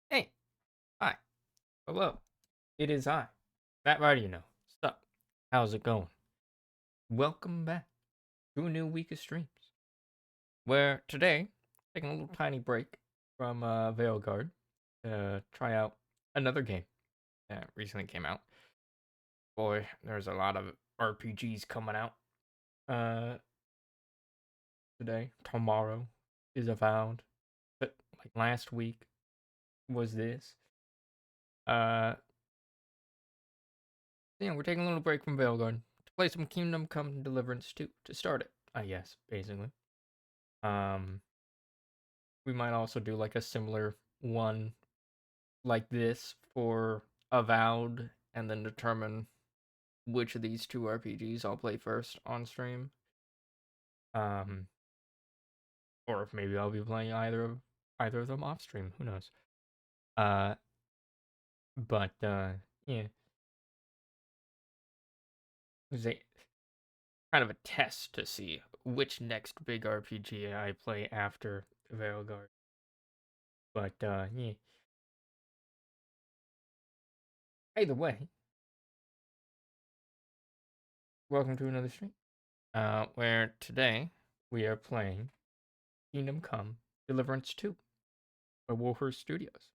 Hey, hi, hello. It is I, ThatWriterUKnow. Sup? How's it going? Welcome back to a new week of streams. Where today, taking a little tiny break from Veilguard to try out another game that recently came out. Boy, there's a lot of RPGs coming out. Uh, Today, tomorrow is Avowed, but like last week was this. Uh, Yeah, we're taking a little break from Veilguard to play some Kingdom Come Deliverance 2 to start it, I guess, basically. Um, we might also do like a similar one like this for Avowed and then determine which of these two RPGs I'll play first on stream. Um, or if maybe I'll be playing either of them off stream, who knows. Uh, but yeah, it was a kind of a test to see which next big RPG I play after Veilguard. But yeah. Either way, welcome to another stream. Where today we are playing Kingdom Come Deliverance 2 by Warhorse Studios.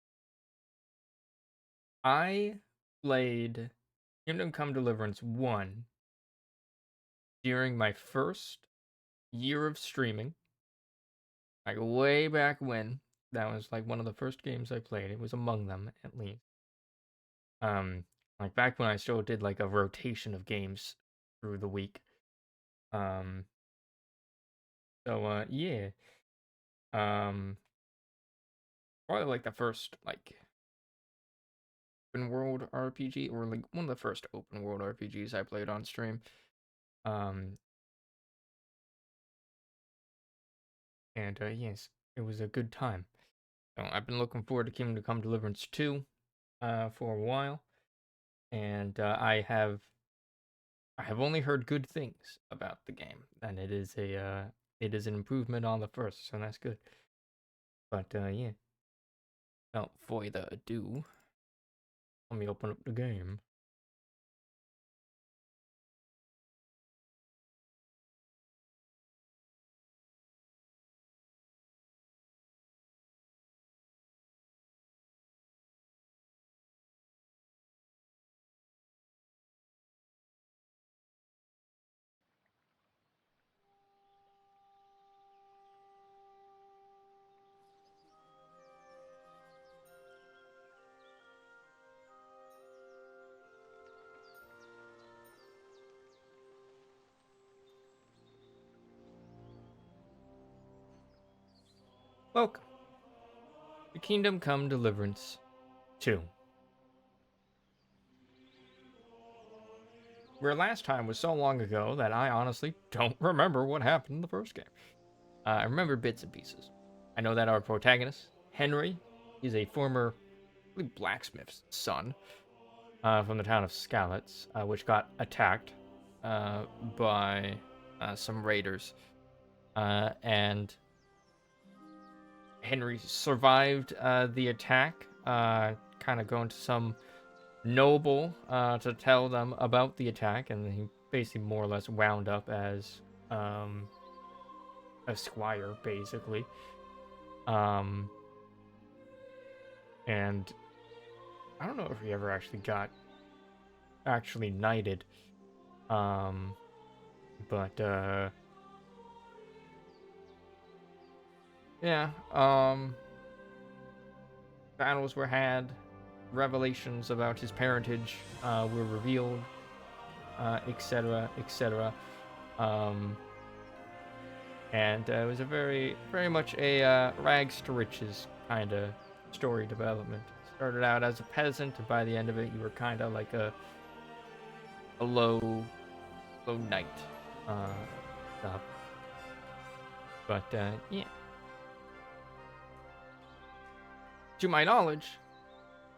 I played Kingdom Come Deliverance 1 during my first year of streaming. Like way back when. That was like one of the first games I played. It was among them, at least. Um, like back when I still did like a rotation of games through the week. Um, so yeah. Um, Probably like the first like open world RPG, or like one of the first open world RPGs I played on stream. Um, and yes, it was a good time. So I've been looking forward to Kingdom Come Deliverance 2 for a while, and I have only heard good things about the game, and it is an improvement on the first, so that's good. But yeah, without further ado, let me open up the game. Welcome to Kingdom Come Deliverance 2. Where last time was so long ago that I honestly don't remember what happened in the first game. I remember bits and pieces. I know that our protagonist, Henry, is a former blacksmith's son from the town of Skalitz, which got attacked uh, by some raiders. And Henry survived the attack, kind of going to some noble to tell them about the attack, and he basically more or less wound up as um, a squire, basically. Um, and I don't know if he ever actually got knighted. Um, but yeah. Battles were had, revelations about his parentage were revealed, etc., etc. Um, and it was a very much a rags to riches kind of story development. Started out as a peasant, and by the end of it, you were kind of like a low knight uh, stuff. But yeah, to my knowledge,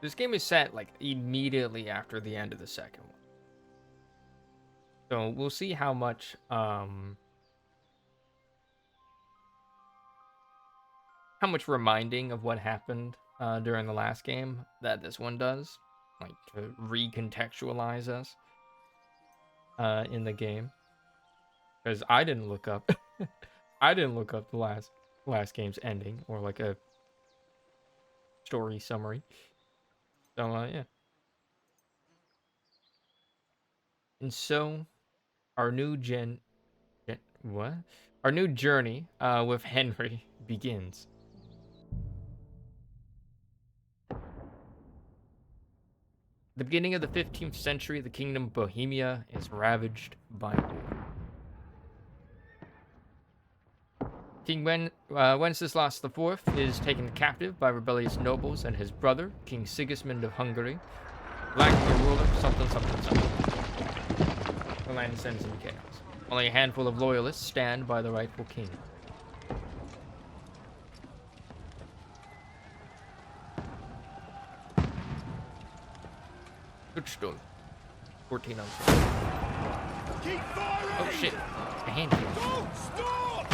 this game is set like immediately after the end of the second one. So we'll see how much reminding of what happened during the last game that this one does, like to recontextualize us in the game. Because I didn't look up, I didn't look up the last game's ending or like a story summary. So yeah. And so our new what? Our new journey with Henry begins. The beginning of the 15th century, the kingdom of Bohemia is ravaged by war. King Wenceslas IV is taken captive by rebellious nobles, and his brother, King Sigismund of Hungary, lacking a ruler, something. The land descends into chaos. Only a handful of loyalists stand by the rightful king. Good story. 14 on. Keep firing! Oh shit! A hand. Don't stop!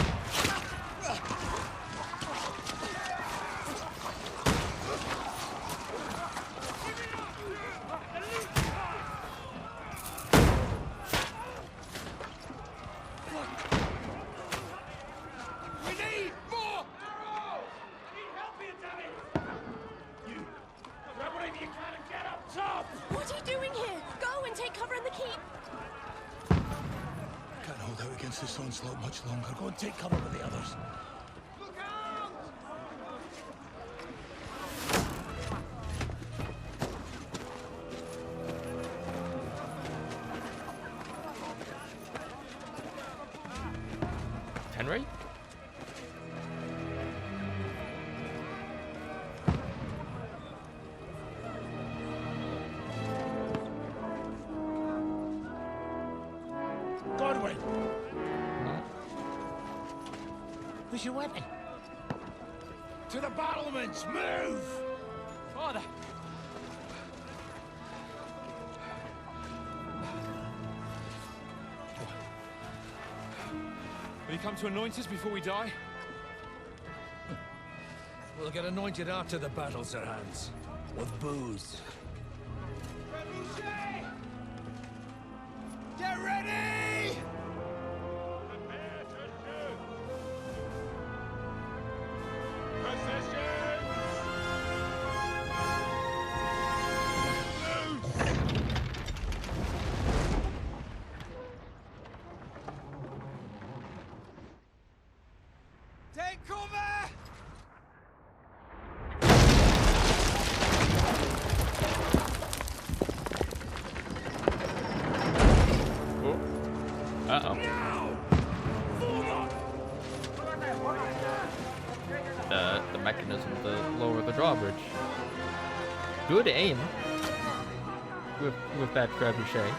We need more arrows! Need help here, damn it! You grab whatever you can and get up top! What are you doing here? Go and take cover in the keep. Can't hold out against this onslaught much longer. Go and take cover with the others. Look out! Henry? Godwin! Where's your weapon? To the battlements! Move! Father! Will you come to anoint us before we die? We'll get anointed after the battles are hands. With booze. Get ready! Prepare to shoot! Positions! Loose! Take cover! Uh-oh. The mechanism to lower the drawbridge. Good aim with that trebuchet.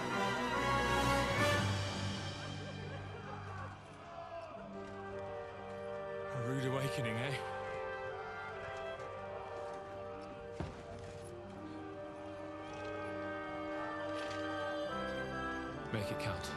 A rude awakening, eh? Make it count.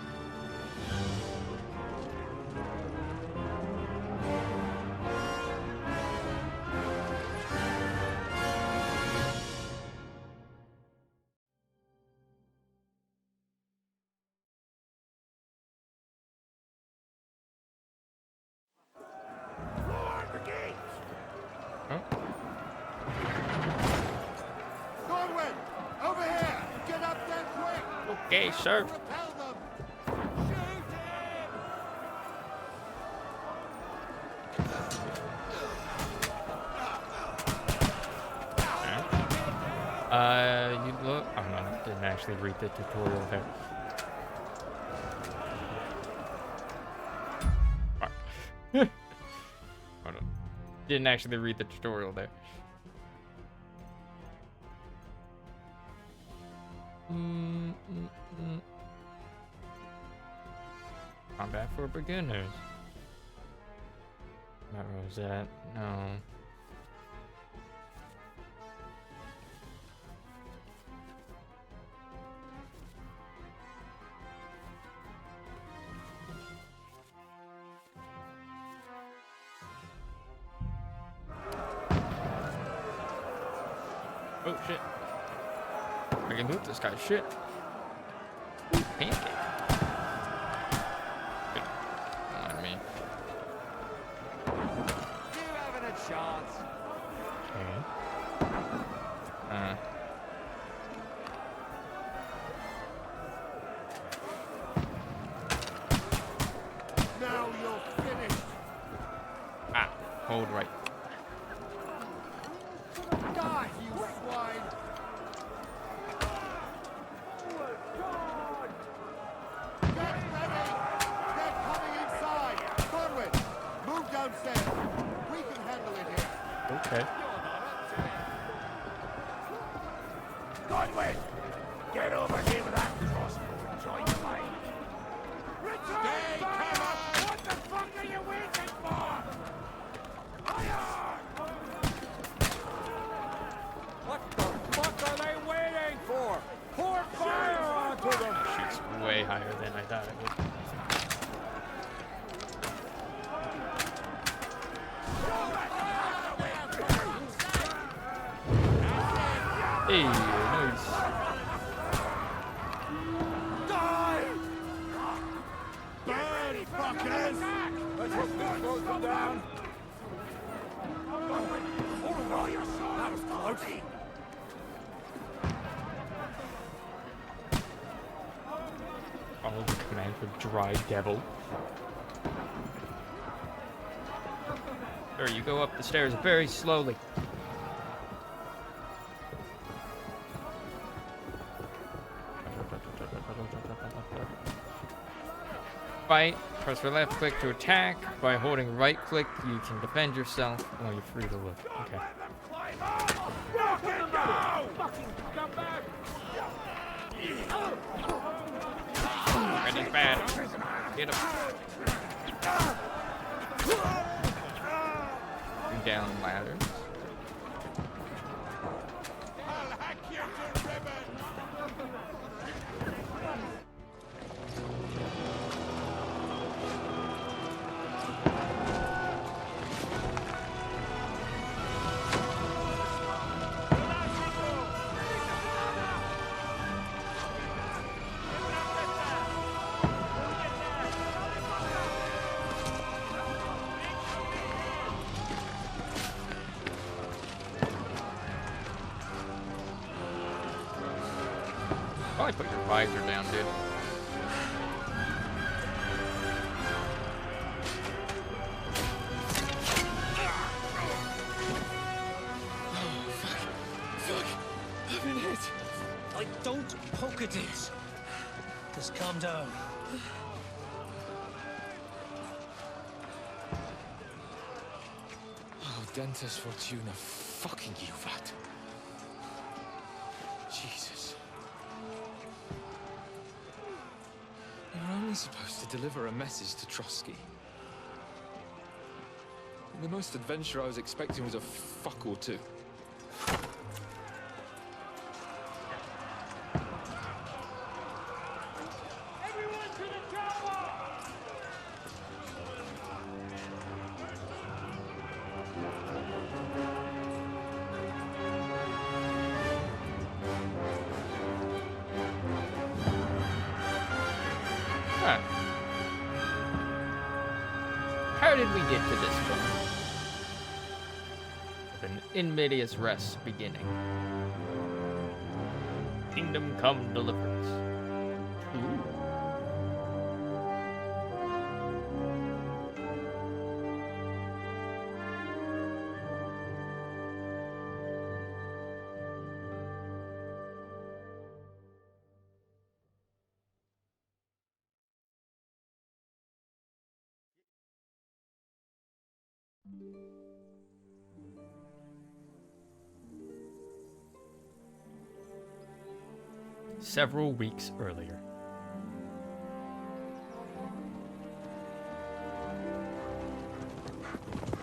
Oh. Godwin! Over here! Get up there quick! Okay, sir. Repel them! Shoot him! You look. Oh no, I didn't actually read the tutorial there. Hold on. Didn't actually read the tutorial there. Combat for beginners. Not Rosette. No. Oh shit. I can loot this guy's shit. Ooh, pancake. Good. On me. You having a chance? Okay. Now you're finished. Ah, hold right. Die, you swine! Get ready! They're coming inside! Conway, move downstairs. We can handle it here. Okay. Conway! Get over here with that crossbow and join the line. Return fire! What the fuck are you waiting for? Fire! What the fuck are they waiting for? Pour fire onto them! Shoots way higher than I thought it would. Hey, nice. Die! Burn, fuckers! Let's hope this slows them down. Hold on, that was close. Follow the command for dry devil. Sure, you go up the stairs very slowly. Fight. Press your left click to attack. By holding right click, you can defend yourself, or you're free to look. Okay. Fucking go! Fucking come back! Red is bad. Get him. Down ladders. I'll hack you to ribbons! Probably put your visor down, dude. I've been hit. Don't poke at it. Just calm down. Oh, Dentes Fortuna, fucking you, Vat. Jesus. We were only supposed to deliver a message to Trotsky. The most adventure I was expecting was a fuck or two. Everyone to the tower! Huh. How did we get to this point? With an invidious rest beginning. Kingdom Come Deliverance. Ooh. Several weeks earlier.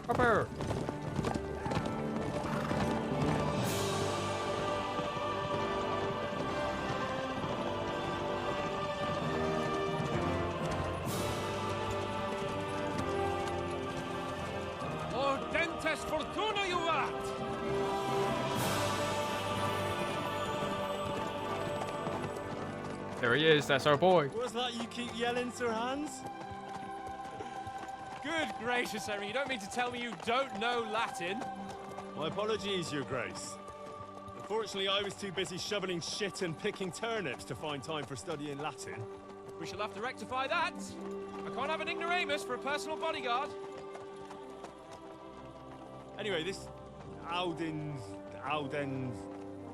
Harper! Oh, Dentes Fortuna, you rat! There he is. That's our boy. What's that you keep yelling, Sir Hans? Good gracious, Henry, you don't mean to tell me you don't know Latin? My apologies, Your Grace. Unfortunately, I was too busy shoveling shit and picking turnips to find time for studying Latin. We shall have to rectify that. I can't have an ignoramus for a personal bodyguard. Anyway, this Audens,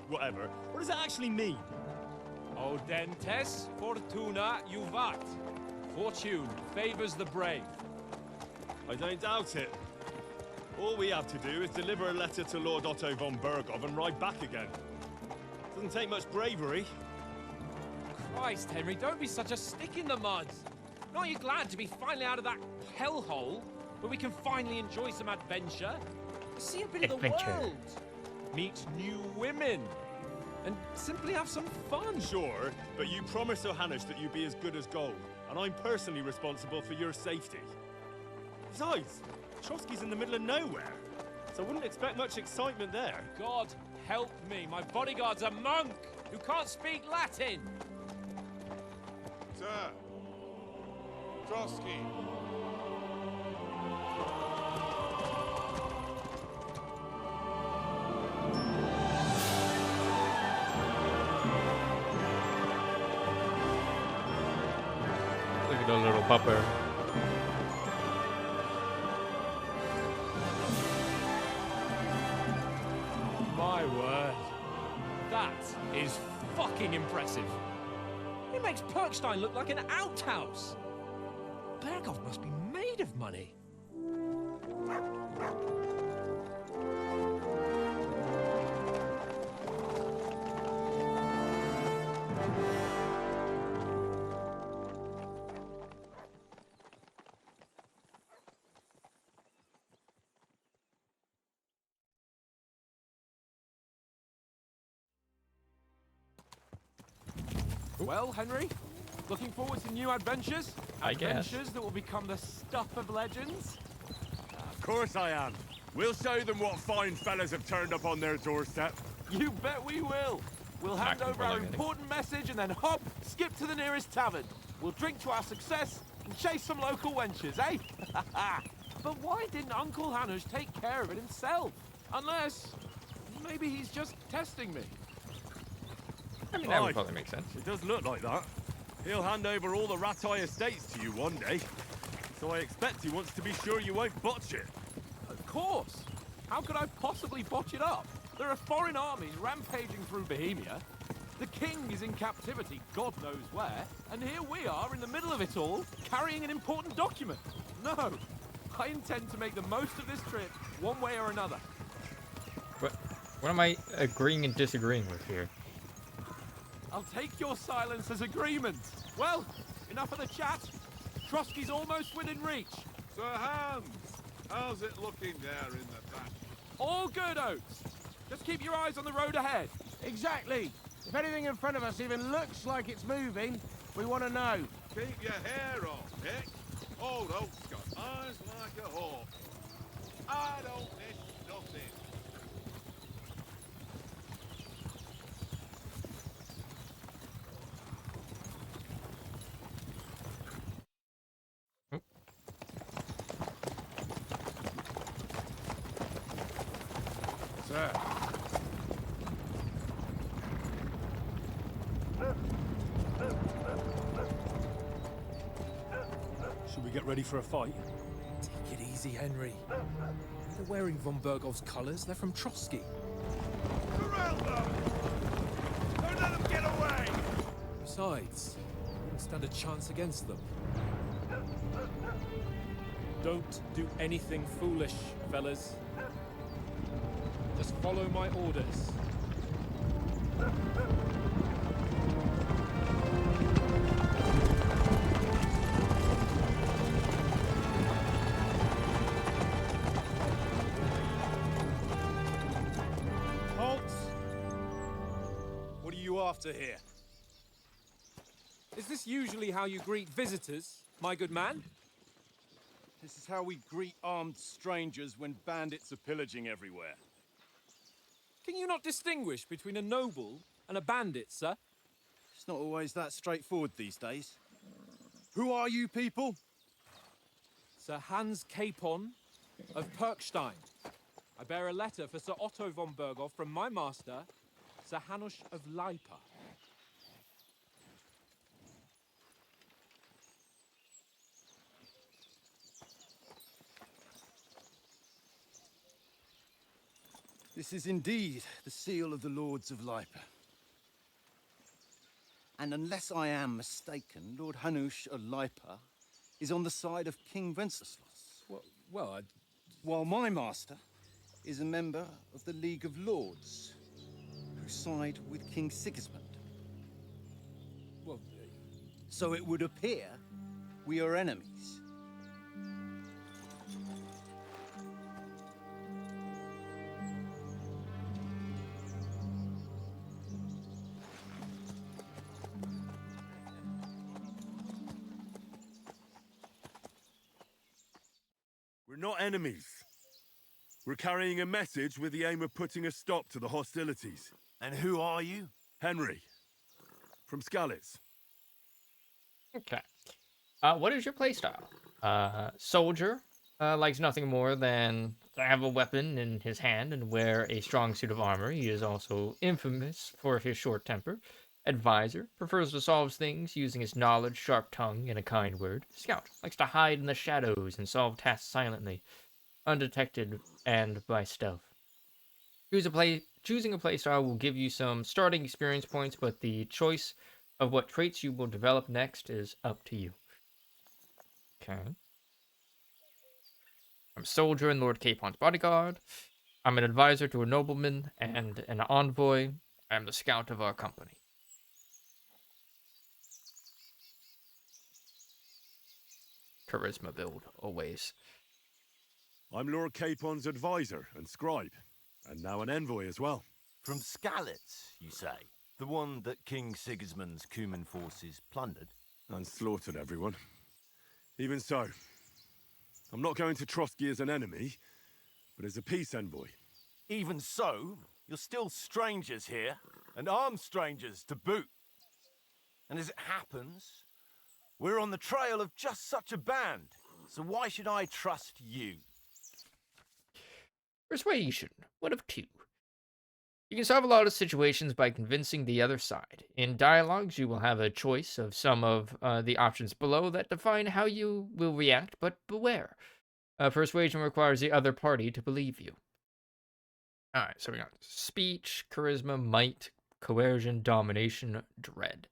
whatever. What does that actually mean? Audentes fortuna juvat. Fortune favors the brave. I don't doubt it. All we have to do is deliver a letter to Lord Otto von Bergov and ride back again. Doesn't take much bravery. Christ, Henry, don't be such a stick in the mud. Aren't you glad to be finally out of that hellhole where we can finally enjoy some adventure? See a bit of the Adventure. world. Meet new women. And simply have some fun. Sure, but you promised Johannes that you'd be as good as gold, and I'm personally responsible for your safety. Besides, Trotsky's in the middle of nowhere, so I wouldn't expect much excitement there. God help me, my bodyguard's a monk who can't speak Latin. Sir. Trotsky. Look at the little pupper. My word. That is fucking impressive. It makes Perkstein look like an outhouse. Bergov must be made of money. Well, Henry, looking forward to new adventures? I guess. Adventures that will become the stuff of legends? Of course I am. We'll show them what fine fellas have turned up on their doorstep. You bet we will. We'll hand Not over our controlling it. important message and then hop, skip to the nearest tavern. We'll drink to our success and chase some local wenches, eh? But why didn't Uncle Hanush take care of it himself? Unless, maybe he's just testing me. I mean, that would Aye. probably make sense. It does look like that. He'll hand over all the Ratai estates to you one day. So I expect he wants to be sure you won't botch it. Of course. How could I possibly botch it up? There are foreign armies rampaging through Bohemia. The king is in captivity, God knows where. And here we are in the middle of it all, carrying an important document. No, I intend to make the most of this trip, one way or another. What am I agreeing and disagreeing with here? I'll take your silence as agreement. Well, enough of the chat. Trotsky's almost within reach. Sir Hans, how's it looking there in the back? All good, Oates. Just keep your eyes on the road ahead. Exactly. If anything in front of us even looks like it's moving, we want to know. Keep your hair on, Dick. Old Oak's got eyes like a hawk. I don't miss nothing. Sir. Should we get ready for a fight? Take it easy, Henry. They're wearing von Bergov's colours. They're from Trotsky. Corral them! Don't let them get away! Besides, we wouldn't stand a chance against them. Don't do anything foolish, fellas. Just follow my orders. Halt! What are you after here? Is this usually how you greet visitors, my good man? This is how we greet armed strangers when bandits are pillaging everywhere. Can you not distinguish between a noble and a bandit, sir? It's not always that straightforward these days. Who are you people? Sir Hans Capon of Perkstein. I bear a letter for Sir Otto von Berghoff from my master, Sir Hanush of Lipa. This is indeed the seal of the Lords of Lipa. And unless I am mistaken, Lord Hanush of Lipa is on the side of King Wenceslas. Well, While my master is a member of the League of Lords, who side with King Sigismund. well, So it would appear we are enemies. We're not enemies. We're carrying a message with the aim of putting a stop to the hostilities. And who are you? Henry, from Skalitz. Okay. What is your playstyle? Soldier likes nothing more than to have a weapon in his hand and wear a strong suit of armor. He is also infamous for his short temper. Advisor prefers to solve things using his knowledge, sharp tongue, and a kind word. Scout likes to hide in the shadows and solve tasks silently, undetected, and by stealth. Choosing a playstyle will give you some starting experience points, but the choice of what traits you will develop next is up to you. Okay. I'm a soldier in Lord Capon's bodyguard. I'm an advisor to a nobleman and an envoy. I am the scout of our company. Charisma build, always. I'm Lord Capon's advisor and scribe, and now an envoy as well. From Skalitz, you say? The one that King Sigismund's Cuman forces plundered? And slaughtered everyone. Even so, I'm not going to Trotsky as an enemy, but as a peace envoy. Even so, you're still strangers here, and armed strangers to boot. And as it happens, we're on the trail of just such a band, so why should I trust you? Persuasion, one of two. You can solve a lot of situations by convincing the other side. In dialogues, you will have a choice of some of the options below that define how you will react, but beware. Persuasion requires the other party to believe you. Alright, so we got speech, charisma, might, coercion, domination, dread.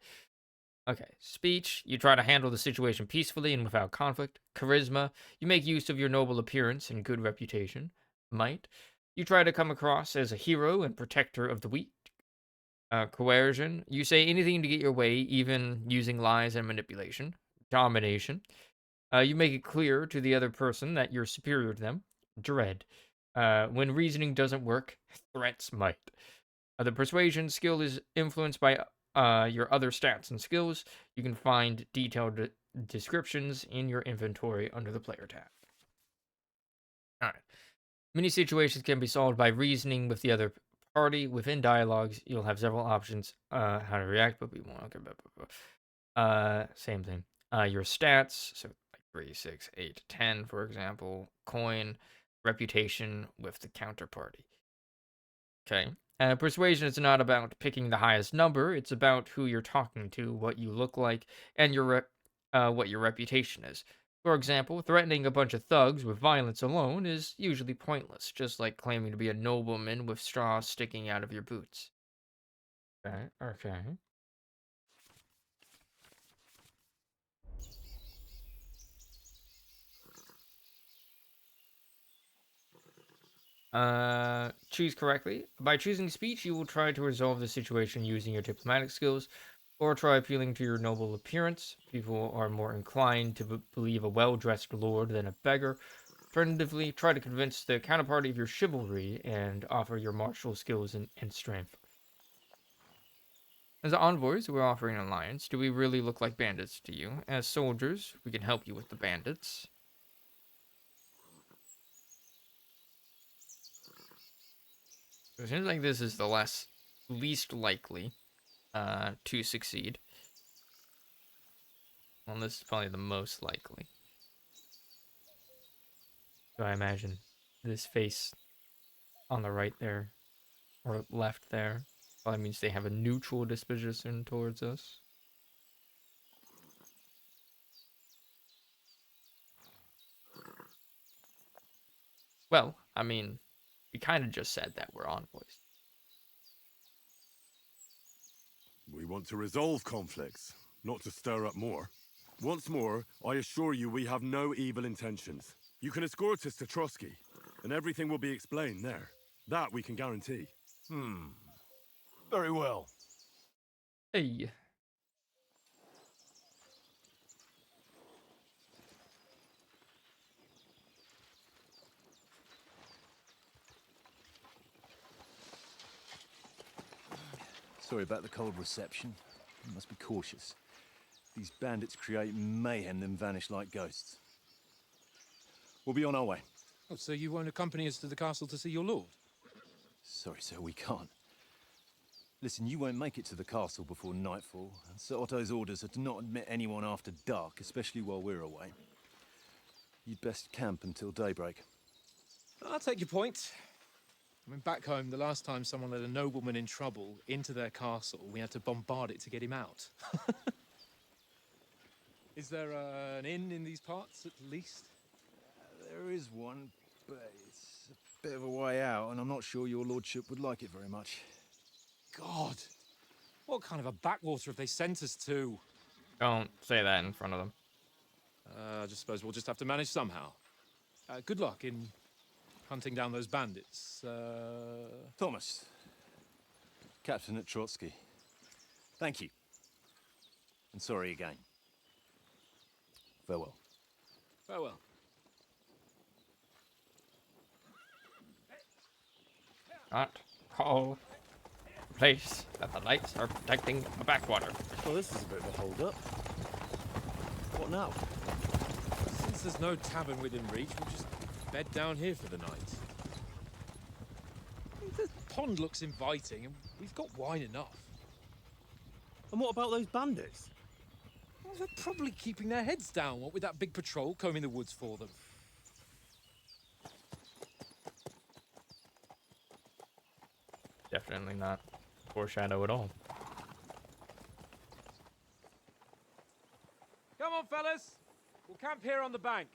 Okay, speech, you try to handle the situation peacefully and without conflict. Charisma, you make use of your noble appearance and good reputation. Might, you try to come across as a hero and protector of the weak. Coercion, you say anything to get your way, even using lies and manipulation. Domination, you make it clear to the other person that you're superior to them. Dread, when reasoning doesn't work, threats might. The persuasion skill is influenced by your other stats and skills. You can find detailed descriptions in your inventory under the player tab. Alright. Many situations can be solved by reasoning with the other party. Within dialogues, you'll have several options how to react, but we won't. Okay, same thing. Your stats, so like 3, 6, 8, 10, for example. Coin, reputation with the counterparty. Okay. Persuasion is not about picking the highest number. It's about who you're talking to, what you look like, and what your reputation is. For example, threatening a bunch of thugs with violence alone is usually pointless, just like claiming to be a nobleman with straws sticking out of your boots. Okay. Choose correctly. By choosing speech, you will try to resolve the situation using your diplomatic skills, or try appealing to your noble appearance. People are more inclined to believe a well-dressed lord than a beggar. Alternatively, try to convince the counterparty of your chivalry and offer your martial skills and strength. As envoys, we're offering an alliance. Do we really look like bandits to you? As soldiers, we can help you with the bandits. It seems like this is the least likely. to succeed. Well, this is probably the most likely. So I imagine this face on the right there, or left there, probably means they have a neutral disposition towards us. Well, I mean, we kind of just said that we're envoys. We want to resolve conflicts, not to stir up more. Once more, I assure you we have no evil intentions. You can escort us to Trotsky, and everything will be explained there. That we can guarantee. Very well. Hey. Sorry about the cold reception. You must be cautious. These bandits create mayhem then vanish like ghosts. We'll be on our way. Oh, so you won't accompany us to the castle to see your lord? Sorry, sir, we can't. Listen, you won't make it to the castle before nightfall, and Sir Otto's orders are to not admit anyone after dark, especially while we're away. You'd best camp until daybreak. I'll take your point. I mean, back home, the last time someone let a nobleman in trouble into their castle, we had to bombard it to get him out. Is there an inn in these parts, at least? There is one, but it's a bit of a way out, and I'm not sure your lordship would like it very much. God! What kind of a backwater have they sent us to? Don't say that in front of them. I just suppose we'll just have to manage somehow. Good luck in hunting down those bandits. Thomas, captain at Trotsky. Thank you. And sorry again. Farewell. Farewell. Not call the place that the lights are protecting the backwater. Well, this is a bit of a hold-up. What now? Since there's no tavern within reach, we'll just bed down here for the night. The pond looks inviting, and we've got wine enough. And what about those bandits? Well, they're probably keeping their heads down, what with that big patrol combing the woods for them. Definitely not foreshadow at all. Come on, fellas. We'll camp here on the bank.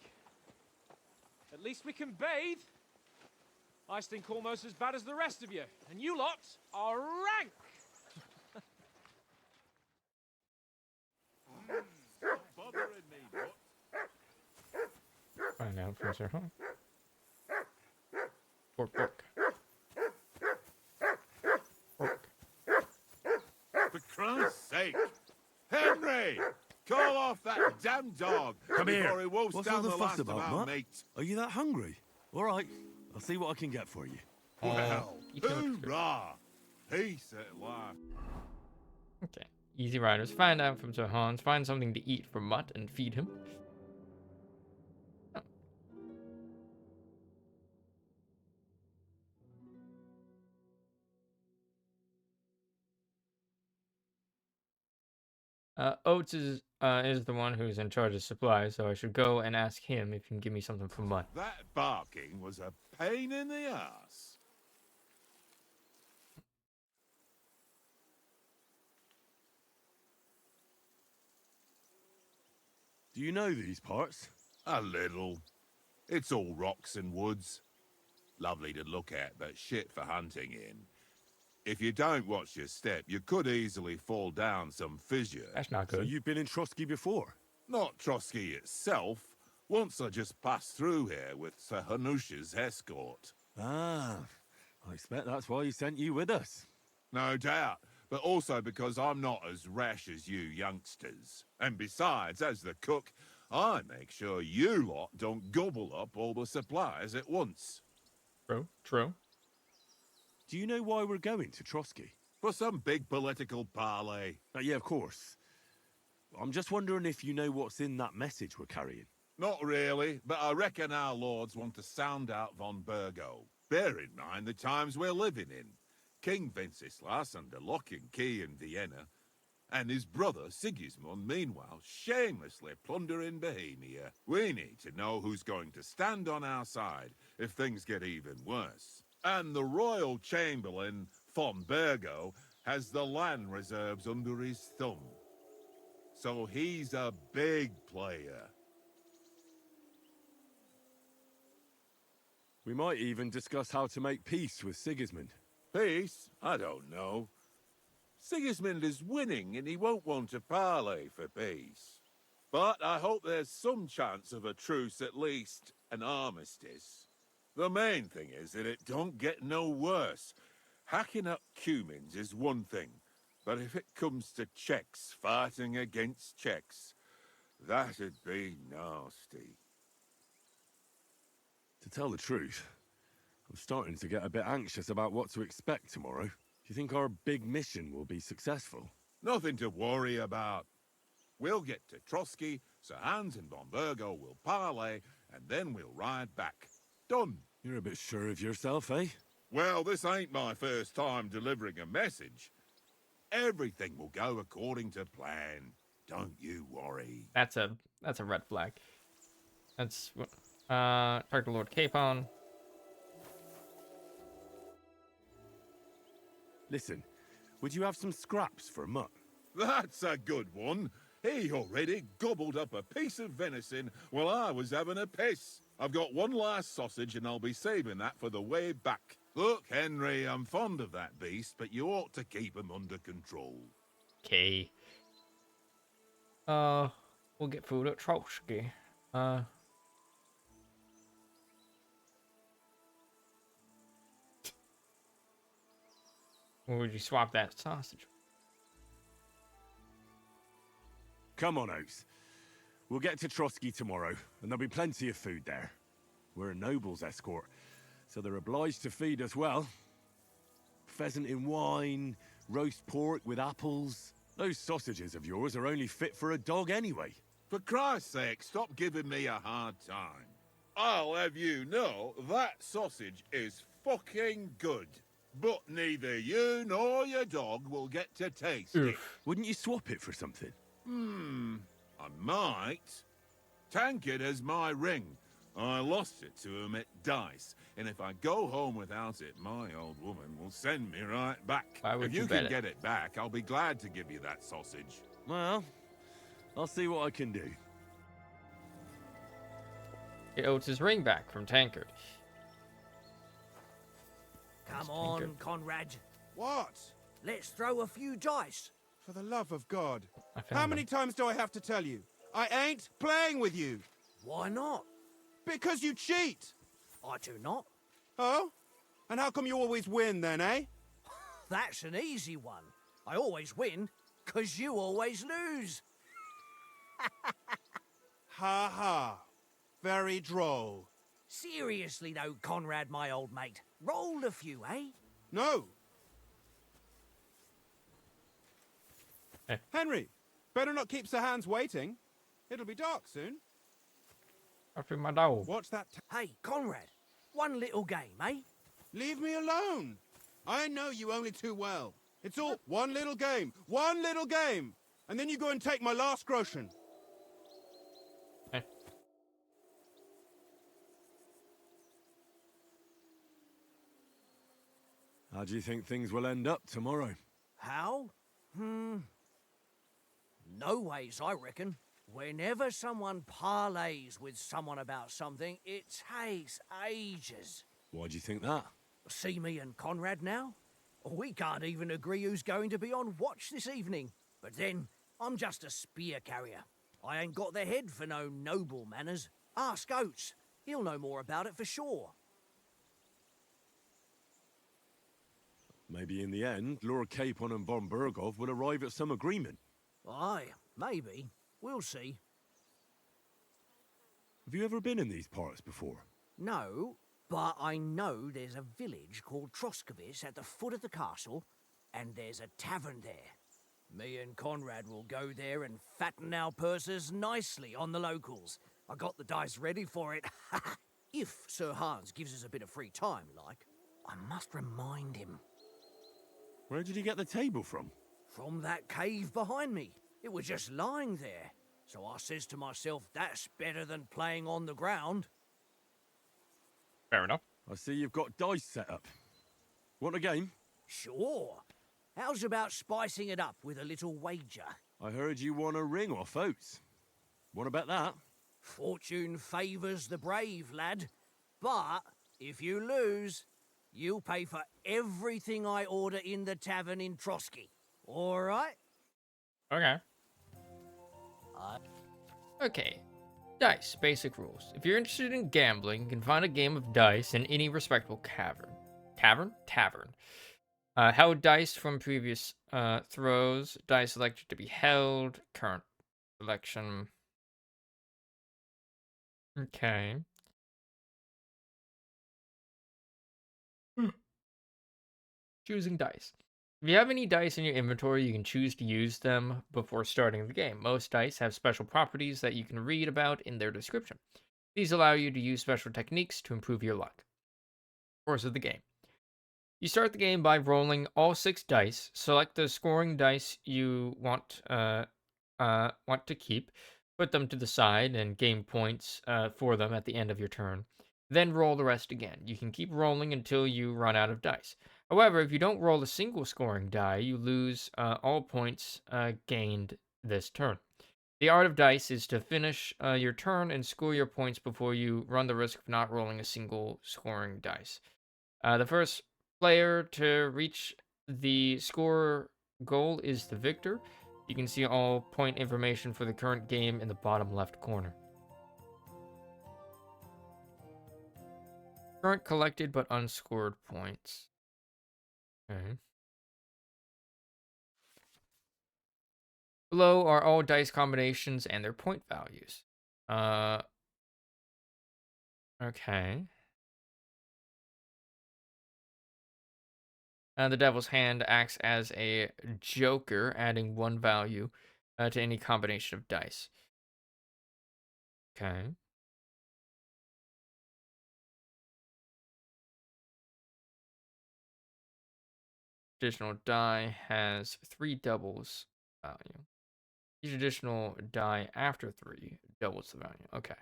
At least we can bathe. I stink almost as bad as the rest of you, and you lot are rank. Stop bothering me, what? Find out from Sir Home. Pork, pork. Pork. For Christ's sake! Henry! Call off that damn dog Come before here. he wolfs What's down all the the fuss last about, of our Mutt? meat. Are you that hungry? All right, I'll see what I can get for you. Well, you can look through. hoorah! Peace at last. Okay. Easy Riders. Find out from Sir Hans. Find something to eat for Mutt and feed him. Oates is the one who's in charge of supplies, so I should go and ask him if he can give me something for Mutt. That barking was a pain in the ass. Do you know these parts? A little. It's all rocks and woods. Lovely to look at, but shit for hunting in. If you don't watch your step, you could easily fall down some fissure. That's not So good. you've been in Trotsky before? Not Trotsky itself. Once I just passed through here with Sir Hanush's escort. Ah, I expect that's why he sent you with us. No doubt, but also because I'm not as rash as you youngsters. And besides, as the cook, I make sure you lot don't gobble up all the supplies at once. True, true. Do you know why we're going to Trotsky? For some big political parley. Yeah, of course. I'm just wondering if you know what's in that message we're carrying. Not really, but I reckon our lords want to sound out von Burgo. Bear in mind the times we're living in. King Wenceslas under lock and key in Vienna, and his brother Sigismund, meanwhile, shamelessly plundering Bohemia. We need to know who's going to stand on our side if things get even worse. And the royal chamberlain, von Burgo, has the land reserves under his thumb. So he's a big player. We might even discuss how to make peace with Sigismund. Peace? I don't know. Sigismund is winning and he won't want to parley for peace. But I hope there's some chance of a truce, at least an armistice. The main thing is that it don't get no worse. Hacking up Cumans is one thing, but if it comes to Czechs fighting against Czechs, that'd be nasty. To tell the truth, I'm starting to get a bit anxious about what to expect tomorrow. Do you think our big mission will be successful? Nothing to worry about. We'll get to Trotsky, Sir Hans and von Burgo will parley, and then we'll ride back. Done. You're a bit sure of yourself, eh? Well, this ain't my first time delivering a message. Everything will go according to plan. Don't you worry. That's a red flag. That's talk to Lord Capon. Listen, would you have some scraps for Mutt? That's a good one. He already gobbled up a piece of venison while I was having a piss. I've got one last sausage and I'll be saving that for the way back. Look, Henry, I'm fond of that beast, but you ought to keep him under control. Okay. We'll get food at Trotsky. Or would you swap that sausage? Come on, Oates. We'll get to Trotsky tomorrow, and there'll be plenty of food there. We're a noble's escort, so they're obliged to feed us well. Pheasant in wine, roast pork with apples. Those sausages of yours are only fit for a dog anyway. For Christ's sake, stop giving me a hard time. I'll have you know that sausage is fucking good. But neither you nor your dog will get to taste it. Wouldn't you swap it for something? I might. Tankard has my ring. I lost it to him at dice, and if I go home without it, my old woman will send me right back. Why would if you you bet can it? get it back, I'll be glad to give you that sausage. Well, I'll see what I can do. Get Oates' ring back from Tankard. Come That's on, good. Conrad. What? Let's throw a few dice. For the love of God. I found How many them. times do I have to tell you? I ain't playing with you. Why not? Because you cheat. I do not. Oh? And how come you always win then, eh? That's an easy one. I always win, 'cause you always lose. Ha ha. Very droll. Seriously though, Conrad, my old mate. Roll a few, eh? No. Eh. Henry, better not keep Sir Hans waiting. It'll be dark soon. After my dog. Watch that. Hey, Conrad. One little game, eh? Leave me alone. I know you only too well. It's all one little game. One little game. And then you go and take my last groschen. Eh. How do you think things will end up tomorrow? How? No ways, I reckon. Whenever someone parleys with someone about something, it takes ages. Why do you think that? See me and Conrad now? We can't even agree who's going to be on watch this evening. But then, I'm just a spear carrier. I ain't got the head for no noble manners. Ask Oates. He'll know more about it for sure. Maybe in the end, Lord Capon and von Burgov will arrive at some agreement. Aye, maybe. We'll see. Have you ever been in these parts before? No, but I know there's a village called Troskowitz at the foot of the castle, and there's a tavern there. Me and Conrad will go there and fatten our purses nicely on the locals. I got the dice ready for it. If Sir Hans gives us a bit of free time, like. I must remind him. Where did you get the table from? From that cave behind me. It was just lying there. So I says to myself, that's better than playing on the ground. Fair enough. I see you've got dice set up. Want a game? Sure. How's about spicing it up with a little wager? I heard you won a ring off Oates. What about that? Fortune favours the brave, lad. But if you lose, you'll pay for everything I order in the tavern in Trotsky. All right? Okay. Okay. Dice. Basic rules. If you're interested in gambling, you can find a game of dice in any respectable cavern. Tavern. Held dice from previous throws. Dice selected to be held. Current selection. Okay. Choosing dice. If you have any dice in your inventory, you can choose to use them before starting the game. Most dice have special properties that you can read about in their description. These allow you to use special techniques to improve your luck. Course of the game. You start the game by rolling all 6 dice. Select the scoring dice you want to keep. Put them to the side and gain points for them at the end of your turn. Then roll the rest again. You can keep rolling until you run out of dice. However, if you don't roll a single scoring die, you lose all points gained this turn. The art of dice is to finish your turn and score your points before you run the risk of not rolling a single scoring dice. The first player to reach the score goal is the victor. You can see all point information for the current game in the bottom left corner. Current collected but unscored points. Okay. Below are all dice combinations and their point values. Okay. The Devil's Hand acts as a joker, adding 1 value to any combination of dice. Okay. Additional die has 3 doubles value. Each additional die after 3 doubles the value. Okay.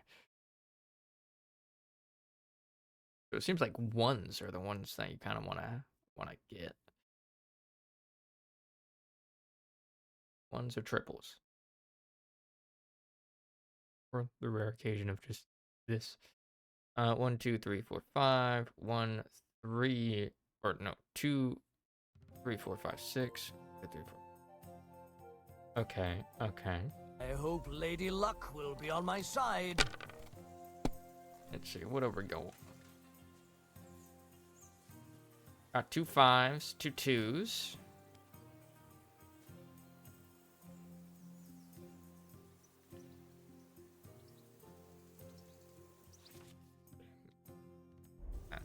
So it seems like ones are the ones that you kind of want to get. Ones or triples. For the rare occasion of just this. 1, 2, 3, 4, 5. 1, 3, or no, 2, 3, 4, 5, 6. 2, 3, 4. Okay. I hope Lady Luck will be on my side. Let's see, what do we go? Got 2 5s, 2 2s. Okay.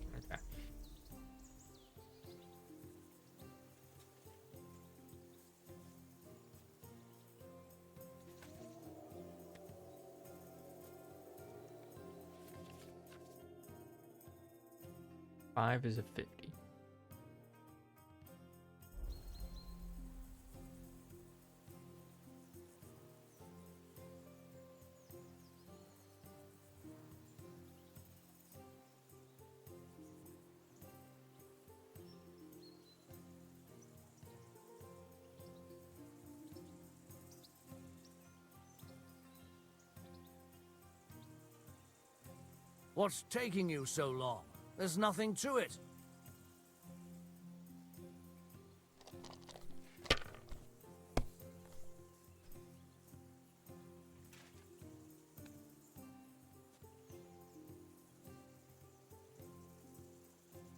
Five is a 50. What's taking you so long? There's nothing to it.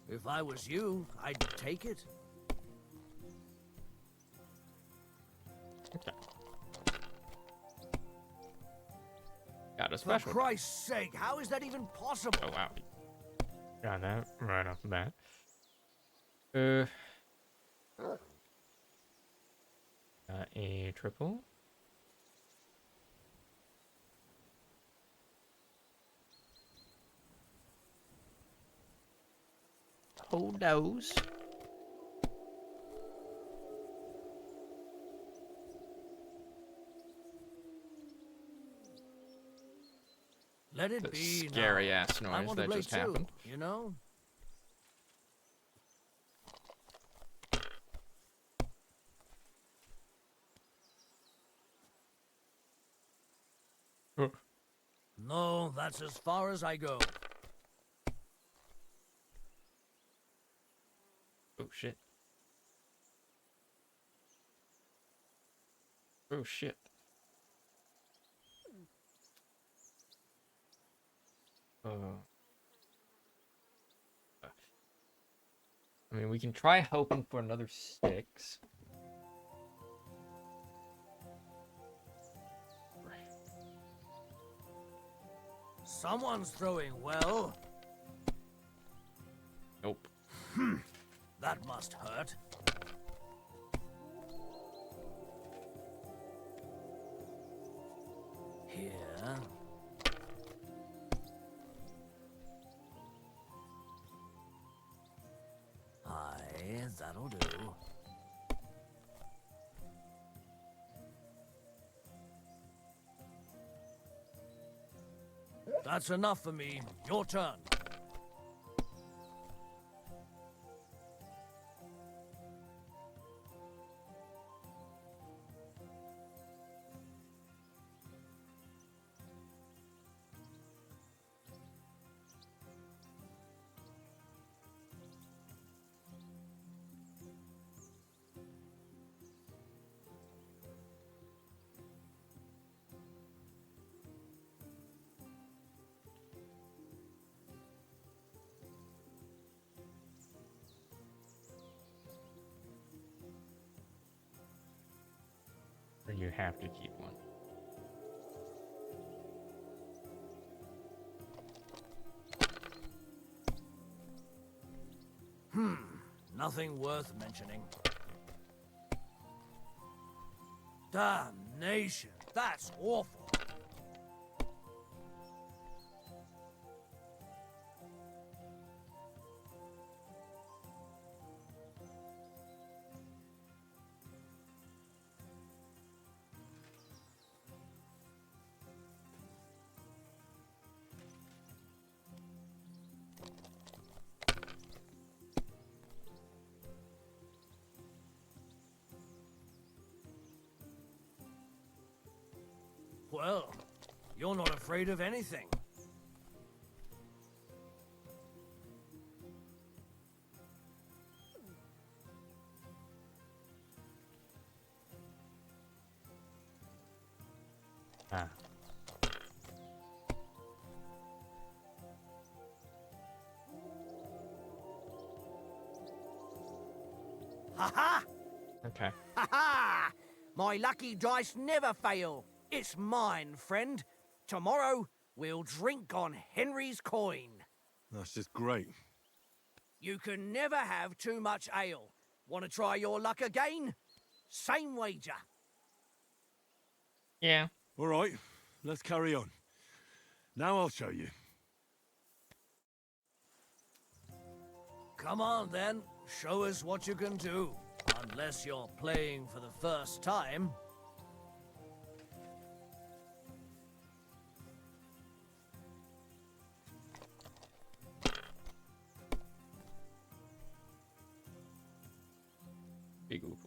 If I was you, I'd take it. Okay. Got a For special. Christ's sake, how is that even possible? Oh, wow. Got that right off the bat. Got a triple. Hold those. Let it The be scary now. ass I noise want to that play just too, happened. you know? No, that's as far as I go. Oh shit. Oh shit. I mean, we can try hoping for another 6. Someone's throwing well. Nope. That must hurt. Here. Aye, that'll do. That's enough for me. Your turn. Or you have to keep one. Nothing worth mentioning. Damnation, that's awful. Well, you're not afraid of anything. Ah. Ha-ha! Okay. Ha-ha! My lucky dice never fail. It's mine, friend. Tomorrow, we'll drink on Henry's coin. That's just great. You can never have too much ale. Want to try your luck again? Same wager. Yeah. All right, let's carry on. Now I'll show you. Come on, then. Show us what you can do. Unless you're playing for the first time. Big oop.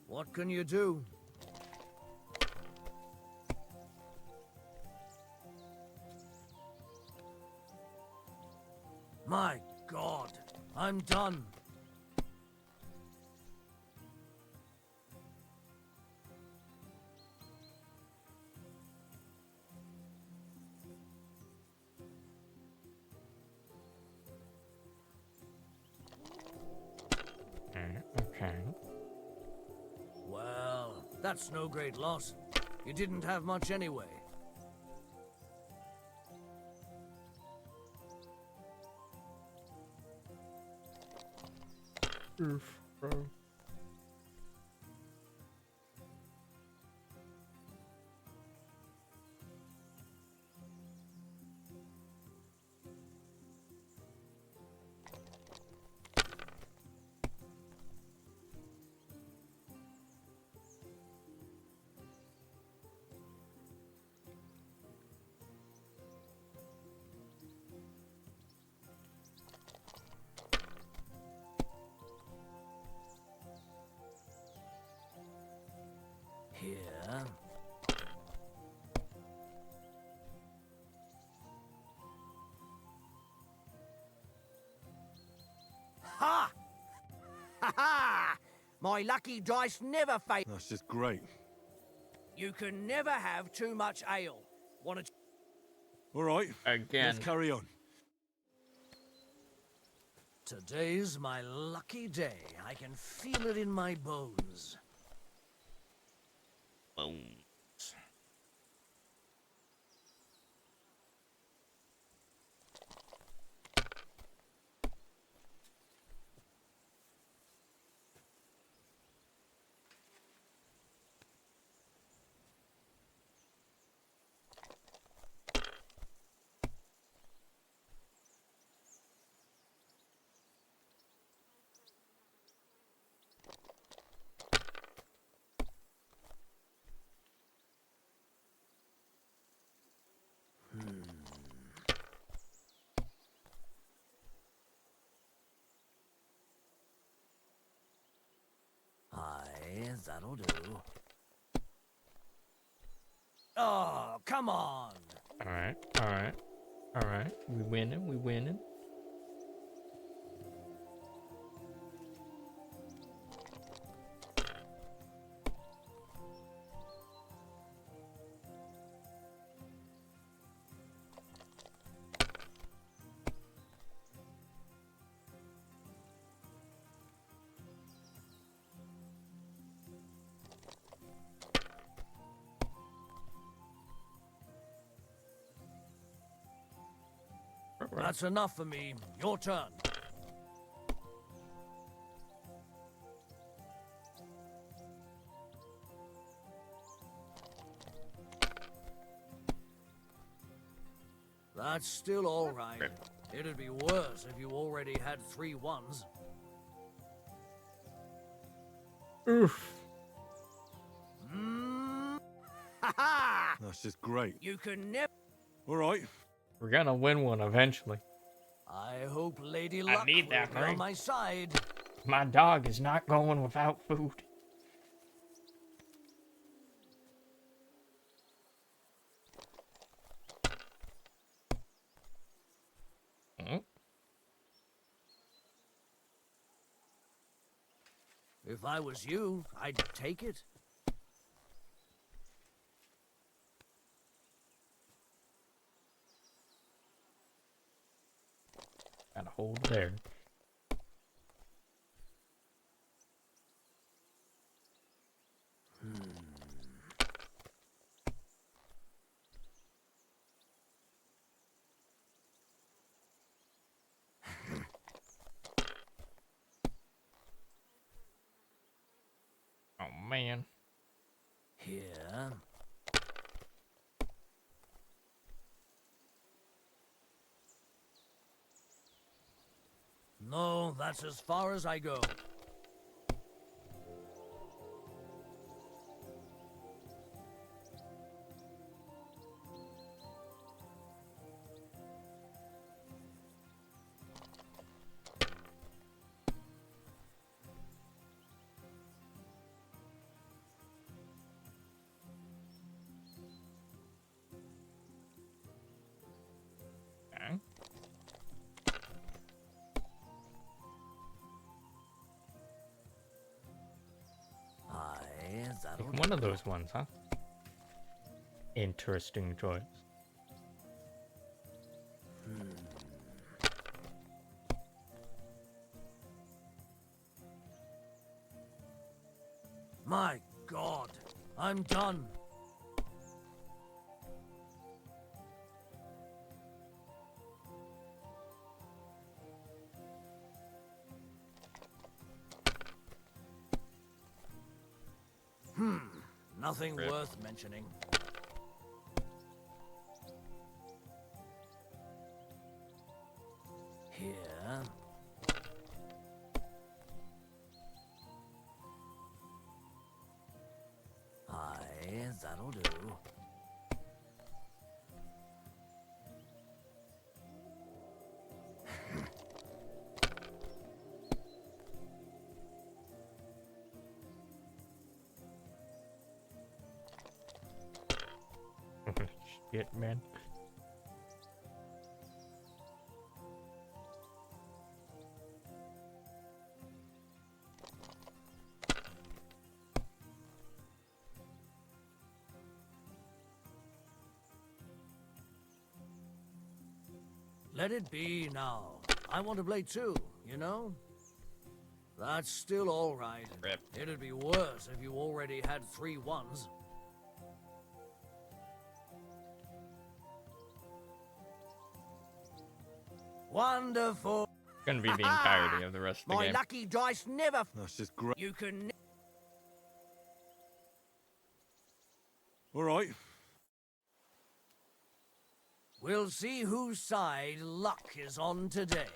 What can you do? My God, I'm done. Okay. Well, that's no great loss. You didn't have much anyway. Oof, bro. My lucky dice never fail. That's just great. You can never have too much ale. Want to... All right, let's Again. carry on. Today's my lucky day. I can feel it in my bones. Aye, that'll do. Oh, come on. Alright, alright, alright. We winning, we winning. That's enough for me. Your turn. That's still all right. It'd be worse if you already had 3 ones. Oof. Ha-ha! That's just great. You can never... All right. We're gonna win one eventually. I hope Lady I Luck need will that be on ring. my side. My dog is not going without food. Mm. If I was you, I'd take it. Got a hold there. Oh man. Here. No, that's as far as I go. Okay. Aye, that'll Pick one of those ones, huh? Interesting choice. My God, I'm done. Nothing Rip. worth mentioning. Here. Aye, that'll do. Shit, man. Let it be now. I want to play too, you know? That's still all right. Rip. It'd be worse if you already had 3 ones. Wonderful. Gonna be the entirety of the rest of the My game. lucky dice never. That's just great. You can. All right. We'll see whose side luck is on today.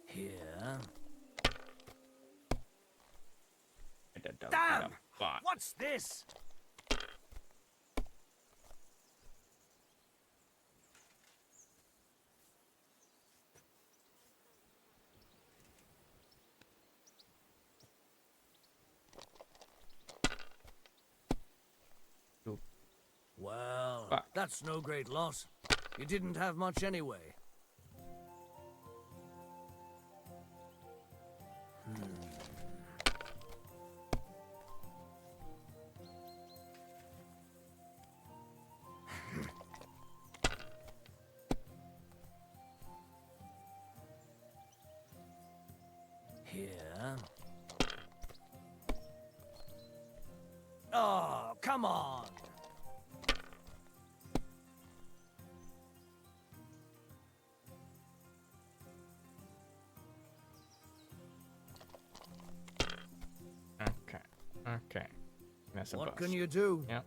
Here. Damn! What's this? Well, Fuck. that's no great loss. You didn't have much anyway. Here. Oh, come on. Okay. Okay. That's a What bust. can you do? Yep.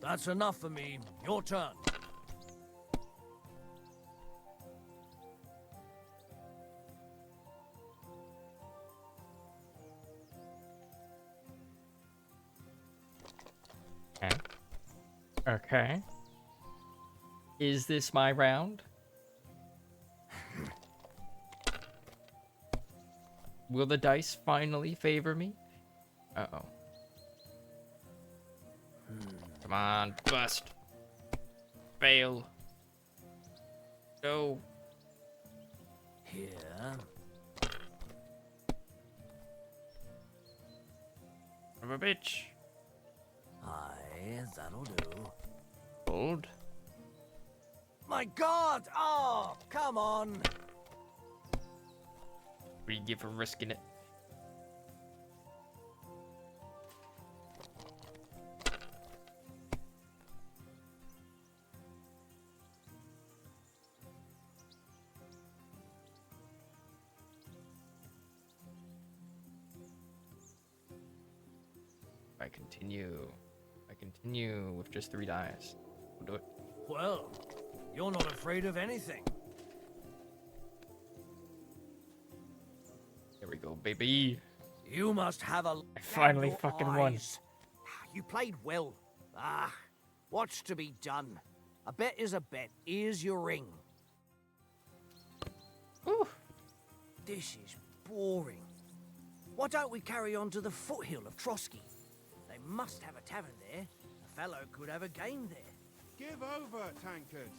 That's enough for me. Your turn. Okay. Okay. Is this my round? Will the dice finally favor me? Uh-oh. Come on, bust. Fail. Go. Here. Son of a bitch. Aye, that'll do. Hold. My God! Oh, come on! What do you give for risking it? I continue with just 3 dice. We'll do it. Well, you're not afraid of anything. There we go, baby. You must have a. I finally your fucking won. eyes. You played well. Ah, what's to be done? A bet is a bet. Here's your ring. Ooh. This is boring. Why don't we carry on to the foothill of Trotsky? They must have a tavern there. A fellow could have a game there. Give over, Tankard.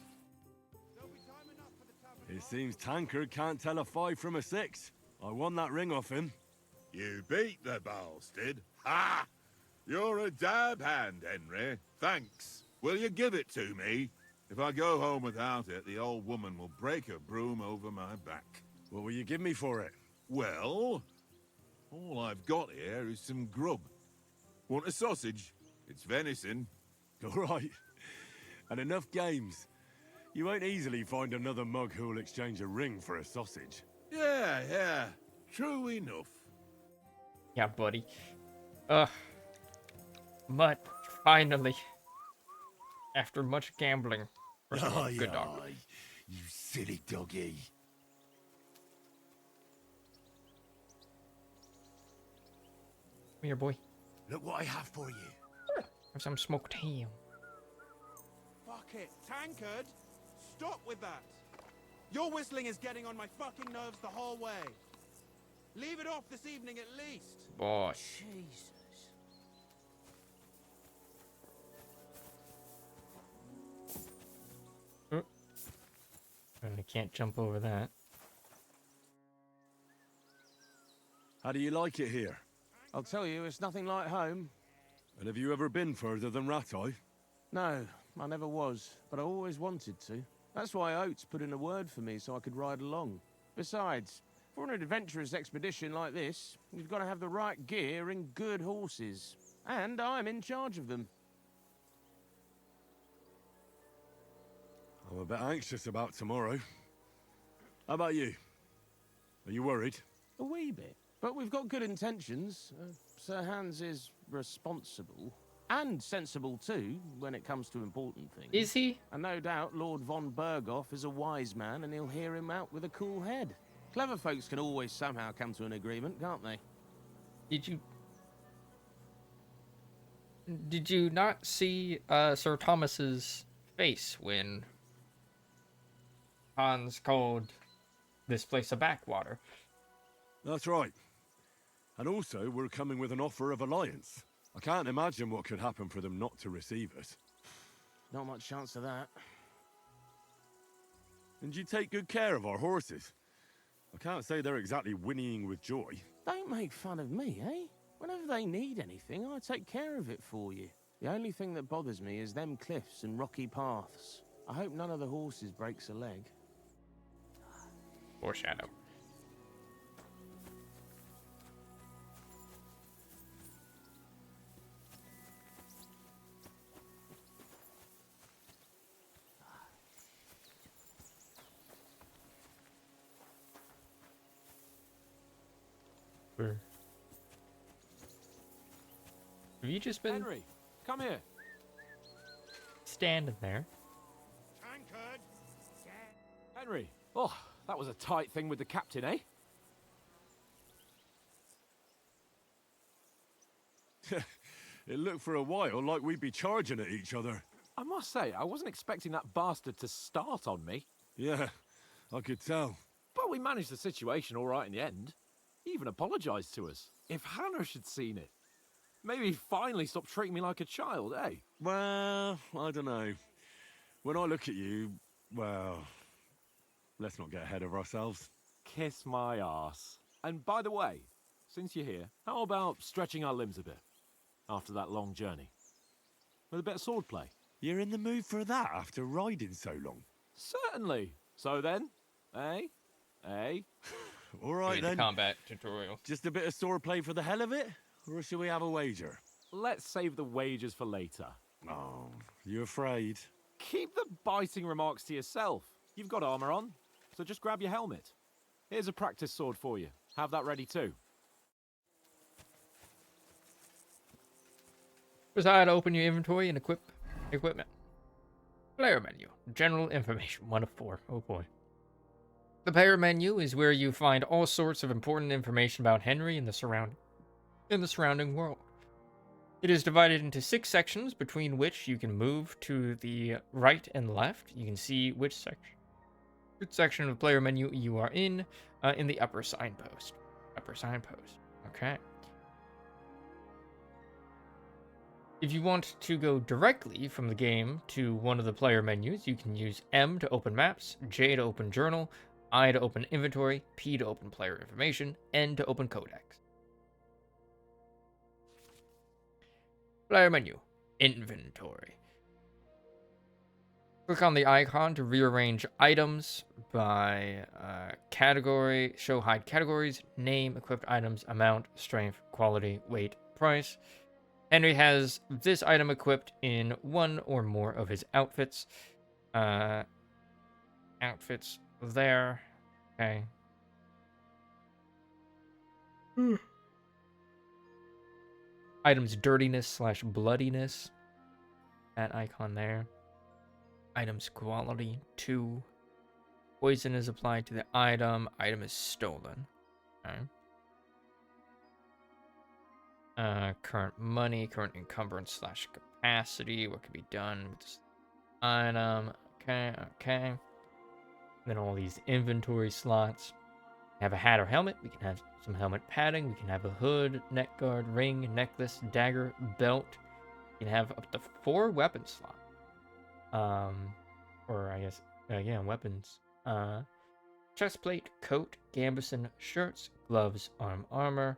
There'll be time enough for the tavern. It seems Tankard can't tell a 5 from a 6. I won that ring off him. You beat the bastard. Ha! You're a dab hand, Henry. Thanks. Will you give it to me? If I go home without it, the old woman will break a broom over my back. What will you give me for it? Well, all I've got here is some grub. Want a sausage? It's venison. All right. And enough games. You won't easily find another mug who'll exchange a ring for a sausage. Yeah. True enough. Yeah, buddy. But finally, after much gambling, first of all, good dog. Come You silly doggy. here, boy. Look what I have for you. Have some smoked ham. Fuck it. Tankard! Stop with that! Your whistling is getting on my fucking nerves the whole way. Leave it off this evening at least. Boy. Jesus. And I can't jump over that. How do you like it here? I'll tell you, it's nothing like home. And have you ever been further than Rattay? No, I never was, but I always wanted to. That's why Oates put in a word for me so I could ride along. Besides, for an adventurous expedition like this, you've got to have the right gear and good horses. And I'm in charge of them. I'm a bit anxious about tomorrow. How about you? Are you worried? A wee bit. But we've got good intentions. Sir Hans is responsible. And sensible too, when it comes to important things. Is he? And no doubt Lord von Berghoff is a wise man and he'll hear him out with a cool head. Clever folks can always somehow come to an agreement, can't they? Did you not see Sir Thomas's face when Hans called this place a backwater? That's right. And also, we're coming with an offer of alliance. I can't imagine what could happen for them not to receive us. Not much chance of that. And you take good care of our horses. I can't say they're exactly whinnying with joy. Don't make fun of me, eh? Whenever they need anything, I take care of it for you. The only thing that bothers me is them cliffs and rocky paths. I hope none of the horses breaks a leg. Foreshadow. Have you just been Henry, come here. standing there? Tankard! Henry. Oh, that was a tight thing with the captain, eh? It looked for a while like we'd be charging at each other. I must say, I wasn't expecting that bastard to start on me. Yeah, I could tell. But we managed the situation all right in the end. He even apologized to us. If Hannah had seen it. Maybe he'd finally stop treating me like a child, eh? Well, I don't know. When I look at you, well, let's not get ahead of ourselves. Kiss my arse. And by the way, since you're here, how about stretching our limbs a bit? After that long journey. With a bit of swordplay. You're in the mood for that after riding so long? Certainly. So then, eh? Eh? All right then. Combat tutorial. Just a bit of swordplay for the hell of it? Or shall we have a wager? Let's save the wagers for later. Oh, you afraid? Keep the biting remarks to yourself. You've got armor on, so just grab your helmet. Here's a practice sword for you. Have that ready too. Decide to open your inventory and equip equipment. Player menu. General information. 1 of 4. Oh boy. The player menu is where you find all sorts of important information about Henry and the surrounding world. It is divided into 6 sections, between which you can move to the right and left. You can see which section of the player menu you are in the upper signpost. Upper signpost. Okay. If you want to go directly from the game to one of the player menus, you can use M to open maps, J to open journal, I to open inventory, P to open player information, N to open codex. Player menu, inventory. Click on the icon to rearrange items by category, show hide categories, name, equipped items, amount, strength, quality, weight, price. Henry has this item equipped in one or more of his outfits. Outfits there. Okay. Items dirtiness / bloodiness. That icon there. Items quality 2. Poison is applied to the item. Item is stolen. Okay. Current money, current encumbrance slash capacity. What can be done with this item? Okay, okay. Then all these inventory slots. Have a hat or helmet. We can have some helmet padding. We can have a hood, neck guard, ring, necklace, dagger, belt. We can have up to 4 weapon slots. Or I guess, yeah, weapons. Chest plate, coat, gambeson, shirts, gloves, armor,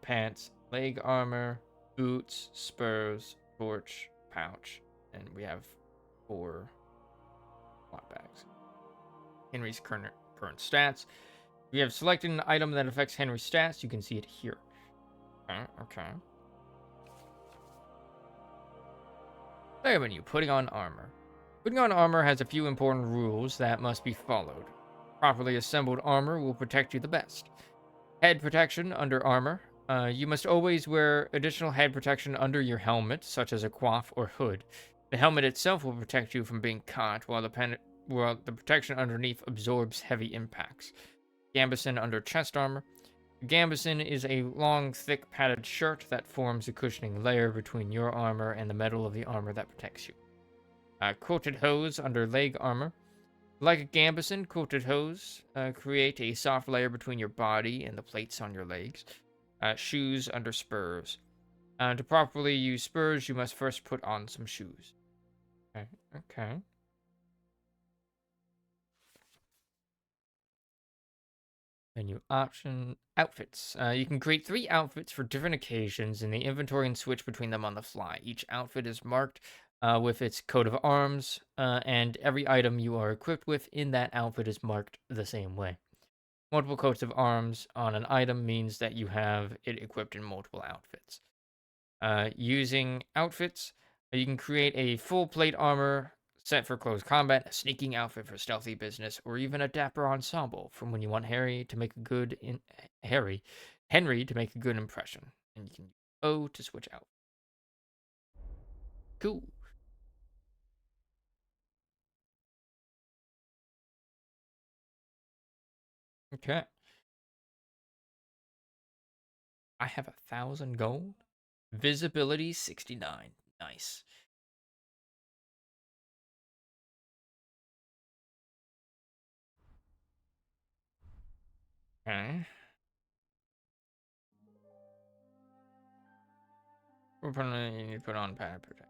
pants, leg armor, boots, spurs, torch, pouch, and we have 4 slot bags. Henry's current stats. We have selected an item that affects Henry's stats. You can see it here. Okay, okay. Player menu, putting on armor. Putting on armor has a few important rules that must be followed. Properly assembled armor will protect you the best. Head protection under armor. You must always wear additional head protection under your helmet, such as a coif or hood. The helmet itself will protect you from being caught, while the protection underneath absorbs heavy impacts. Gambeson under chest armor. Gambeson is a long, thick, padded shirt that forms a cushioning layer between your armor and the metal of the armor that protects you. Quilted hose under leg armor. Like a gambeson, quilted hose create a soft layer between your body and the plates on your legs. Shoes under spurs. To properly use spurs, you must first put on some shoes. Okay, okay. Menu option, outfits. You can create 3 outfits for different occasions in the inventory and switch between them on the fly. Each outfit is marked with its coat of arms, and every item you are equipped with in that outfit is marked the same way. Multiple coats of arms on an item means that you have it equipped in multiple outfits. Using outfits, you can create a full plate armor set for close combat, a sneaking outfit for stealthy business, or even a dapper ensemble from when you want Henry to make a good impression. And you can use O to switch out. Cool. Okay. I have 1,000 gold. Visibility 69. Nice. Okay. You need to put on pad protect.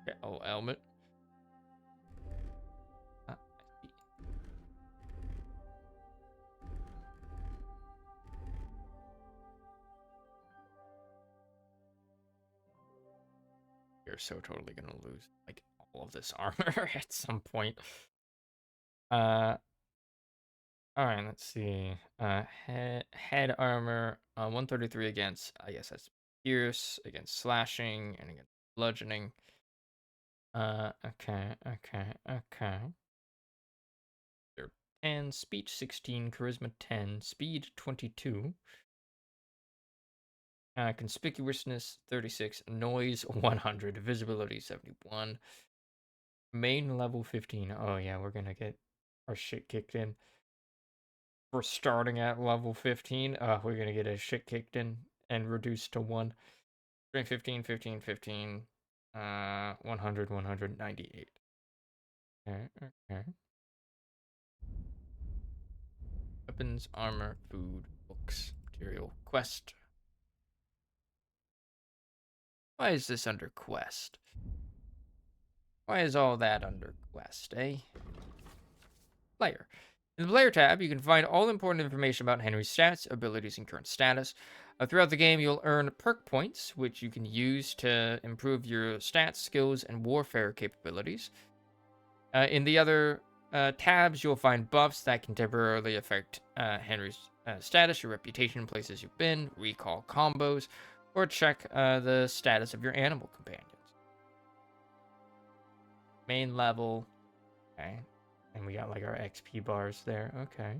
Okay. Oh, helmet. I see. You're so totally gonna lose like all of this armor at some point. All right, let's see. Head armor, 133 against, I guess that's pierce, against slashing, and against bludgeoning. Okay, okay, okay. They're 10, speech 16, charisma 10, speed 22. Conspicuousness 36, noise 100, visibility 71. Main level 15. Oh yeah, we're gonna get our shit kicked in. We're starting at level 15. We're gonna get a shit kicked in and reduced to 1. Strength 15, 15, 15. 100, 198. Okay, okay. Weapons, armor, food, books, material, quest. Why is this under quest? Why is all that under quest, eh? Player. In the Player tab, you can find all important information about Henry's stats, abilities, and current status. Throughout the game, you'll earn perk points, which you can use to improve your stats, skills, and warfare capabilities. In the other tabs, you'll find buffs that can temporarily affect Henry's status, your reputation, places you've been, recall combos, or check the status of your animal companions. Main level. Okay. And we got like our XP bars there. Okay.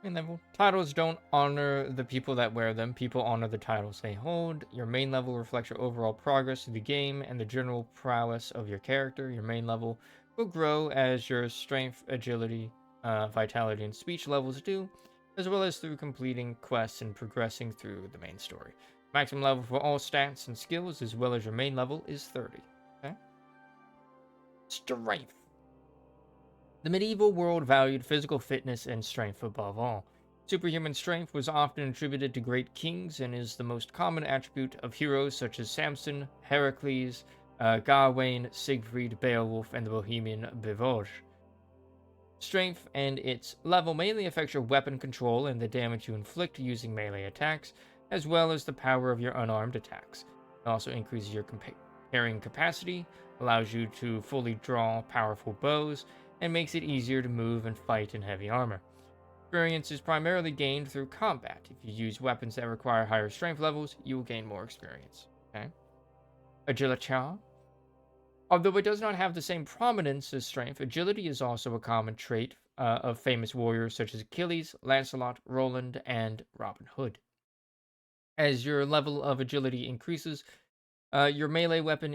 Main level. Titles don't honor the people that wear them. People honor the titles they hold. Your main level reflects your overall progress through the game and the general prowess of your character. Your main level will grow as your strength, agility, vitality, and speech levels do, as well as through completing quests and progressing through the main story. Maximum level for all stats and skills, as well as your main level, is 30. Okay. Strength. The medieval world valued physical fitness and strength above all. Superhuman strength was often attributed to great kings and is the most common attribute of heroes such as Samson, Heracles, Gawain, Siegfried, Beowulf, and the Bohemian Bevoge. Strength and its level mainly affects your weapon control and the damage you inflict using melee attacks, as well as the power of your unarmed attacks. It also increases your carrying capacity, allows you to fully draw powerful bows, and makes it easier to move and fight in heavy armor. Experience is primarily gained through combat. If you use weapons that require higher strength levels, you will gain more experience. Okay. Agility. Although it does not have the same prominence as strength, agility is also a common trait of famous warriors such as Achilles, Lancelot, Roland, and Robin Hood. As your level of agility increases, your melee weapon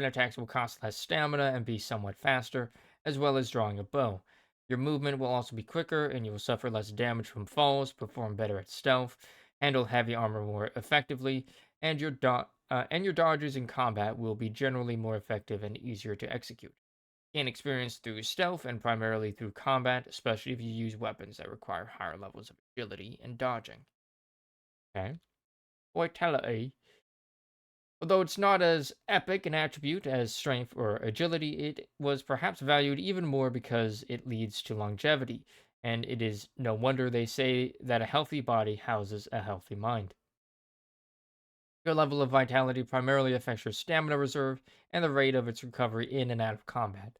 attacks will cost less stamina and be somewhat faster, as well as drawing a bow. Your movement will also be quicker, and you will suffer less damage from falls, perform better at stealth, handle heavy armor more effectively, and your dodges in combat will be generally more effective and easier to execute. Gain experience through stealth and primarily through combat, especially if you use weapons that require higher levels of agility and dodging. Okay. Vitality. Although it's not as epic an attribute as strength or agility, it was perhaps valued even more because it leads to longevity, and it is no wonder they say that a healthy body houses a healthy mind. Your level of vitality primarily affects your stamina reserve and the rate of its recovery in and out of combat.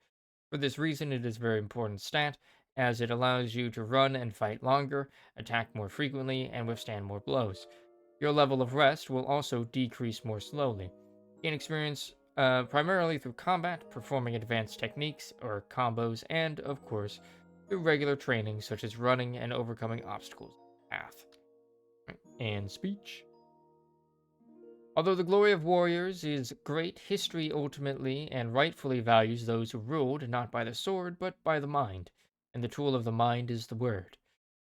For this reason, it is a very important stat, as it allows you to run and fight longer, attack more frequently, and withstand more blows. Your level of rest will also decrease more slowly. Gain experience primarily through combat, performing advanced techniques or combos, and, of course, through regular training such as running and overcoming obstacles in the path. And speech. Although the glory of warriors is great, history ultimately and rightfully values those who ruled not by the sword but by the mind, and the tool of the mind is the word.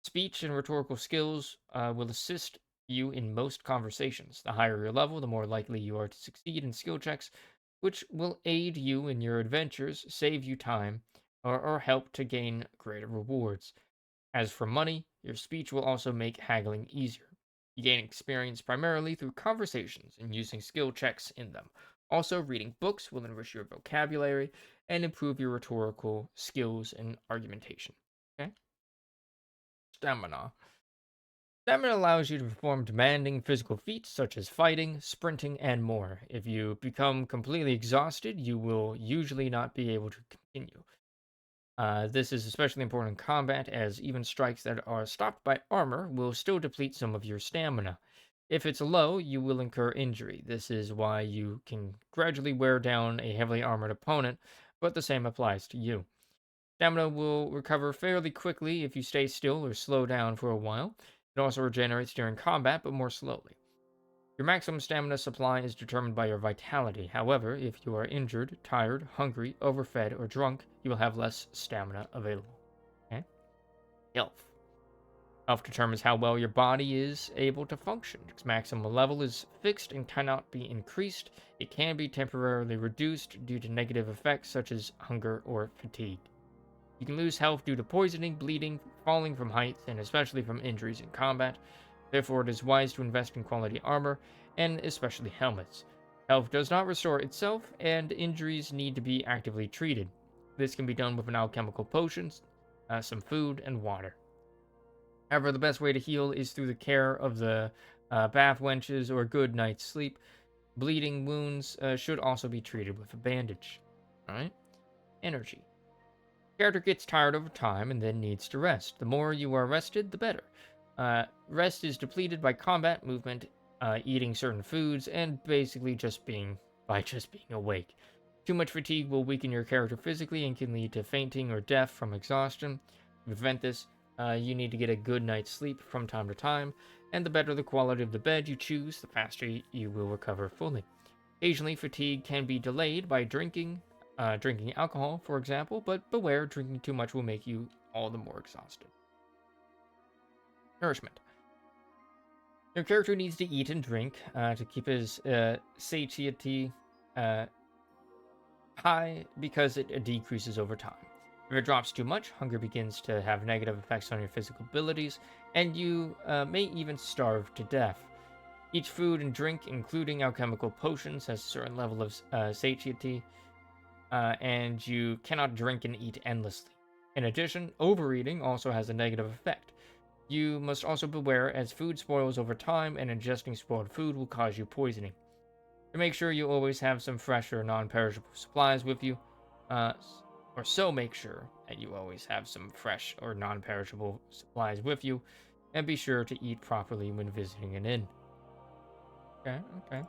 Speech and rhetorical skills will assist you in most conversations. The higher your level, the more likely you are to succeed in skill checks, which will aid you in your adventures, save you time, or help to gain greater rewards. As for money, your speech will also make haggling easier. You gain experience primarily through conversations and using skill checks in them. Also, reading books will enrich your vocabulary and improve your rhetorical skills and argumentation. Okay? Stamina. Stamina allows you to perform demanding physical feats such as fighting, sprinting, and more. If you become completely exhausted, you will usually not be able to continue. This is especially important in combat, as even strikes that are stopped by armor will still deplete some of your stamina. If it's low, you will incur injury. This is why you can gradually wear down a heavily armored opponent, but the same applies to you. Stamina will recover fairly quickly if you stay still or slow down for a while. It also regenerates during combat, but more slowly. Your maximum stamina supply is determined by your vitality. However, if you are injured, tired, hungry, overfed, or drunk, you will have less stamina available. Okay? Health. Health determines how well your body is able to function. Its maximum level is fixed and cannot be increased. It can be temporarily reduced due to negative effects such as hunger or fatigue. You can lose health due to poisoning, bleeding, falling from heights, and especially from injuries in combat. Therefore, it is wise to invest in quality armor, and especially helmets. Health does not restore itself, and injuries need to be actively treated. This can be done with an alchemical potions, some food, and water. However, the best way to heal is through the care of the bath wenches or a good night's sleep. Bleeding wounds should also be treated with a bandage. Alright? Energy. Character gets tired over time and then needs to rest. The more you are rested, the better. Rest is depleted by combat movement, eating certain foods, and basically just being awake. Too much fatigue will weaken your character physically and can lead to fainting or death from exhaustion. To prevent this, You need to get a good night's sleep from time to time, and the better the quality of the bed you choose, the faster you will recover fully. Occasionally, fatigue can be delayed by drinking alcohol, for example, but beware, drinking too much will make you all the more exhausted. Nourishment. Your character needs to eat and drink to keep his satiety high because it decreases over time. If it drops too much, hunger begins to have negative effects on your physical abilities, and you may even starve to death. Each food and drink, including alchemical potions, has a certain level of satiety, and you cannot drink and eat endlessly. In addition, overeating also has a negative effect. You must also beware as food spoils over time, and ingesting spoiled food will cause you poisoning. To make sure you always have some fresh or non-perishable supplies with you, or so make sure that you always have some fresh or non-perishable supplies with you, and be sure to eat properly when visiting an inn. Okay, okay.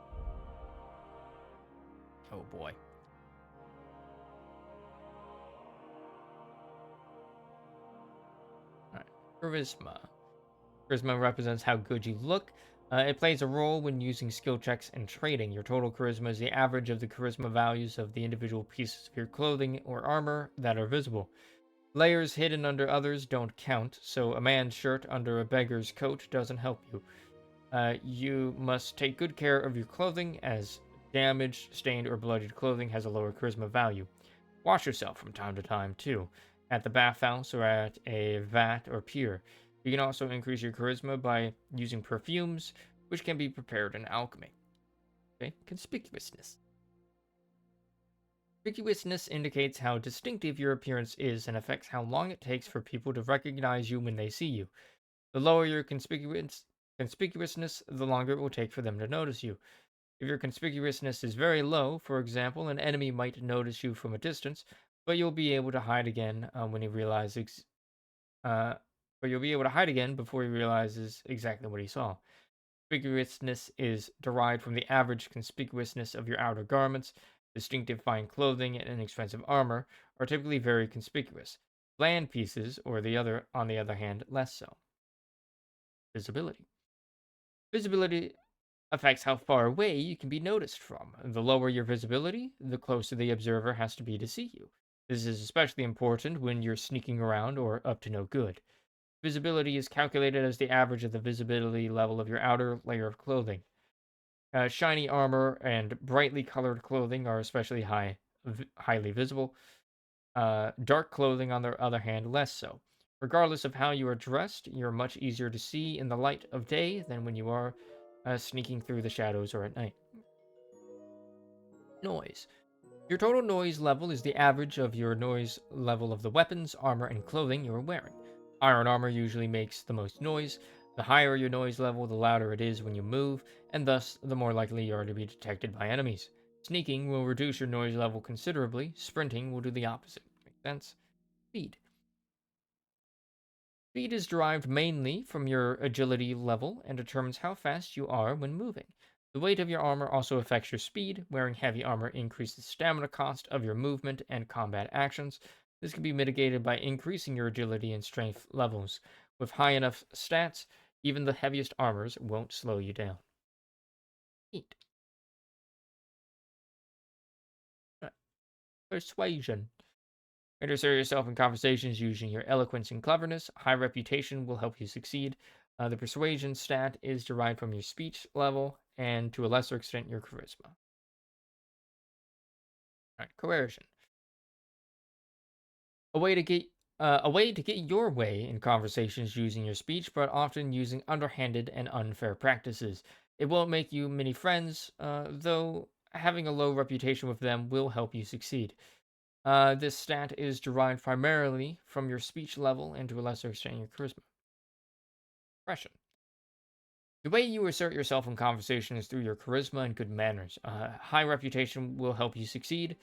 Oh boy. Alright. Charisma. Charisma represents how good you look. It plays a role when using skill checks and trading. Your total charisma is the average of the charisma values of the individual pieces of your clothing or armor that are visible. Layers hidden under others don't count, so a man's shirt under a beggar's coat doesn't help you. You must take good care of your clothing, as damaged, stained, or bloodied clothing has a lower charisma value. Wash yourself from time to time, too, at the bathhouse or at a vat or pier. You can also increase your charisma by using perfumes, which can be prepared in alchemy. Okay, conspicuousness. Conspicuousness indicates how distinctive your appearance is and affects how long it takes for people to recognize you when they see you. The lower your conspicuousness, the longer it will take for them to notice you. If your conspicuousness is very low, for example, an enemy might notice you from a distance, but you'll be able to hide again when he realizes. Uh, but you'll be able to hide again before he realizes exactly what he saw. Conspicuousness is derived from the average conspicuousness of your outer garments. Distinctive fine clothing and inexpensive armor are typically very conspicuous. Bland pieces, on the other hand, less so. Visibility. Visibility affects how far away you can be noticed from. The lower your visibility, the closer the observer has to be to see you. This is especially important when you're sneaking around or up to no good. Visibility is calculated as the average of the visibility level of your outer layer of clothing. Shiny armor and brightly colored clothing are especially highly visible. Dark clothing, on the other hand, less so. Regardless of how you are dressed, you're much easier to see in the light of day than when you are sneaking through the shadows or at night. Noise. Your total noise level is the average of your noise level of the weapons, armor, and clothing you are wearing. Iron armor usually makes the most noise. The higher your noise level, the louder it is when you move, and thus the more likely you are to be detected by enemies. Sneaking will reduce your noise level considerably. Sprinting will do the opposite. Make sense? Speed. Speed is derived mainly from your agility level and determines how fast you are when moving. The weight of your armor also affects your speed. Wearing heavy armor increases the stamina cost of your movement and combat actions. This can be mitigated by increasing your agility and strength levels. With high enough stats, even the heaviest armors won't slow you down. Neat. Right. Persuasion. Insert yourself in conversations using your eloquence and cleverness. High reputation will help you succeed. The persuasion stat is derived from your speech level and to a lesser extent your charisma. All right, coercion. A way to get your way in conversations using your speech, but often using underhanded and unfair practices. It won't make you many friends, though having a low reputation with them will help you succeed. This stat is derived primarily from your speech level and to a lesser extent your charisma. Impression. The way you assert yourself in conversation is through your charisma and good manners. High reputation will help you succeed.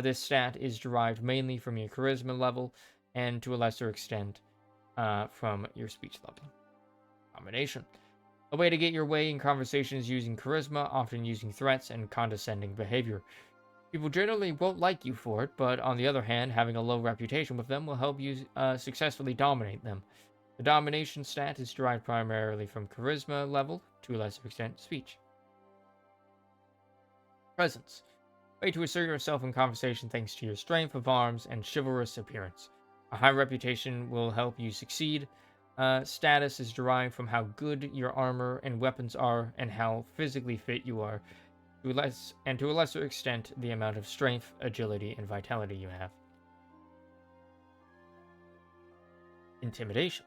This stat is derived mainly from your charisma level and to a lesser extent from your speech level. Combination. A way to get your way in conversations using charisma, often using threats and condescending behavior. People generally won't like you for it, but on the other hand, having a low reputation with them will help you successfully dominate them. The domination stat is derived primarily from charisma level, to a lesser extent, speech. Presence. Way to assert yourself in conversation thanks to your strength of arms and chivalrous appearance. A high reputation will help you succeed. Status is derived from how good your armor and weapons are and how physically fit you are, to a lesser extent, the amount of strength, agility, and vitality you have. Intimidation.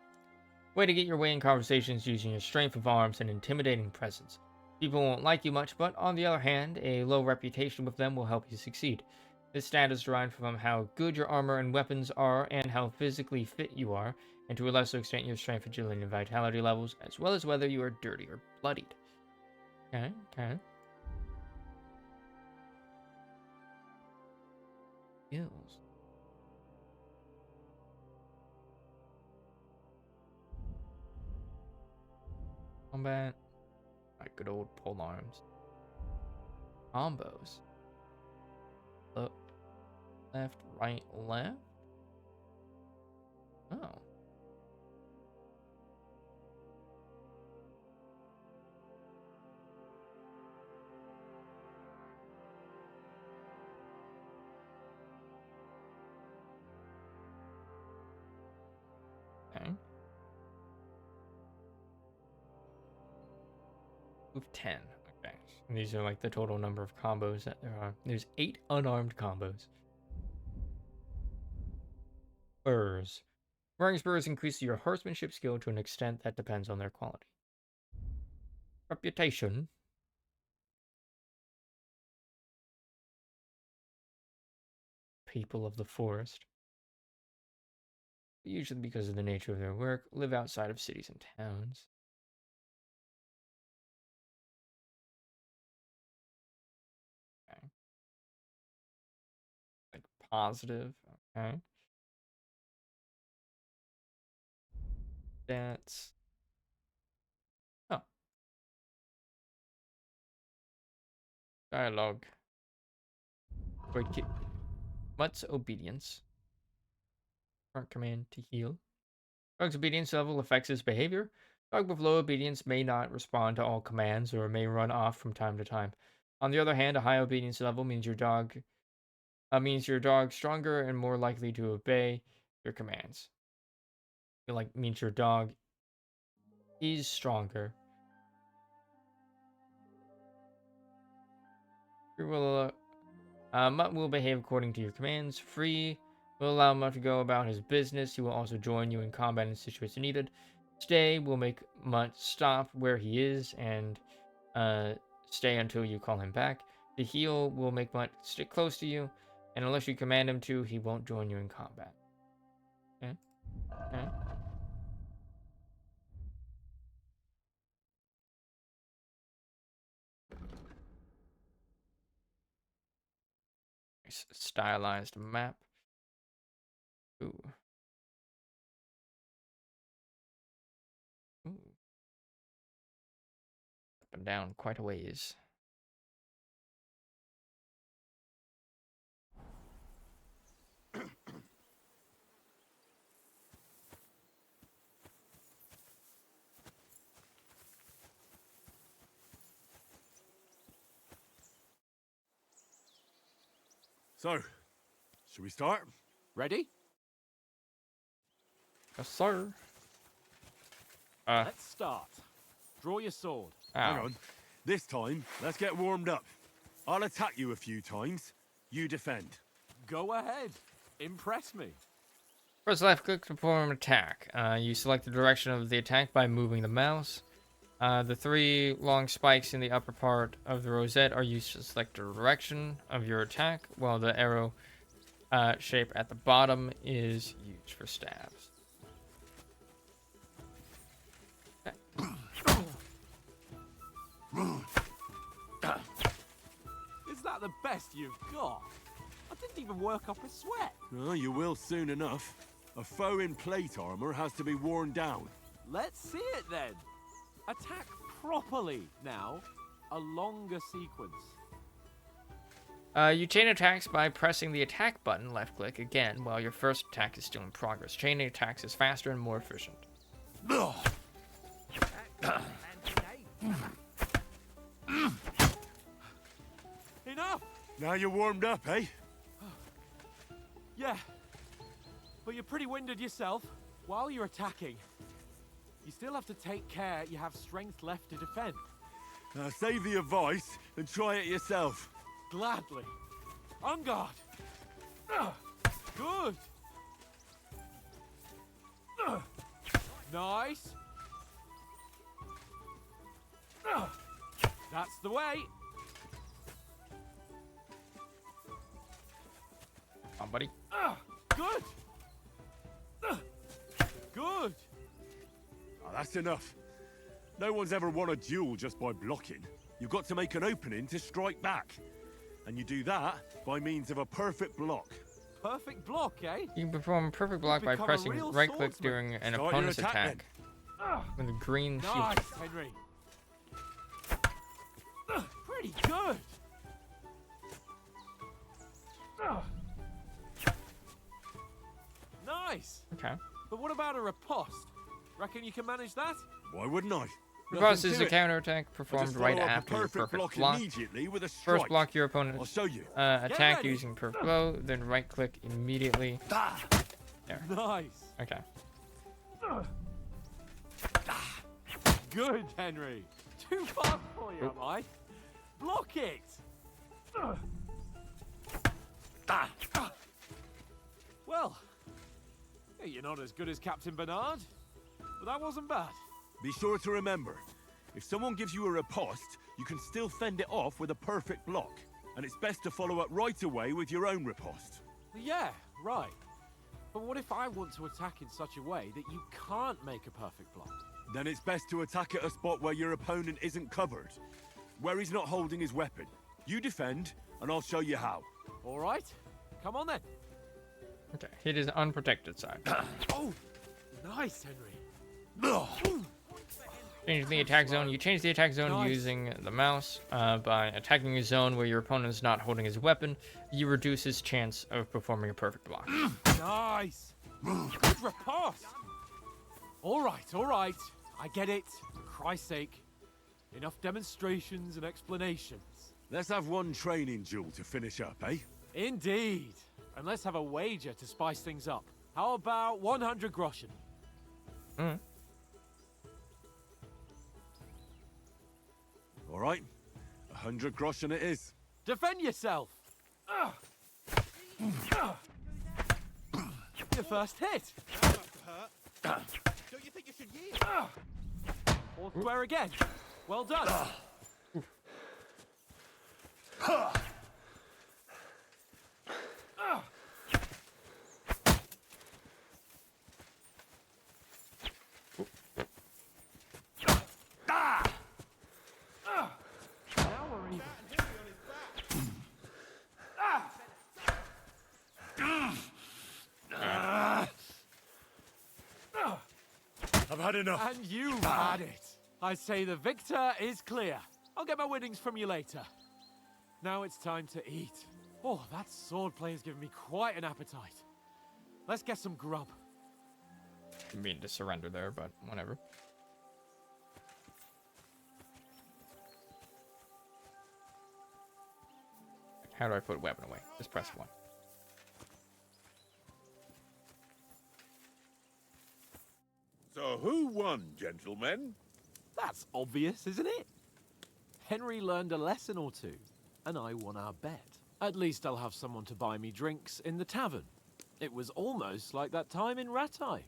Way to get your way in conversations using your strength of arms and intimidating presence. People won't like you much, but on the other hand, a low reputation with them will help you succeed. This stat is derived from how good your armor and weapons are and how physically fit you are, and to a lesser extent your strength, agility, and vitality levels, as well as whether you are dirty or bloodied. Okay. Skills. Combat. Like good old pole arms. Combos. Up, left, right, left. Oh. Okay. Move 10. Okay. And these are like the total number of combos that there are. There's 8 unarmed combos. Spurs. Wearing spurs increases your horsemanship skill to an extent that depends on their quality. Reputation. People of the forest. Usually because of the nature of their work, live outside of cities and towns. Okay. Like positive. Okay. That's. Oh. Dialogue. Mutt's obedience. Current command to heal. Dog's obedience level affects his behavior. Dog with low obedience may not respond to all commands or may run off from time to time. On the other hand, a high obedience level means your dog stronger and more likely to obey your commands. Means your dog is stronger. Mutt will behave according to your commands. Free will allow Mutt to go about his business. He will also join you in combat in situations needed. Stay will make Mutt stop where he is and stay until you call him back. The heal will make Mutt stick close to you, and unless you command him to, he won't join you in combat. Okay. Okay. Nice stylized map. Ooh. Ooh. Up and down quite a ways. So, should we start? Ready? Yes, sir. Let's start. Draw your sword. Hang on. This time, let's get warmed up. I'll attack you a few times. You defend. Go ahead. Impress me. Press left click to perform an attack. You select the direction of the attack by moving the mouse. The 3 long spikes in the upper part of the rosette are used to select the direction of your attack, while the arrow shape at the bottom is used for stabs. Is that the best you've got? I didn't even work up a sweat. Oh, you will soon enough. A foe in plate armor has to be worn down. Let's see it then. Attack properly now. A longer sequence. You chain attacks by pressing the attack button, left click again, while your first attack is still in progress. Chaining attacks is faster and more efficient. Enough! Now you're warmed up, eh? Yeah. But you're pretty winded yourself. While you're attacking, you still have to take care you have strength left to defend. Now save the advice and try it yourself. Gladly. On guard. Good. Nice. That's the way. Come on, buddy. Good. Good. Oh, that's enough. No one's ever won a duel just by blocking. You've got to make an opening to strike back. And you do that by means of a perfect block. Perfect block, eh? You can perform a perfect block by become a pressing real right click swordsman. during an Start your opponent's attack, attack. With a green shield. Nice, Henry. Pretty good. Nice. Okay. But what about a riposte? Reckon you can manage that? Why wouldn't I? Riposte Nothing is to a it. counterattack I performed just right follow up a after your perfect block block. immediately with a strike. First block your opponent I'll show you. attack ready. using perfect blow, then right click immediately. There. Nice. Okay. Good, Henry. Too fast for you, am I? Block it. Well, you're not as good as Captain Bernard, but that wasn't bad. Be sure to remember, if someone gives you a riposte, you can still fend it off with a perfect block. And it's best to follow up right away with your own riposte. Yeah, right. But what if I want to attack in such a way that you can't make a perfect block? Then it's best to attack at a spot where your opponent isn't covered. Where he's not holding his weapon. You defend, and I'll show you how. All right, come on then. Okay. Hit his unprotected side. Oh, nice, Henry. Change the attack zone. You change the attack zone Nice. using the mouse. By attacking a zone where your opponent is not holding his weapon, you reduce his chance of performing a perfect block. Nice. Good riposte. All right. I get it. For Christ's sake. Enough demonstrations and explanations. Let's have one training duel to finish up, eh? Indeed. And let's have a wager to spice things up. How about 100 groschen? Mm. All right. 100 groschen it is. Defend yourself. Your first hit. That must hurt. Don't you think you should yield? Or square again. Well done. Now we're even. I've had enough. And you've had it. I say the victor is clear. I'll get my winnings from you later. Now it's time to eat. Oh, that swordplay has given me quite an appetite. Let's get some grub. I mean to surrender there, but whatever. How do I put weapon away? Just press 1. So who won, gentlemen? That's obvious, isn't it? Henry learned a lesson or two, and I won our bet. At least I'll have someone to buy me drinks in the tavern. It was almost like that time in Rattay.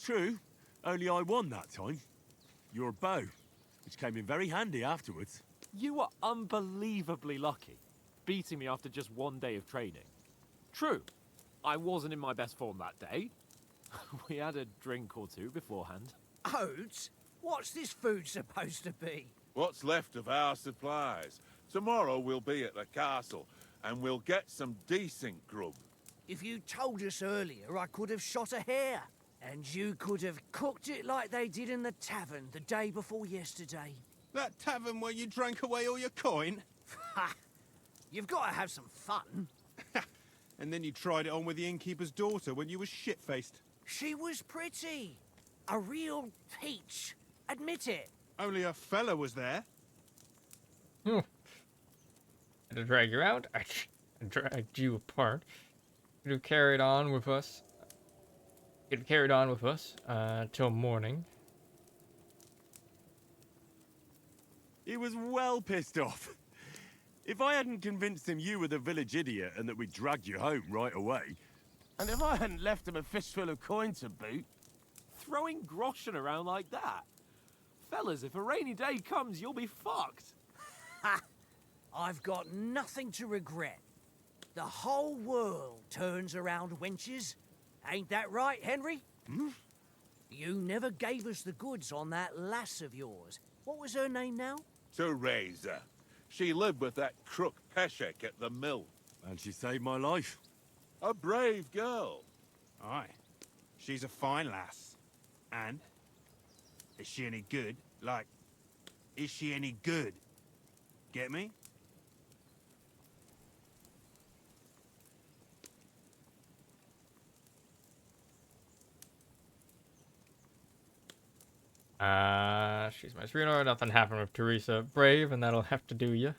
True. Only I won that time. Your bow, which came in very handy afterwards. You were unbelievably lucky, beating me after just one day of training. True, I wasn't in my best form that day. We had a drink or two beforehand. Oats? What's this food supposed to be? What's left of our supplies? Tomorrow we'll be at the castle, and we'll get some decent grub. If you told us earlier, I could have shot a hare. And you could have cooked it like they did in the tavern the day before yesterday. That tavern where you drank away all your coin? Ha! You've got to have some fun. And then you tried it on with the innkeeper's daughter when you were shit-faced. She was pretty. A real peach. Admit it. Only a fella was there. Had to drag you out. I dragged you apart. You'd have carried on with us. Till morning. He was well pissed off. If I hadn't convinced him you were the village idiot and that we dragged you home right away... And if I hadn't left him a fistful of coin to boot... Throwing groschen around like that? Fellas, if a rainy day comes, you'll be fucked. Ha! I've got nothing to regret. The whole world turns around wenches. Ain't that right, Henry? Hmm? You never gave us the goods on that lass of yours. What was her name now? Teresa. She lived with that crook Peshek at the mill. And she saved my life. A brave girl. Aye. She's a fine lass. And? Is she any good? Like, is she any good? Get me? She's my sweetheart. Nothing happened with Teresa. Brave, and that'll have to do you.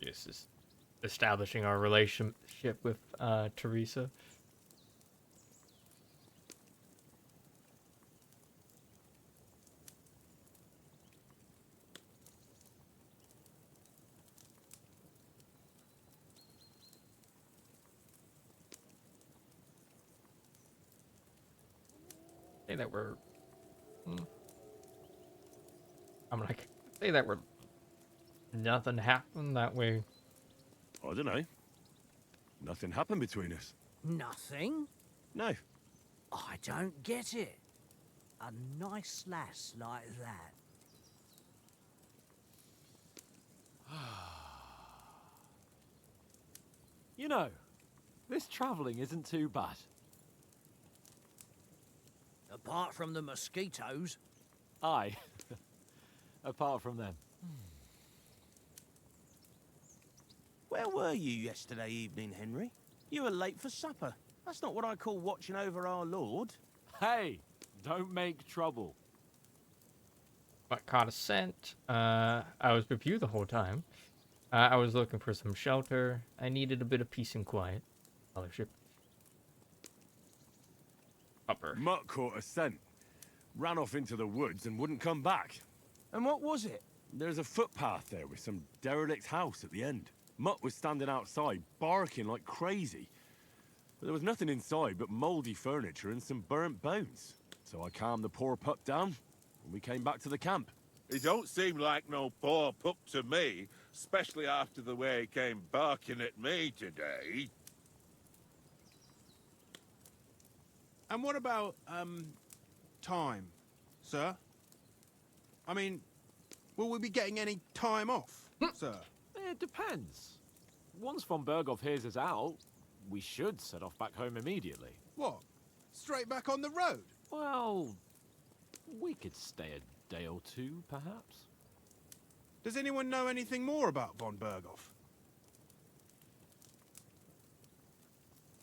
This is establishing our relationship with Teresa. Say that we're... I'm like, say that we're... Nothing happened that way. I don't know. Nothing happened between us. Nothing? No. I don't get it. A nice lass like that. You know, this travelling isn't too bad. Apart from the mosquitoes. Aye. Apart from them. Where were you yesterday evening, Henry? You were late for supper. That's not what I call watching over our Lord. Hey, don't make trouble. But caught a scent. I was with you the whole time. I was looking for some shelter. I needed a bit of peace and quiet. Fellowship. Upper. Mutt caught a scent. Ran off into the woods and wouldn't come back. And what was it? There's a footpath there with some derelict house at the end. Mutt was standing outside, barking like crazy. But there was nothing inside but mouldy furniture and some burnt bones. So I calmed the poor pup down, and we came back to the camp. He don't seem like no poor pup to me, especially after the way he came barking at me today. And what about, time, sir? I mean, will we be getting any time off, sir? It depends. Once von Berghoff hears us out, we should set off back home immediately. What? Straight back on the road? Well, we could stay a day or two, perhaps. Does anyone know anything more about von Berghoff?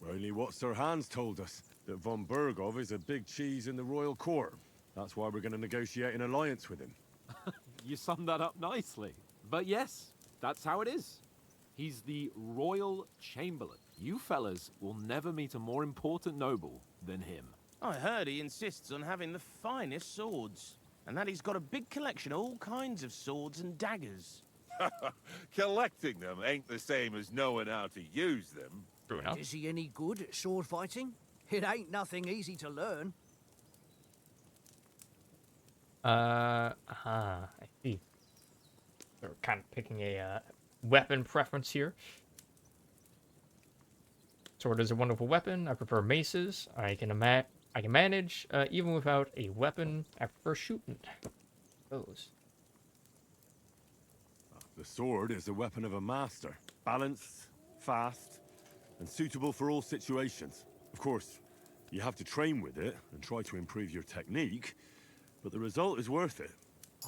Only what Sir Hans told us, that von Berghoff is a big cheese in the royal court. That's why we're going to negotiate an alliance with him. You summed that up nicely. But yes, that's how it is. He's the royal chamberlain. You fellas will never meet a more important noble than him. I heard he insists on having the finest swords. And that he's got a big collection of all kinds of swords and daggers. Collecting them ain't the same as knowing how to use them. True enough. Is he any good at sword fighting? It ain't nothing easy to learn. I see. We're kind of picking a weapon preference here. Sword is a wonderful weapon. I prefer maces. I can manage even without a weapon. I prefer shooting. Those. The sword is the weapon of a master. balanced, fast, and suitable for all situations. Of course, you have to train with it and try to improve your technique, but the result is worth it.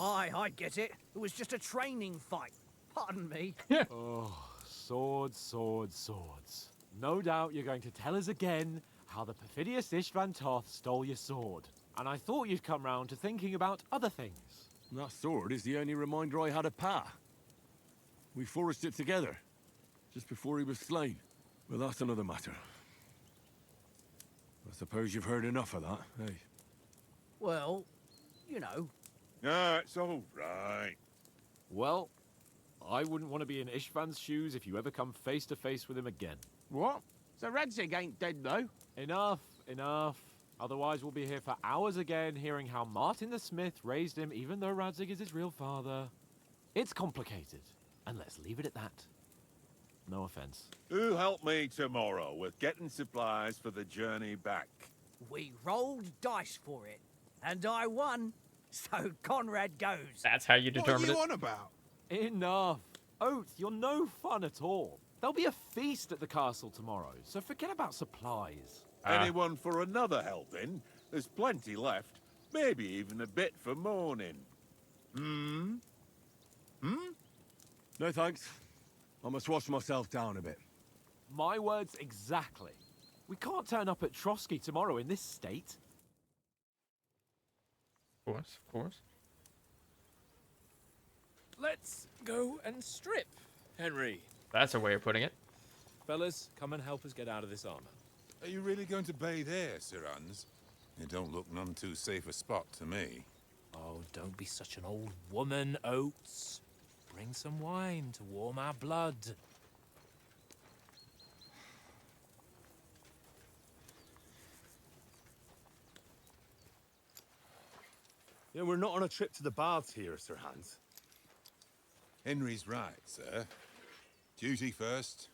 Aye, I get it. It was just a training fight. Pardon me. Oh, swords, swords, swords. No doubt you're going to tell us again how the perfidious Istvan Toth stole your sword. And I thought you'd come round to thinking about other things. That sword is the only reminder I had of Pa. We forged it together, just before he was slain. But that's another matter. I suppose you've heard enough of that, eh? Well, you know. No, it's all right. Well, I wouldn't want to be in Istvan's shoes if you ever come face to face with him again. What? So Radzig ain't dead, though? Enough, enough. Otherwise we'll be here for hours again hearing how Martin the Smith raised him even though Radzig is his real father. It's complicated, and let's leave it at that. No offense. Who helped me tomorrow with getting supplies for the journey back? We rolled dice for it, and I won. So Conrad goes. That's how you What are determine you it. on about? Enough. Oath, you're no fun at all. There'll be a feast at the castle tomorrow, so forget about supplies. Anyone for another helping? There's plenty left. Maybe even a bit for morning. Hmm? No thanks. I must wash myself down a bit. My words exactly. We can't turn up at Trotsky tomorrow in this state. Of course, of course. Let's go and strip, Henry. That's a way of putting it. Fellas, come and help us get out of this armor. Are you really going to bathe here, Sir Hans? It don't look none too safe a spot to me. Oh, don't be such an old woman, Oates. Bring some wine to warm our blood. Yeah, we're not on a trip to the baths here, Sir Hans. Henry's right, sir. Duty first,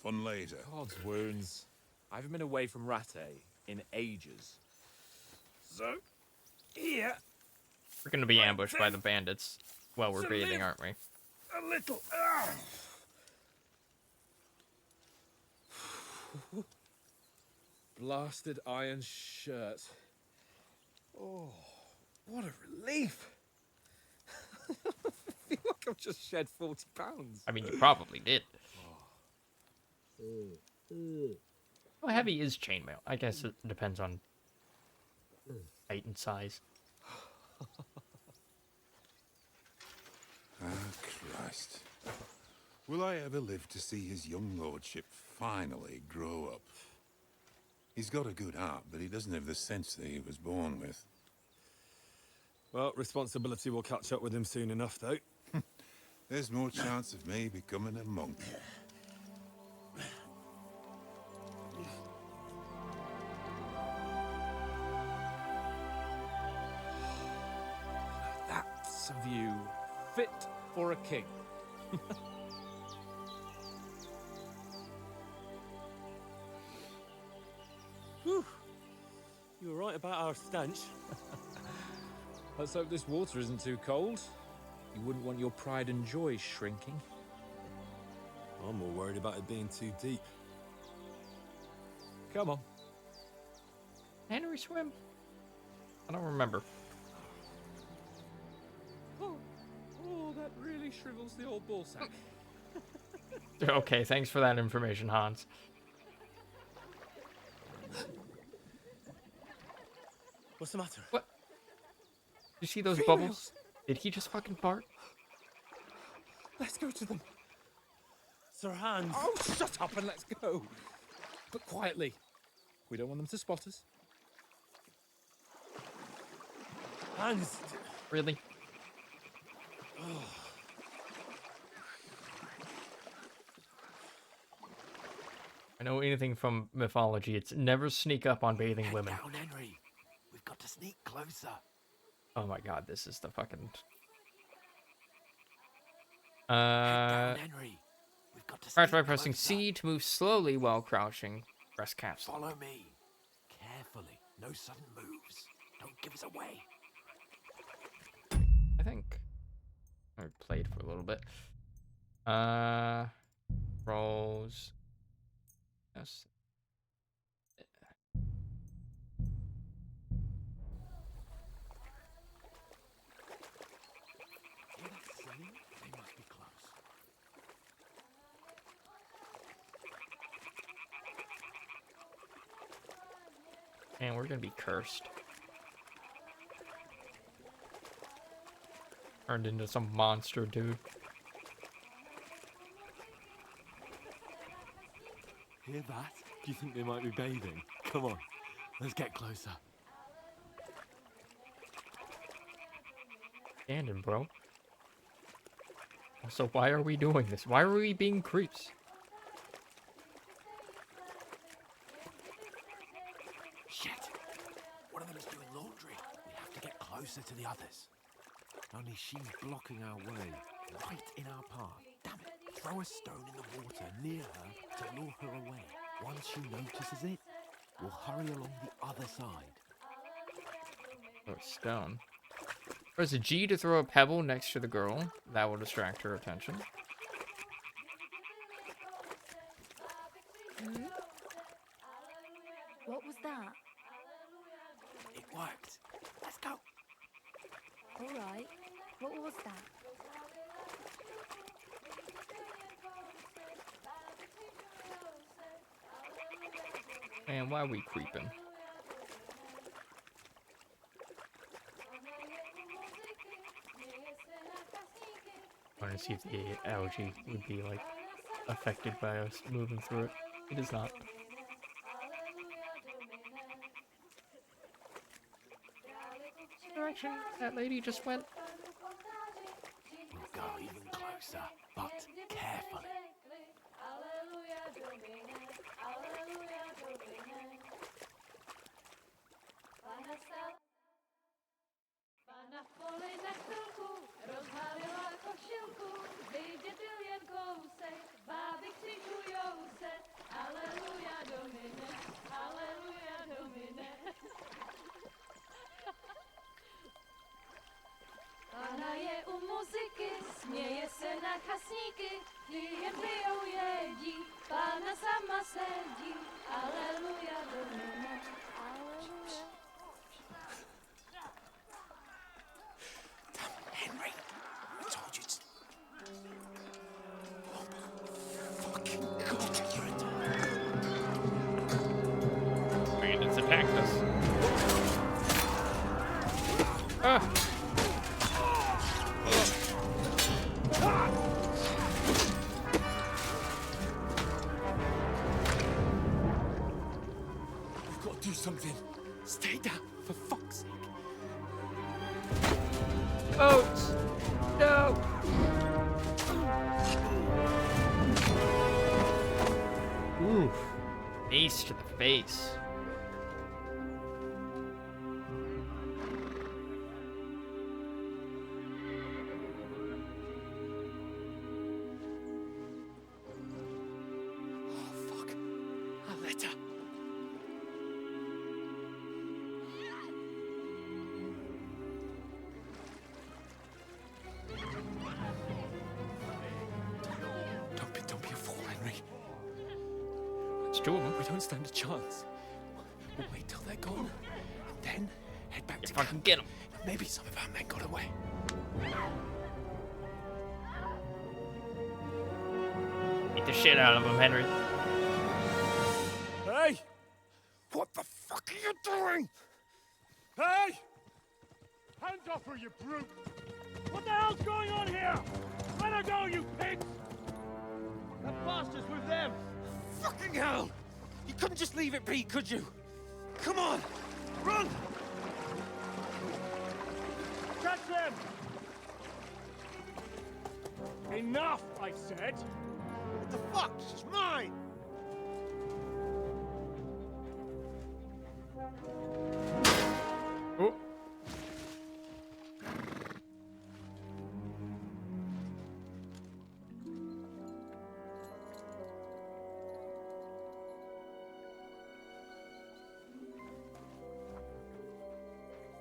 fun later. God's wounds. I haven't been away from Rattay in ages. So, here, We're gonna be ambushed by the bandits while we're bathing, aren't we? a little. Blasted iron shirt. Oh, what a relief. I feel like I've just shed 40 pounds. I mean, you probably did. How heavy is chainmail? I guess it depends on height and size. Ah, Christ. Will I ever live to see his young lordship finally grow up? He's got a good heart, but he doesn't have the sense that he was born with. Well, responsibility will catch up with him soon enough, though. There's more chance of me becoming a monk. That's a view fit for a king. Whew. You were right about our stench. Let's hope this water isn't too cold. You wouldn't want your pride and joy shrinking. I'm more worried about it being too deep. Come on. Henry swim? I don't remember. Oh, that really shrivels the old ball sack. Okay, thanks for that information, Hans. What's the matter? What? You see those Females. bubbles? Did he just fucking fart? Let's go to them. Sir Hans! Oh, shut up and let's go. But quietly. We don't want them to spot us. Hans! Really? I know anything from mythology. It's never sneak up on bathing women. Down, Henry. We've got to sneak closer. Oh my god, this is the fucking... Down, Henry. We've got to Start sneak by pressing closer. C to move slowly while crouching. Press caps. Follow me. Carefully. No sudden moves. Don't give us away. I think I played for a little bit. Rolls. Yes. Hear that singing? They must be close. Man, we're gonna be cursed. Turned into some monster, dude. Hear that? Do you think they might be bathing? Come on, let's get closer. Standing, bro. Also, why are we doing this? Why are we being creeps? Shit! One of them is doing laundry. We have to get closer to the others. Only she's blocking our way, right in our path. Damn it! Throw a stone in the water near her to lure her away. Once she notices it, we'll hurry along the other side. Oh, stone. Press a G to throw a pebble next to the girl. That will distract her attention. Hmm? What was that? It worked. Let's go. All right. What was that? Man, why are we creeping? I want to see if the algae would be, like, affected by us moving through it. It is not. Direction that lady just went. We'll go even closer, but carefully. Pána je u muziky, směje se na chasníky, klienty jedí, Pána sama sedí, aleluja, domine, aleluja. Damn, Henry, I told you to... Oh, fucking God, you're a... Bandits attacked us. Ah! We've got to do something. Stay down, for fuck's sake. Boats! No! Oof. Ace to the face. Oh, fuck. A letter. Don't be a fool, Henry. It's two of them. We don't stand a chance. We'll wait till they're gone, and then head back to If I can get them. Maybe some of our men got away. Beat the shit out of them, Henry. Hey! What the fuck are you doing? Hey! Hands off her, you brute! What the hell's going on here? Let her go, you pigs! That bastard's with them! Fucking hell! You couldn't just leave it be, could you? Come on! Run! Catch them! Enough, I said! What the fuck? She's mine! Oh.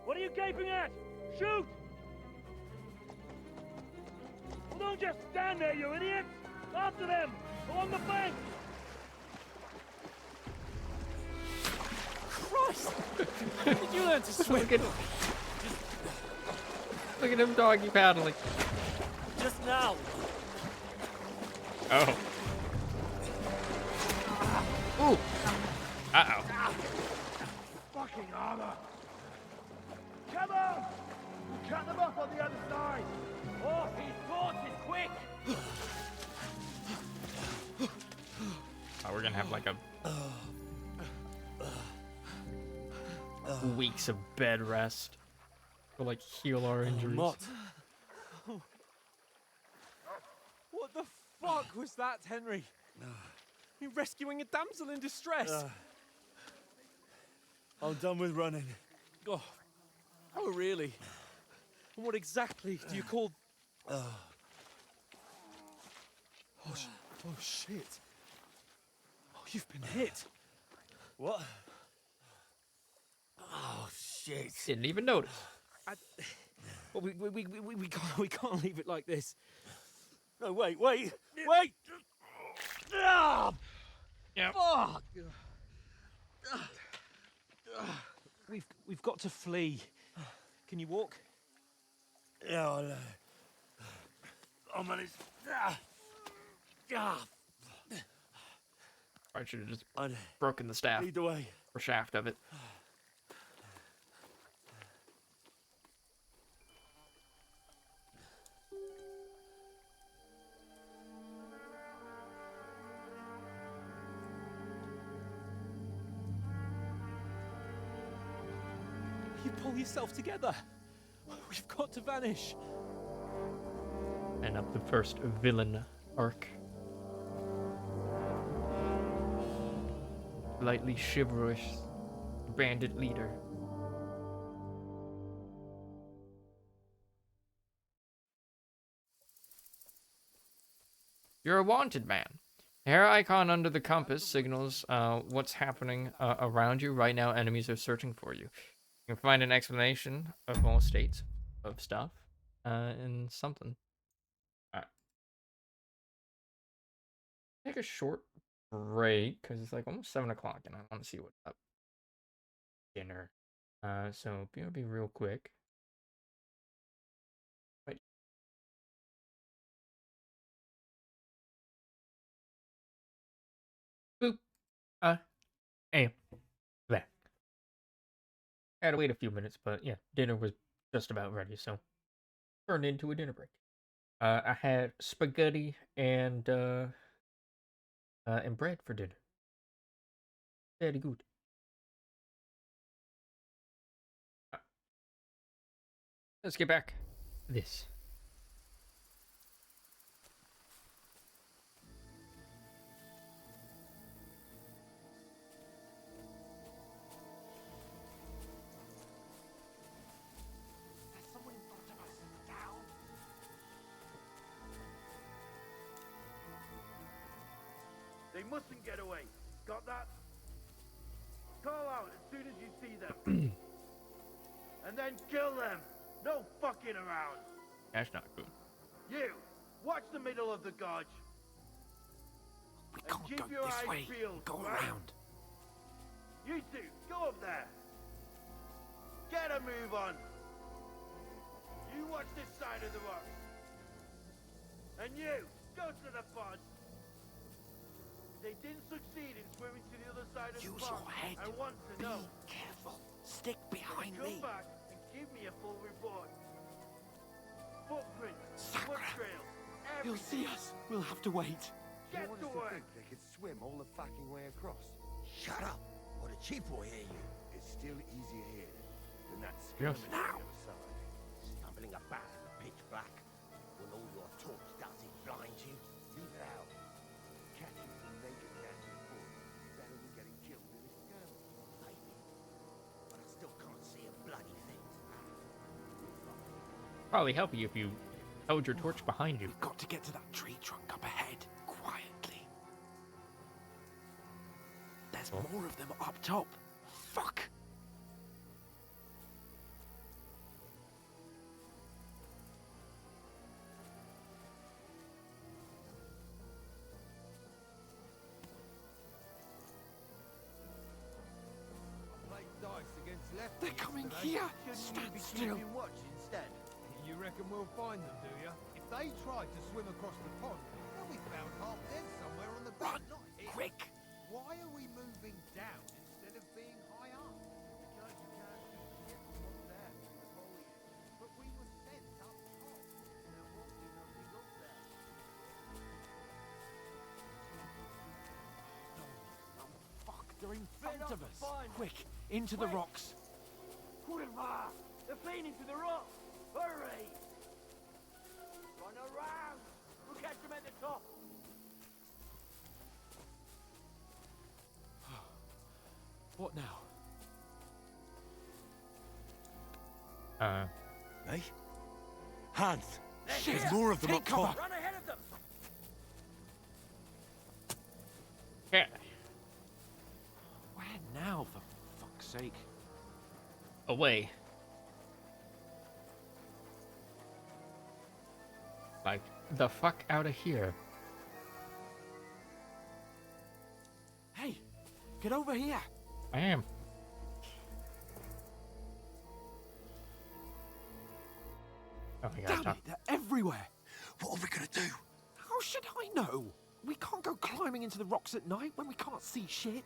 What are you gaping at? Shoot! Well, don't just stand there, you idiot! After them! Along the bank! Christ! When did you learn to swim? Look at him doggy paddling. Just now. Oh. Ooh. Uh-oh. Fucking armor! Come on! Cut them off on the other side! Oh, these torches, quick! Oh, we're gonna have like a weeks of bed rest to like heal our injuries. Mott. What the fuck was that, Henry? You rescuing a damsel in distress? I'm done with running. Oh, really? And what exactly do you call... Oh, shit. Oh, you've been hit. What? Oh, shit. Didn't even notice. Well, we can't leave it like this. No, wait! Ah! Yep. Fuck! We've got to flee. Can you walk? Yeah, I'll manage. I should have just broken the staff Lead the way. or shaft of it. You pull yourself together. We've got to vanish. And up the first villain arc. Lightly chivalrous bandit leader. You're a wanted man. The hair icon under the compass signals what's happening around you. Right now, enemies are searching for you. You can find an explanation of all states of stuff in something. Alright. Take a short break because it's like almost 7 o'clock and I want to see what's up. Dinner. So be real quick. Wait. Boop. Hey. Back. I had to wait a few minutes, but yeah, dinner was just about ready, so turned into a dinner break. I had spaghetti and bread for dinner. Very good. Let's get back to this. They mustn't get away. Got that? Call out as soon as you see them. And then kill them. No fucking around. That's not good. You, watch the middle of the gorge. We And can't keep go your this eyes way. peeled, Go right? around. You two, go up there. Get a move on. You watch this side of the rocks. And you, go to the pod. They didn't succeed in swimming to the other side of Use the pond. your head. I want to Be know. careful. Stick behind Come me. back and give me a full report. Footprints, Sacre. foot trails, He'll everything. see us. We'll have to wait. Get to work. They could swim all the fucking way across. Shut up, or the chief will hear you. It's still easier here than that Yes. skirmish on the other side. Stumbling about in the pitch black, when all your torch does is blind you. Leave it out. Catching a naked man before is better than getting killed in a skirmish. Maybe. But I still can't see a bloody thing. Probably help you if you held your torch behind you. We've got to get to that tree trunk up ahead, quietly. There's more of them up top. Fuck! left They're coming here. Stand still. Watch instead. You reckon we'll find them, do you? If they try to swim across the pond, they'll be found half dead somewhere on the beach. Not here. Quick! Why are we moving down instead of being high up? Because you can't see shit from up there. But we were sent up top. There won't be nothing up there. No, fuck, they're in front of us. Quick, into the rocks. Kurwa! They're feeding to the rocks! Hurry! Run around! We'll catch them at the top! What now? Hey? Hans! Shit! There's more of them Take up cover! top. Run ahead of them! Yeah. Where now, for fuck's sake? Away. Like, the fuck out of here. Hey, get over here! I am. Oh my god, Damn Tom. it, they're everywhere! What are we gonna do? How should I know? We can't go climbing into the rocks at night when we can't see shit.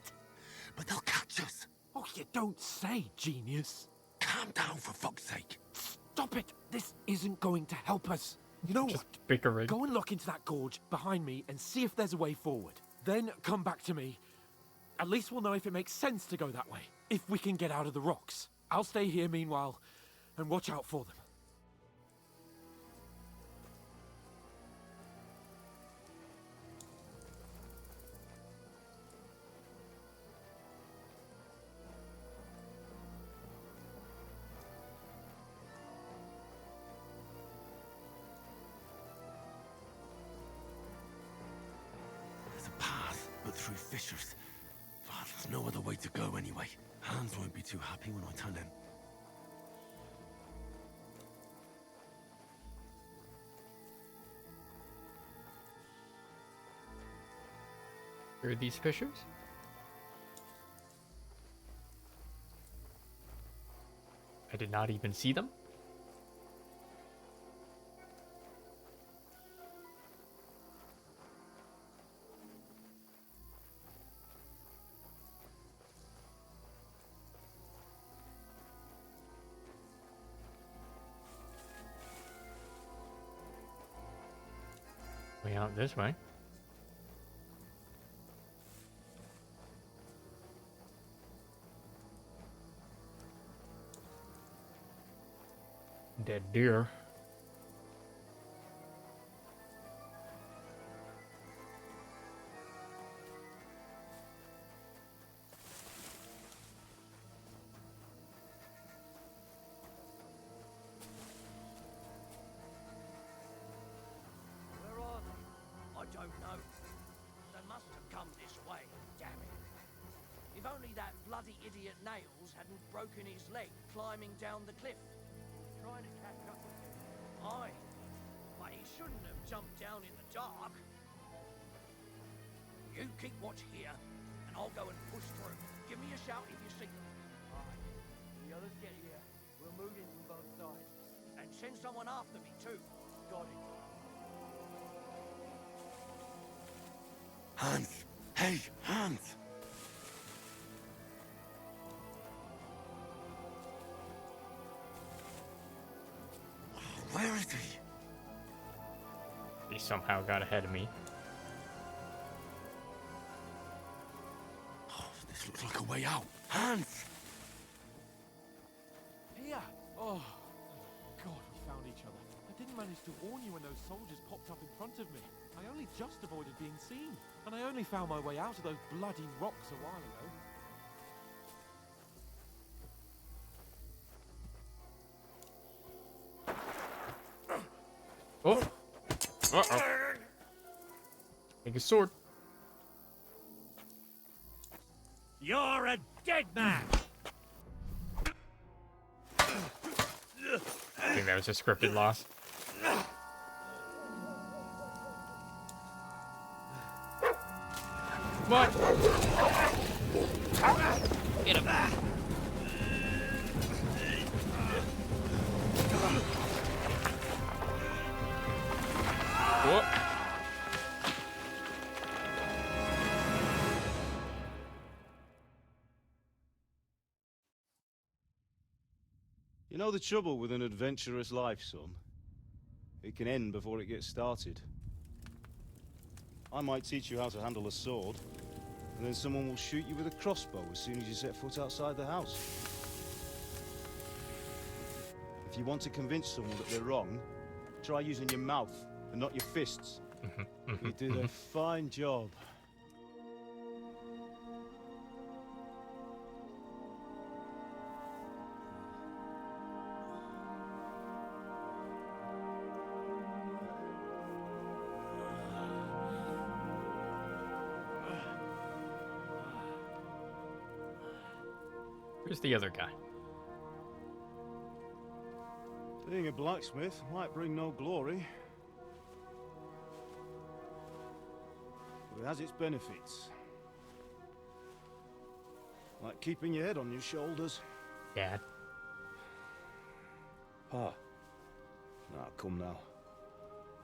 But they'll catch us. Oh, you don't say, genius. Calm down, for fuck's sake. Stop it! This isn't going to help us. You know Just what? bickering. Go and look into that gorge behind me and see if there's a way forward. Then come back to me. At least we'll know if it makes sense to go that way. If we can get out of the rocks. I'll stay here meanwhile and watch out for them. There's a path, but through fissures. Oh, there's no other way to go anyway. Hans won't be too happy when I tell him. Through these fissures? I did not even see them. Way out this way. Dead deer. Where are they? I don't know. They must have come this way, damn it. If only that bloody idiot Nails hadn't broken his leg climbing down the cliff. Trying to catch up with him. Aye, but he shouldn't have jumped down in the dark. You keep watch here, and I'll go and push through. Give me a shout if you see them. Aye. The others get here. We'll move in from both sides. And send someone after me, too. Got it. Hans! Hey, Hans! Where is he? He somehow got ahead of me. Oh, this looks like a way out. Hans! Here! Oh, God, we found each other. I didn't manage to warn you when those soldiers popped up in front of me. I only just avoided being seen. And I only found my way out of those bloody rocks a while ago. Oh! Uh-oh. Take a sword. You're a dead man! I think that was a scripted loss. What? Get him. You know the trouble with an adventurous life, son? It can end before it gets started. I might teach you how to handle a sword, and then someone will shoot you with a crossbow as soon as you set foot outside the house. If you want to convince someone that they're wrong, try using your mouth and not your fists. You did a fine job. Where's the other guy? Being a blacksmith might bring no glory, but it has its benefits. Like keeping your head on your shoulders. Dad. Pa. Ah, come now.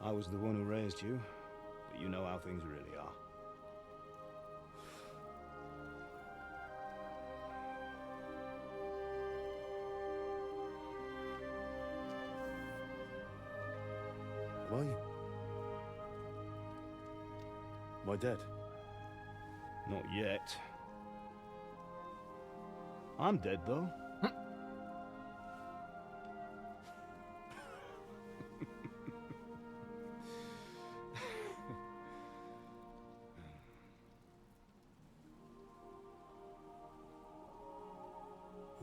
I was the one who raised you, but you know how things really are. Who are you? Am I dead? Not yet. I'm dead, though.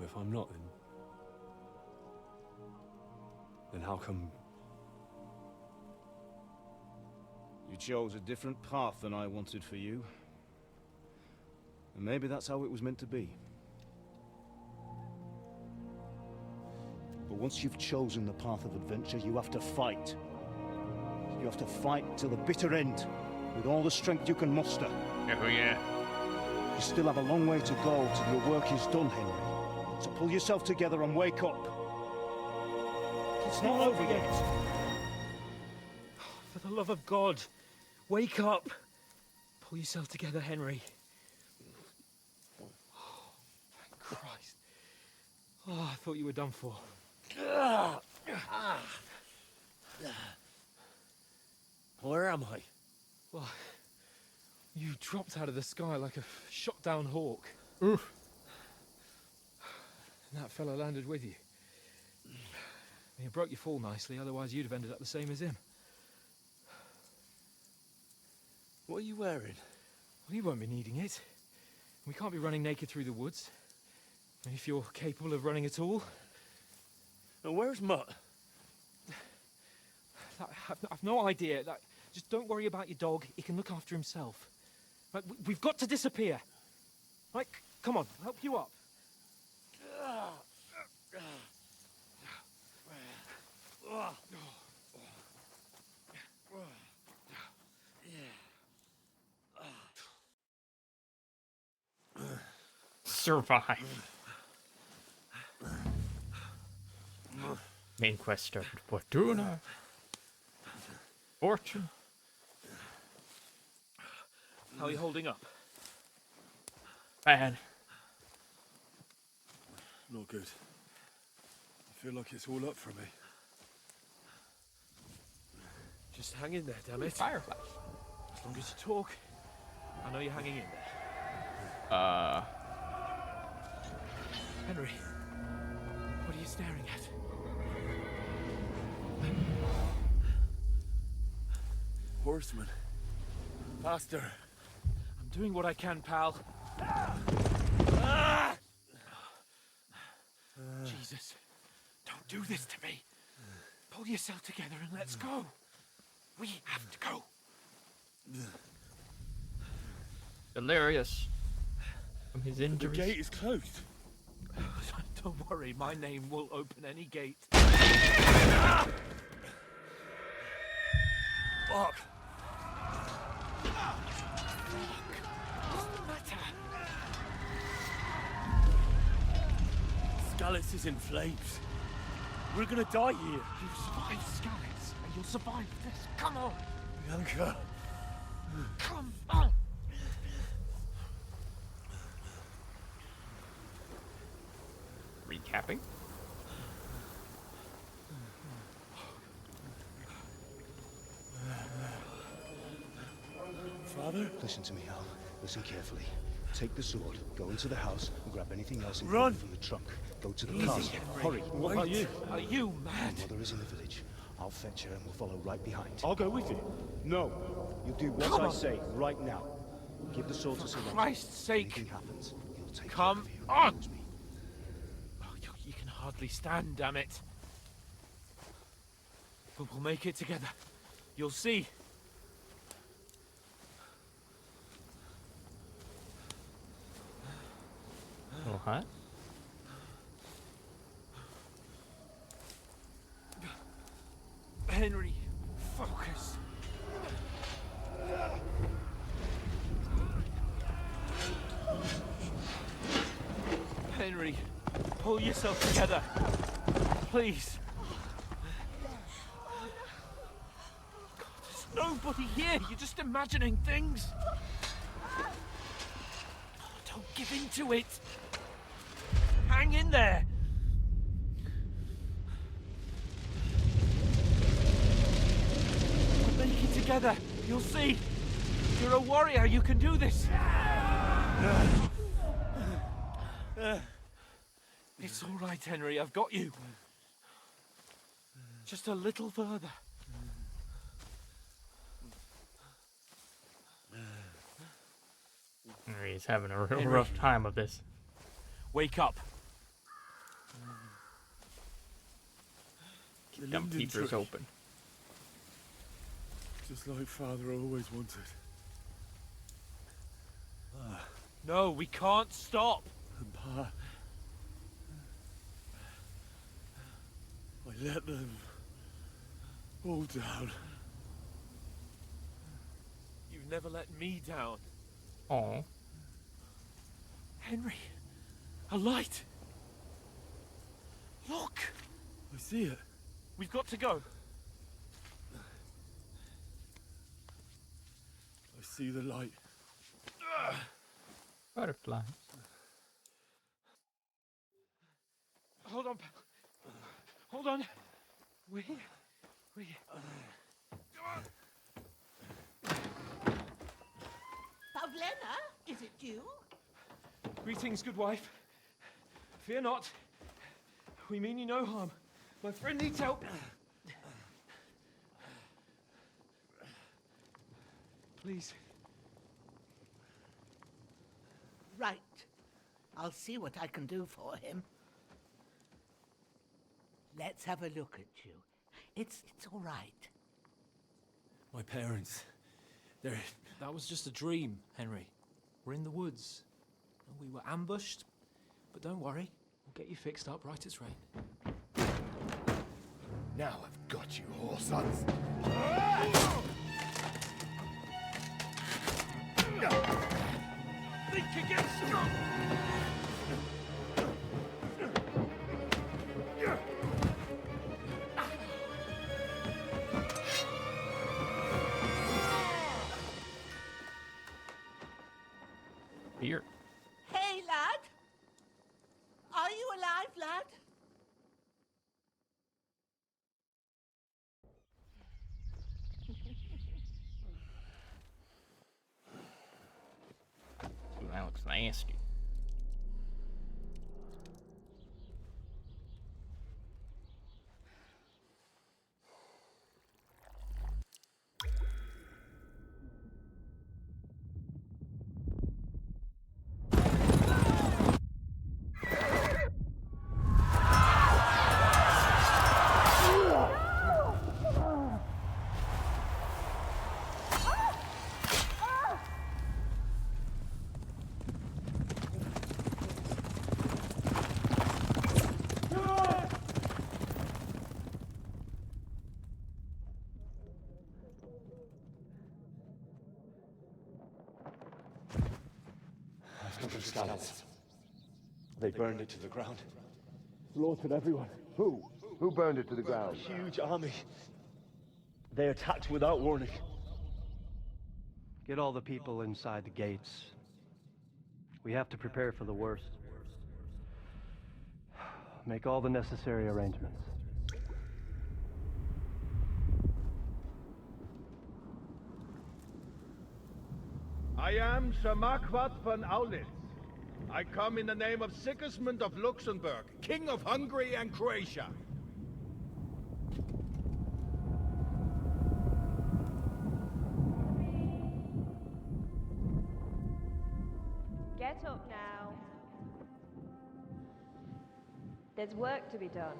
If I'm not, then how come... You chose a different path than I wanted for you. And maybe that's how it was meant to be. But once you've chosen the path of adventure, you have to fight. You have to fight till the bitter end, with all the strength you can muster. Oh yeah. You still have a long way to go till your work is done, Henry. So pull yourself together and wake up. It's not over yet. For the love of God, wake up. Pull yourself together, Henry. Oh, thank Christ. Oh, I thought you were done for. Where am I? Well, you dropped out of the sky like a shot-down hawk. Oof. And that fella landed with you. You broke your fall nicely, otherwise you'd have ended up the same as him. What are you wearing? Well, you won't be needing it. We can't be running naked through the woods. If you're capable of running at all. And where's Mutt? I've no idea. Just don't worry about your dog. He can look after himself. Right, we've got to disappear. Right, come on, I'll help you up. Survive. Main quest started. Fortuna. Fortune. How are you holding up? Bad. Not good. I feel like it's all up for me. Just hang in there, damn it. Firefly. As long as you talk, I know you're hanging in there. Henry, what are you staring at? Horseman. Faster. I'm doing what I can, pal. Jesus, don't do this to me. Pull yourself together and let's go. We have to go. Delirious. From his injuries. The gate is closed. Don't worry, my name will open any gate. Fuck. What's the matter? Skalitz is in flames. We're gonna die here. You've survived Skalitz, and you'll survive this. Come on. Bianca. Come on. Recapping. father? Listen to me, Al. Listen carefully. Take the sword, go into the house, and grab anything else Run! important from the trunk. Go to the Easy, castle. Henry. Hurry. What about you? Are you mad? My mother is in the village. I'll fetch her and we'll follow right behind. I'll go with you. No. You do what Come I on. say right now. Give the sword to Sir Christ's sake. Anything happens, he'll take Come care of you. on. Promise me. Oh, you can hardly stand, damn it. But we'll make it together. You'll see. little hut. Henry, focus. Henry, pull yourself together. Please. God, there's nobody here. You're just imagining things. Don't give in to it. Hang in there. We'll make it together. You'll see. You're a warrior. You can do this. It's all right, Henry. I've got you. Just a little further. He's having a real Henry. rough time of this. Wake up. Keep them peepers open. Just like Father always wanted. No, we can't stop. And Pa... I let them... all down. You've never let me down. Oh. Henry, a light. Look. I see it. We've got to go. I see the light. Butterflies. Hold on. Hold on. We're here. We're here. Pavlena, is it you? Greetings, good wife. Fear not. We mean you no harm. My friend needs help. Please. Right. I'll see what I can do for him. Let's have a look at you. It's all right. My parents... they're... That was just a dream, Henry. We're in the woods. We were ambushed, but don't worry. We'll get you fixed up right as rain. Now I've got you, whore sons. Think again, strong. Beer. Hey, lad. Are you alive, lad? Ooh, that looks nasty. Scouts. They burned it to the ground. Slaughtered everyone. Who? Who burned it to the ground? A huge army. They attacked without warning. Get all the people inside the gates. We have to prepare for the worst. Make all the necessary arrangements. I am Sir Marquardt von Aulitz. I come in the name of Sigismund of Luxembourg, King of Hungary and Croatia. Get up now. There's work to be done.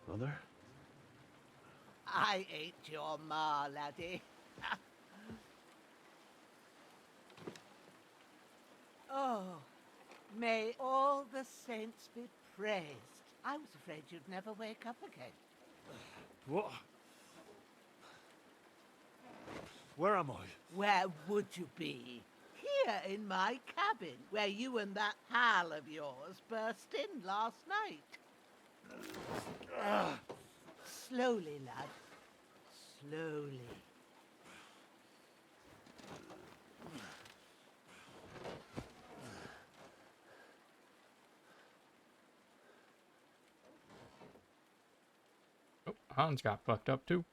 Mother? I ain't your ma, laddie. Oh, may all the saints be praised. I was afraid you'd never wake up again. What? Where am I? Where would you be? Here in my cabin, where you and that pal of yours burst in last night. Slowly, lad. Slowly. Oh, Hans got fucked up too.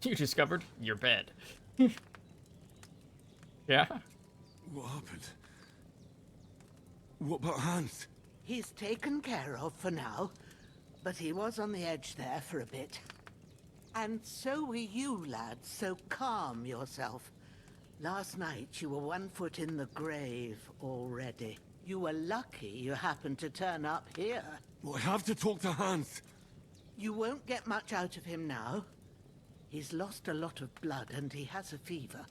You discovered your bed. Yeah? What happened? What about Hans? He's taken care of for now, but he was on the edge there for a bit. And so were you, lad, so calm yourself. Last night you were 1 foot in the grave already. You were lucky you happened to turn up here. Well, I have to talk to Hans. You won't get much out of him now. He's lost a lot of blood and he has a fever.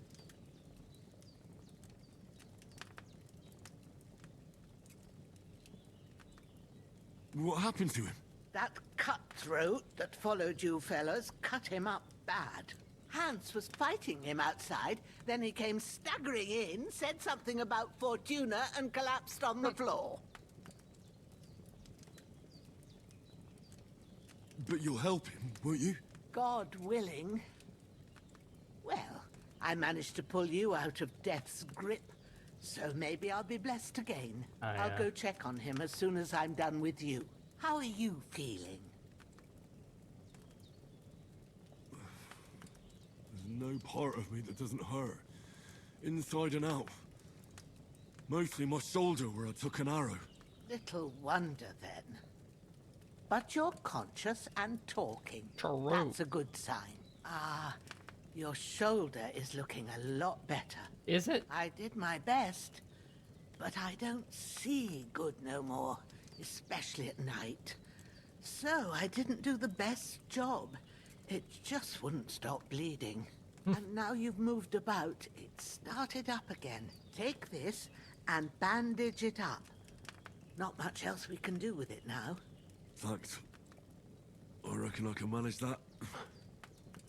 What happened to him? That cutthroat that followed you fellas cut him up bad. Hans was fighting him outside, then he came staggering in, said something about Fortuna, and collapsed on the floor. But you'll help him, won't you? God willing. Well, I managed to pull you out of death's grip, so maybe I'll be blessed again. I'll go check on him as soon as I'm done with you. How are you feeling? There's no part of me that doesn't hurt. Inside and out. Mostly my shoulder where I took an arrow. Little wonder then. But you're conscious and talking. True. That's a good sign. Ah, your shoulder is looking a lot better. Is it? I did my best, but I don't see good no more, especially at night. So I didn't do the best job. It just wouldn't stop bleeding. And now you've moved about, it started up again. Take this and bandage it up. Not much else we can do with it now. Thanks. I reckon I can manage that.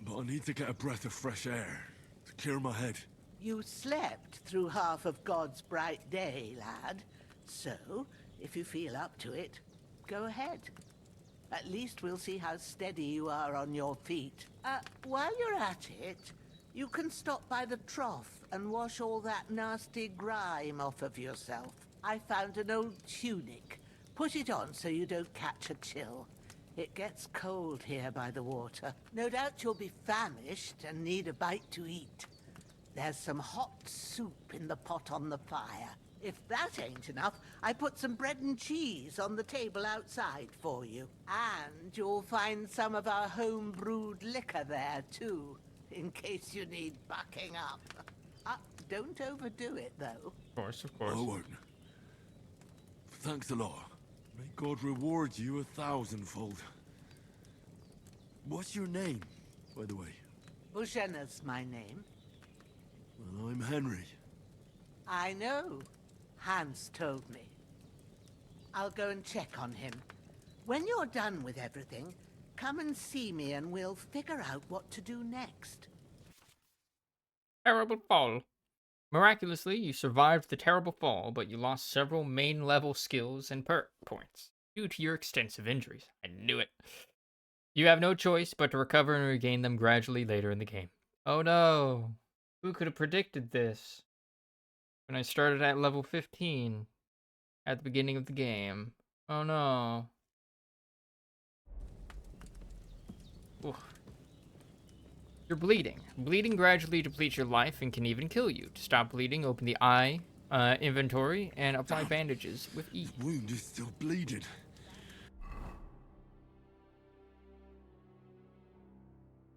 But I need to get a breath of fresh air to clear my head. You slept through half of God's bright day, lad. So, if you feel up to it, go ahead. At least we'll see how steady you are on your feet. While you're at it, you can stop by the trough and wash all that nasty grime off of yourself. I found an old tunic. Put it on so you don't catch a chill. It gets cold here by the water. No doubt you'll be famished and need a bite to eat. There's some hot soup in the pot on the fire. If that ain't enough, I put some bread and cheese on the table outside for you. And you'll find some of our home-brewed liquor there, too, in case you need bucking up. Don't overdo it, though. Of course, of course. I won't. Thanks a lot. May God reward you 1,000-fold. What's your name, by the way? Bushena's my name. Well, I'm Henry. I know. Hans told me. I'll go and check on him. When you're done with everything, come and see me and we'll figure out what to do next. Terrible fall. Miraculously, you survived the terrible fall, but you lost several main level skills and perk points due to your extensive injuries. I knew it. You have no choice but to recover and regain them gradually later in the game. Oh no. Who could have predicted this? When I started at level 15 at the beginning of the game. Oh no. Oof. You're bleeding. Bleeding gradually depletes your life and can even kill you. To stop bleeding, open the eye inventory and apply bandages with E. The wound is still bleeding.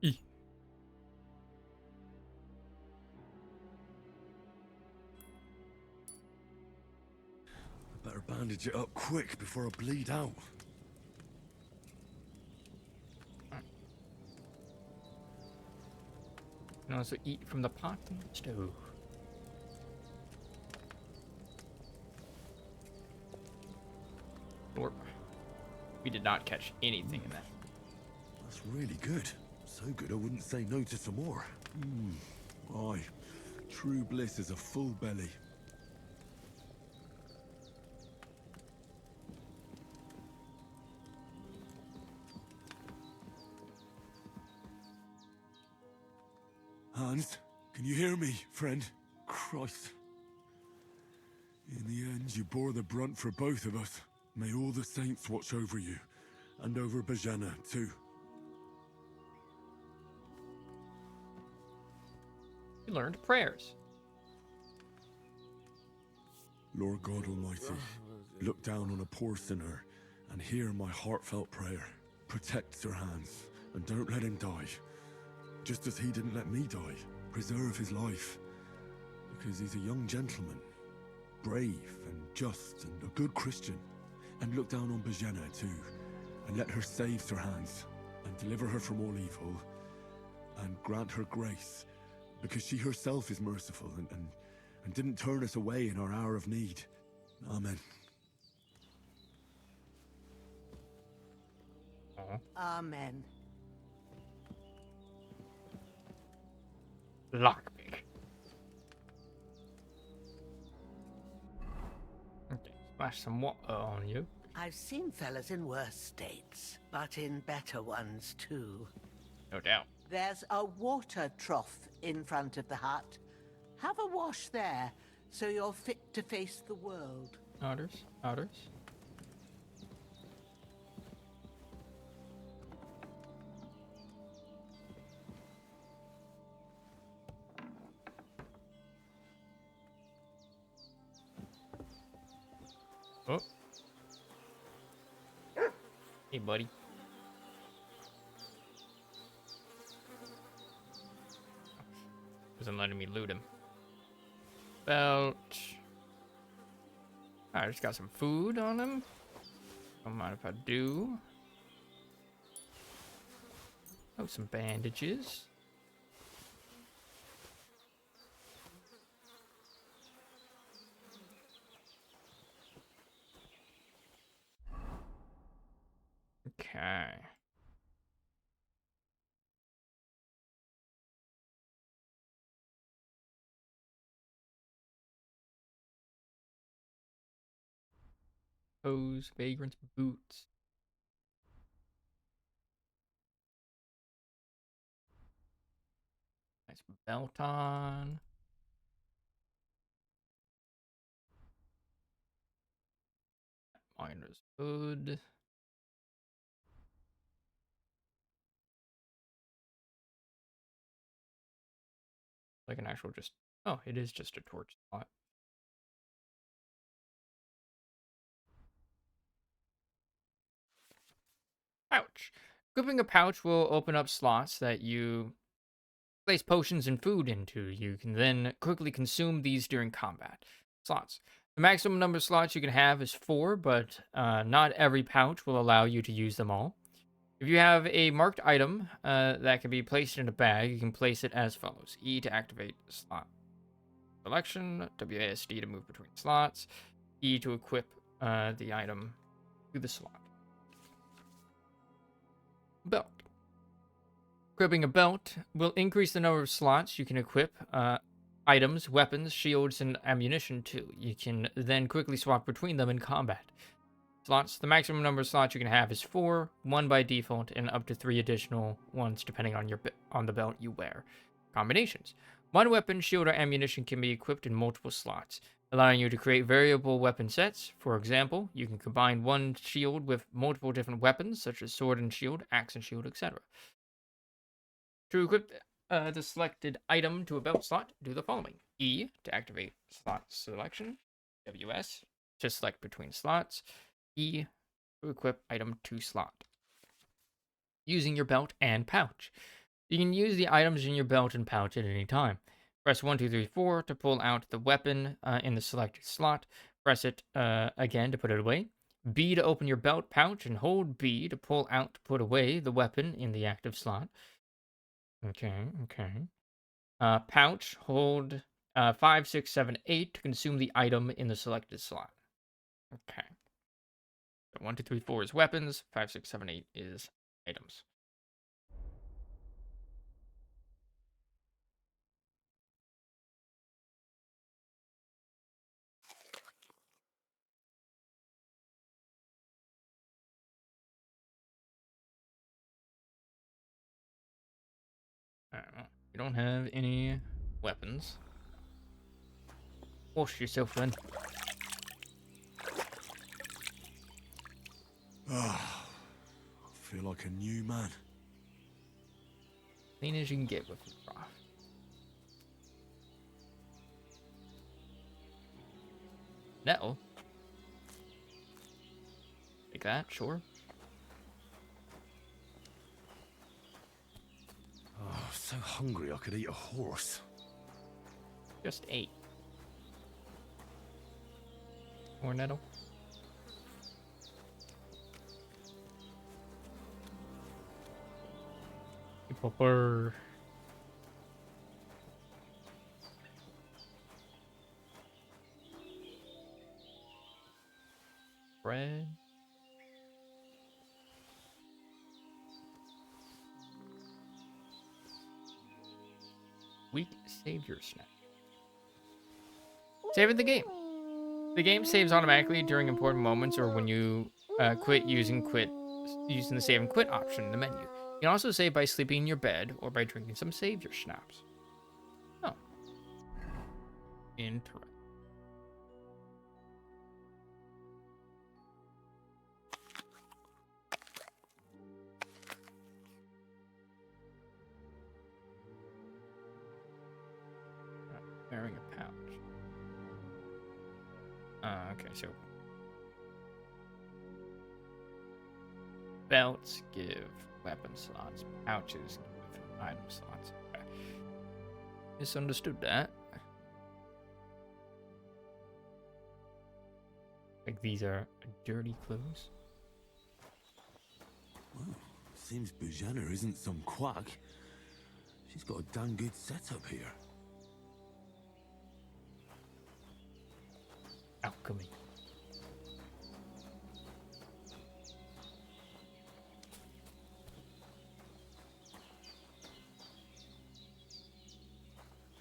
E. I better bandage it up quick before I bleed out. You can also eat from the pot and stove. Or we did not catch anything in that. That's really good. So good I wouldn't say no to some more. Aye. True bliss is a full belly. Hans, can you hear me, friend? Christ. In the end, you bore the brunt for both of us. May all the saints watch over you, and over Bajana, too. You learned prayers. Lord God Almighty, look down on a poor sinner and hear my heartfelt prayer. Protect Sir Hans, and don't let him die. Just as he didn't let me die, preserve his life. Because he's a young gentleman, brave and just and a good Christian. And look down on Bajana too, and let her save Sir Hans, and deliver her from all evil, and grant her grace, because she herself is merciful and didn't turn us away in our hour of need. Amen. Amen. Lockpick. Okay, splash some water on you. I've seen fellas in worse states, but in better ones too. No doubt. There's a water trough in front of the hut. Have a wash there, so you're fit to face the world. Otters, otters. Oh. Hey, buddy. Wasn't letting me loot him. Belt. I just got some food on him. Don't mind if I do. Oh, some bandages. Okay. Hose, vagrant boots. Nice belt on. Miner's hood. Like an actual just... Oh, it is just a torch slot. Pouch. Equipping a pouch will open up slots that you place potions and food into. You can then quickly consume these during combat. Slots. The maximum number of slots you can have is 4, but not every pouch will allow you to use them all. If you have a marked item that can be placed in a bag, you can place it as follows. E to activate the slot selection, WASD to move between slots, E to equip the item to the slot. Belt. Equipping a belt will increase the number of slots you can equip items, weapons, shields, and ammunition to. You can then quickly swap between them in combat. Slots. The maximum number of slots you can have is 4, 1 by default, and up to 3 additional ones depending on on the belt you wear. Combinations. One weapon, shield, or ammunition can be equipped in multiple slots. allowing you to create variable weapon sets. For example, you can combine one shield with multiple different weapons, such as sword and shield, axe and shield, etc. To equip the selected item to a belt slot, do the following. E to activate slot selection. WS to select between slots. E to equip item to slot. Using your belt and pouch. You can use the items in your belt and pouch at any time. Press 1, 2, 3, 4 to pull out the weapon in the selected slot. Press it again to put it away. B to open your belt pouch and hold B to pull out to put away the weapon in the active slot. Okay. Pouch, hold 5, 6, 7, 8 to consume the item in the selected slot. Okay. So 1, 2, 3, 4 is weapons. 5, 6, 7, 8 is items. You don't have any weapons. Wash yourself then. Ah, I feel like a new man. Clean as you can get with it, bro. Nettle. Take that, sure. Oh, so hungry I could eat a horse. Just 8. More nettle. Popper. Bread. Weak savior snack. Saving the game. The game saves automatically during important moments or when you quit using the save and quit option in the menu. You can also save by sleeping in your bed or by drinking some savior schnapps. Oh. Interesting. Wearing a pouch. Okay, so belts give weapon slots, pouches give item slots. Okay. Misunderstood that. Like these are dirty clothes. Well, seems Bujana isn't some quack. She's got a damn good setup here. Alchemy.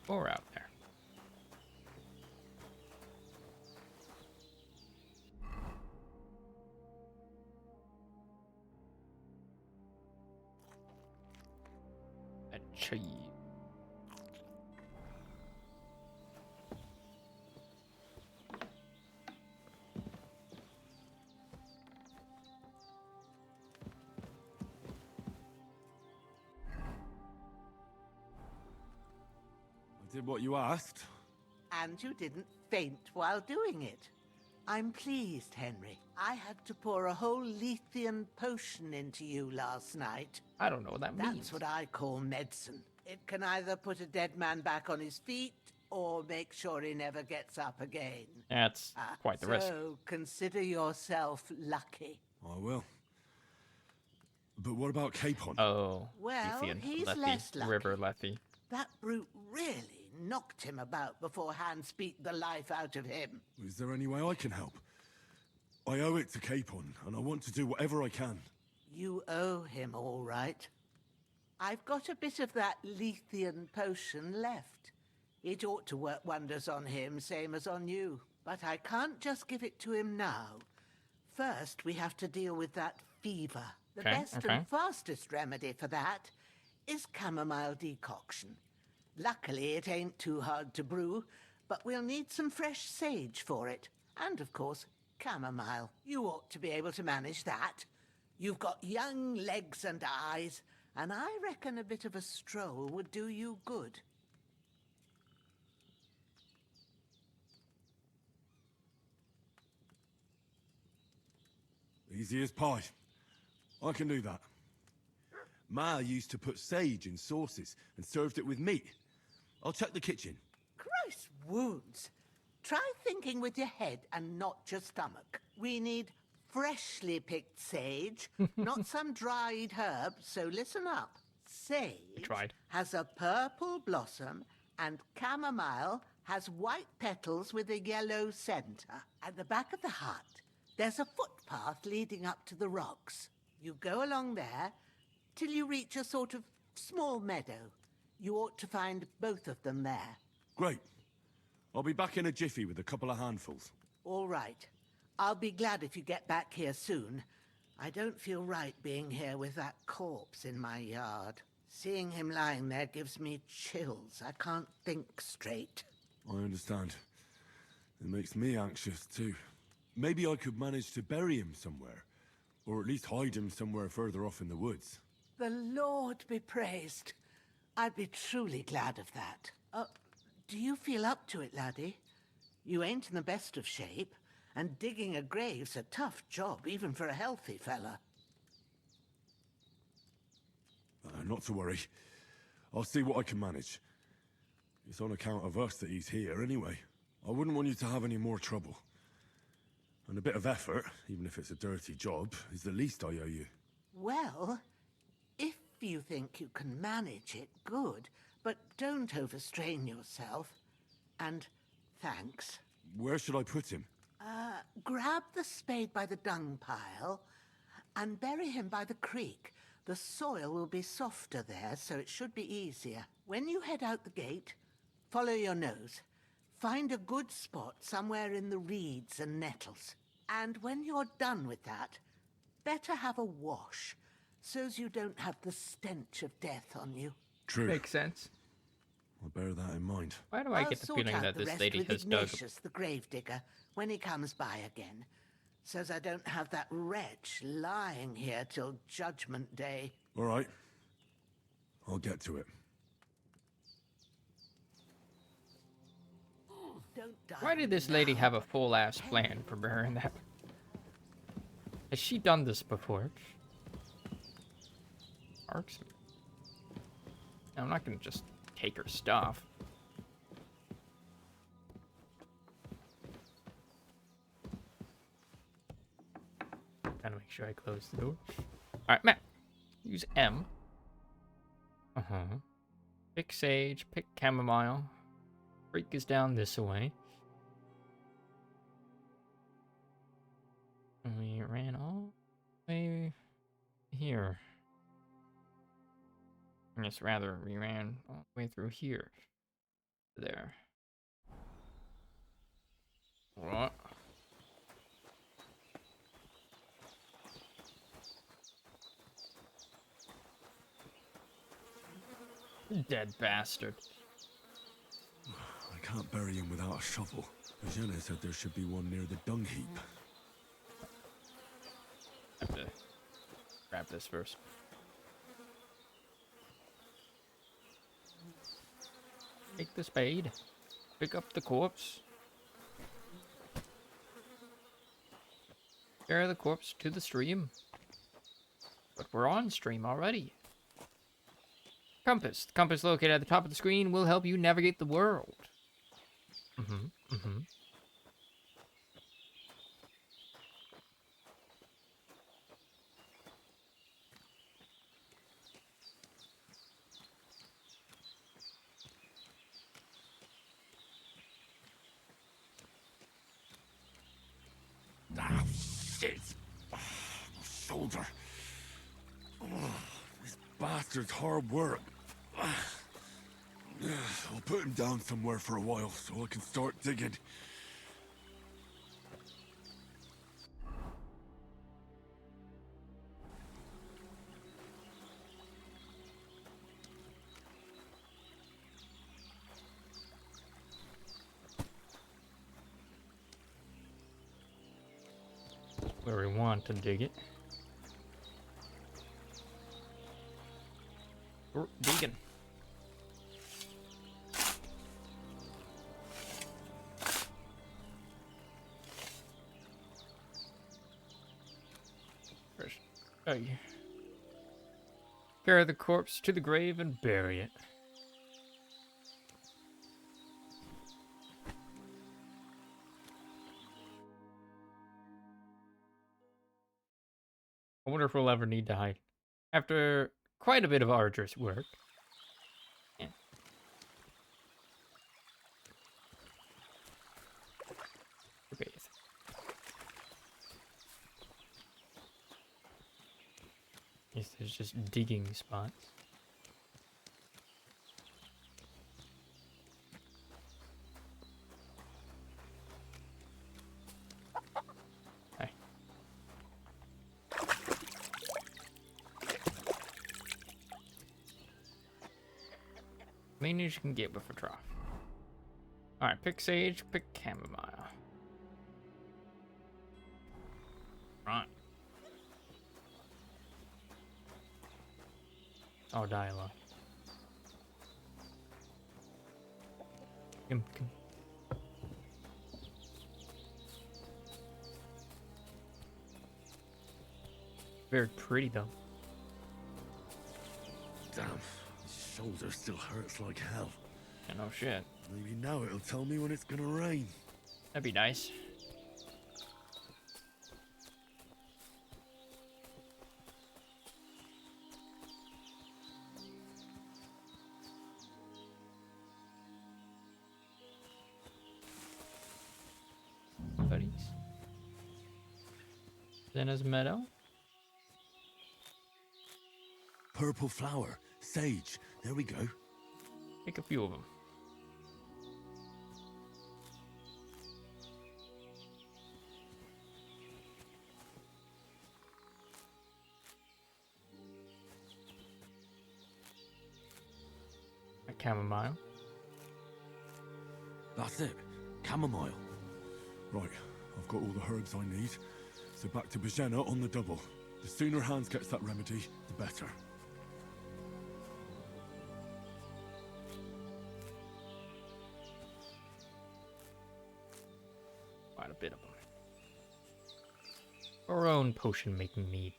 Or out there. A cheese. I did what you asked. And you didn't faint while doing it. I'm pleased, Henry. I had to pour a whole Lethean potion into you last night. I don't know what that means. That's what I call medicine. It can either put a dead man back on his feet or make sure he never gets up again. That's quite the risk. So consider yourself lucky. I will. But what about Capon? Oh, Well, Lethean, he's Lethe, less lucky. River Lethe. That brute really knocked him about before hands beat the life out of him. Is there any way I can help? I owe it to Capon, and I want to do whatever I can. You owe him, all right. I've got a bit of that Lethean potion left. It ought to work wonders on him, same as on you. But I can't just give it to him now. First, we have to deal with that fever. The best and fastest remedy for that is chamomile decoction. Luckily, it ain't too hard to brew, but we'll need some fresh sage for it. And, of course, chamomile. You ought to be able to manage that. You've got young legs and eyes, and I reckon a bit of a stroll would do you good. Easy as pie. I can do that. Ma used to put sage in sauces and served it with meat. I'll check the kitchen. Christ wounds! Try thinking with your head and not your stomach. We need freshly picked sage, not some dried herb, so listen up. Sage has a purple blossom and chamomile has white petals with a yellow center. At the back of the hut, there's a footpath leading up to the rocks. You go along there till you reach a sort of small meadow. You ought to find both of them there. Great. I'll be back in a jiffy with a couple of handfuls. All right. I'll be glad if you get back here soon. I don't feel right being here with that corpse in my yard. Seeing him lying there gives me chills. I can't think straight. I understand. It makes me anxious too. Maybe I could manage to bury him somewhere. Or at least hide him somewhere further off in the woods. The Lord be praised. I'd be truly glad of that. Do you feel up to it, laddie? You ain't in the best of shape, and digging a grave's a tough job, even for a healthy fella. Not to worry. I'll see what I can manage. It's on account of us that he's here anyway. I wouldn't want you to have any more trouble. And a bit of effort, even if it's a dirty job, is the least I owe you. Well, if you think you can manage it, good, but don't overstrain yourself. And thanks. Where should I put him? Grab the spade by the dung pile and bury him by the creek. The soil will be softer there, so it should be easier. When you head out the gate, follow your nose. Find a good spot somewhere in the reeds and nettles. And when you're done with that, better have a wash, so's you don't have the stench of death on you. True. Makes sense. I'll bear that in mind. Why do I get the feeling that this lady has dug? Ignatius, the gravedigger, when he comes by again, so's I don't have that wretch lying here till Judgment Day. All right. I'll get to it. Why did this lady have a full-ass plan for burying that? Has she done this before? Arcs? I'm not gonna just take her stuff. Gotta make sure I close the door. Alright, Matt. Use M. Pick sage, pick chamomile. Creek is down this way. And we ran all the way here. Yes, rather, we ran all the way through here. There. What? Dead bastard. I can't bury him without a shovel. Jenna said there should be one near the dung heap. I have to grab this first. Take the spade. Pick up the corpse. Carry the corpse to the stream. But we're on stream already. Compass. The compass located at the top of the screen will help you navigate the world. Ah, shit! My shoulder. This bastard's hard work. I'll put him down somewhere for a while so I can start digging. want to dig it. We're digging. First, carry the corpse to the grave and bury it. I wonder if we'll ever need to hide. After quite a bit of arduous work. Yeah. Okay. Yes, there's just digging spots. Hi. Main news you can get with a trough. Alright, pick sage, pick chamomile. Right. Oh, dialogue. Come. Very pretty though. Damn, his shoulder still hurts like hell. Yeah, no shit. Maybe now it'll tell me when it's gonna rain. That'd be nice. Buddies. Zena's meadow. Purple flower, sage. There we go. Pick a few of them. A chamomile. That's it. Chamomile. Right, I've got all the herbs I need. So back to Bajena on the double. The sooner Hans gets that remedy, the better. Quite a bit of them. Our own potion making need.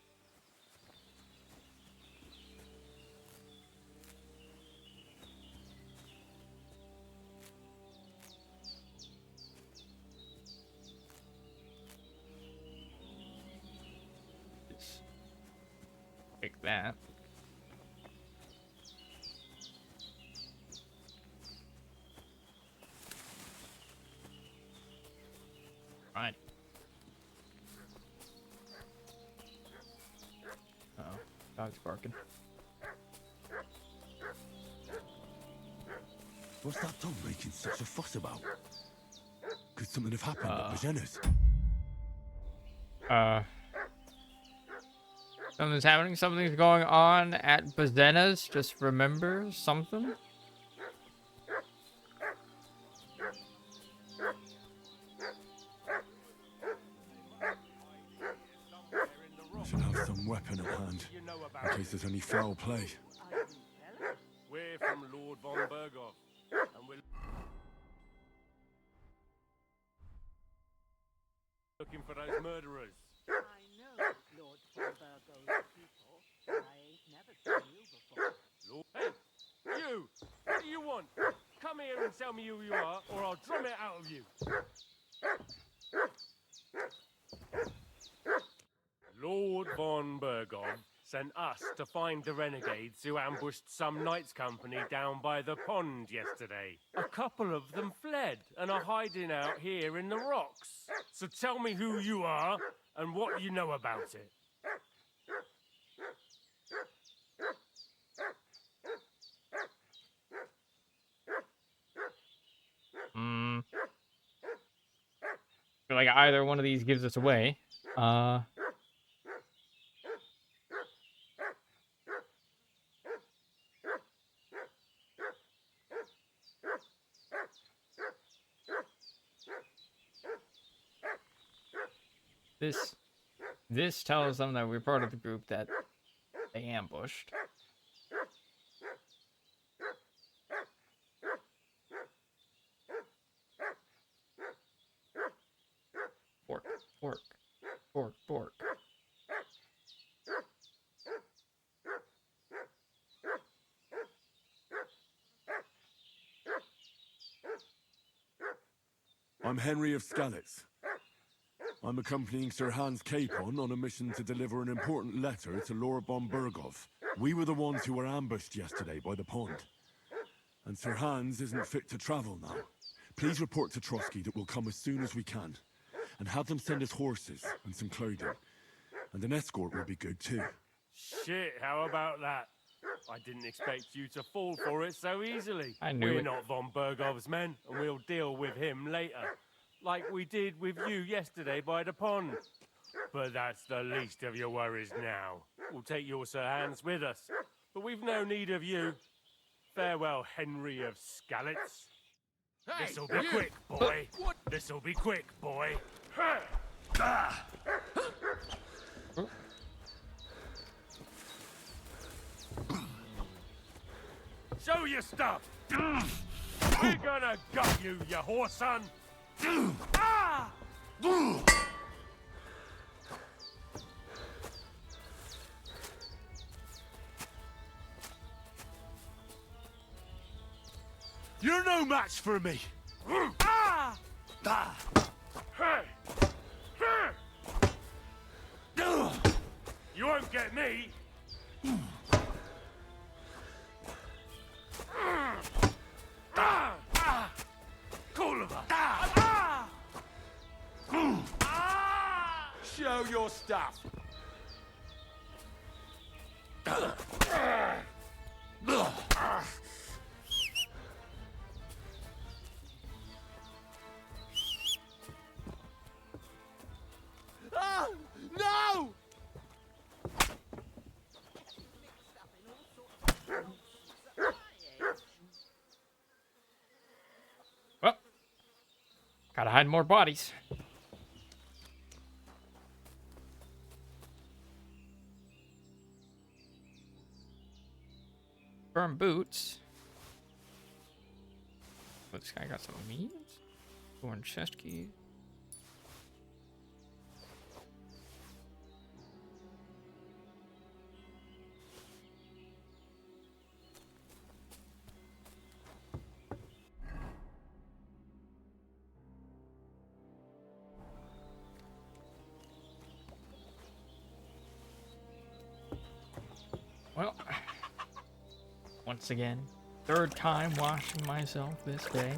Just pick that. Right. Uh-oh. Dog's barking. What's that dog making such a fuss about? Could something have happened at Bajena's? Something's happening. Something's going on at Bazena's. Just remember something. I should have some weapon at hand, in case there's any foul play. We're from Lord von Bergov, and we're looking for those murderers. I know Lord von Burgo's people. I ain't never seen you before. Lord, hey, you! What do you want? Come here and tell me who you are, or I'll drum it out of you. Lord von Bergov sent us to find the renegades who ambushed some knights' company down by the pond yesterday. A couple of them fled and are hiding out here in the rocks. So tell me who you are and what you know about it. Feel like either one of these gives us away. This tells them that we're part of the group that they ambushed. Bork, bork, bork, bork. I'm Henry of Skalitz. I'm accompanying Sir Hans Capon on a mission to deliver an important letter to Lord von Burgov. We were the ones who were ambushed yesterday by the pond. And Sir Hans isn't fit to travel now. Please report to Trotsky that we'll come as soon as we can. And have them send us horses and some clothing. And an escort will be good too. Shit, how about that? I didn't expect you to fall for it so easily. I knew We're it. not von Bergov's men, and we'll deal with him later. Like we did with you yesterday by the pond. But that's the least of your worries now. We'll take your Sir Hans with us. But we've no need of you. Farewell, Henry of Skalitz. Hey, This'll be you! quick, boy. What? This'll be quick, boy. Show your stuff! We're gonna gut you, you whore son! Ah! You're no match for me! Ah! Ah. Hey! You won't get me! Show your stuff. Ah! No! Well, gotta hide more bodies. Firm boots. Oh, this guy got some means. Torn chest key. Well, once again, third time washing myself this day.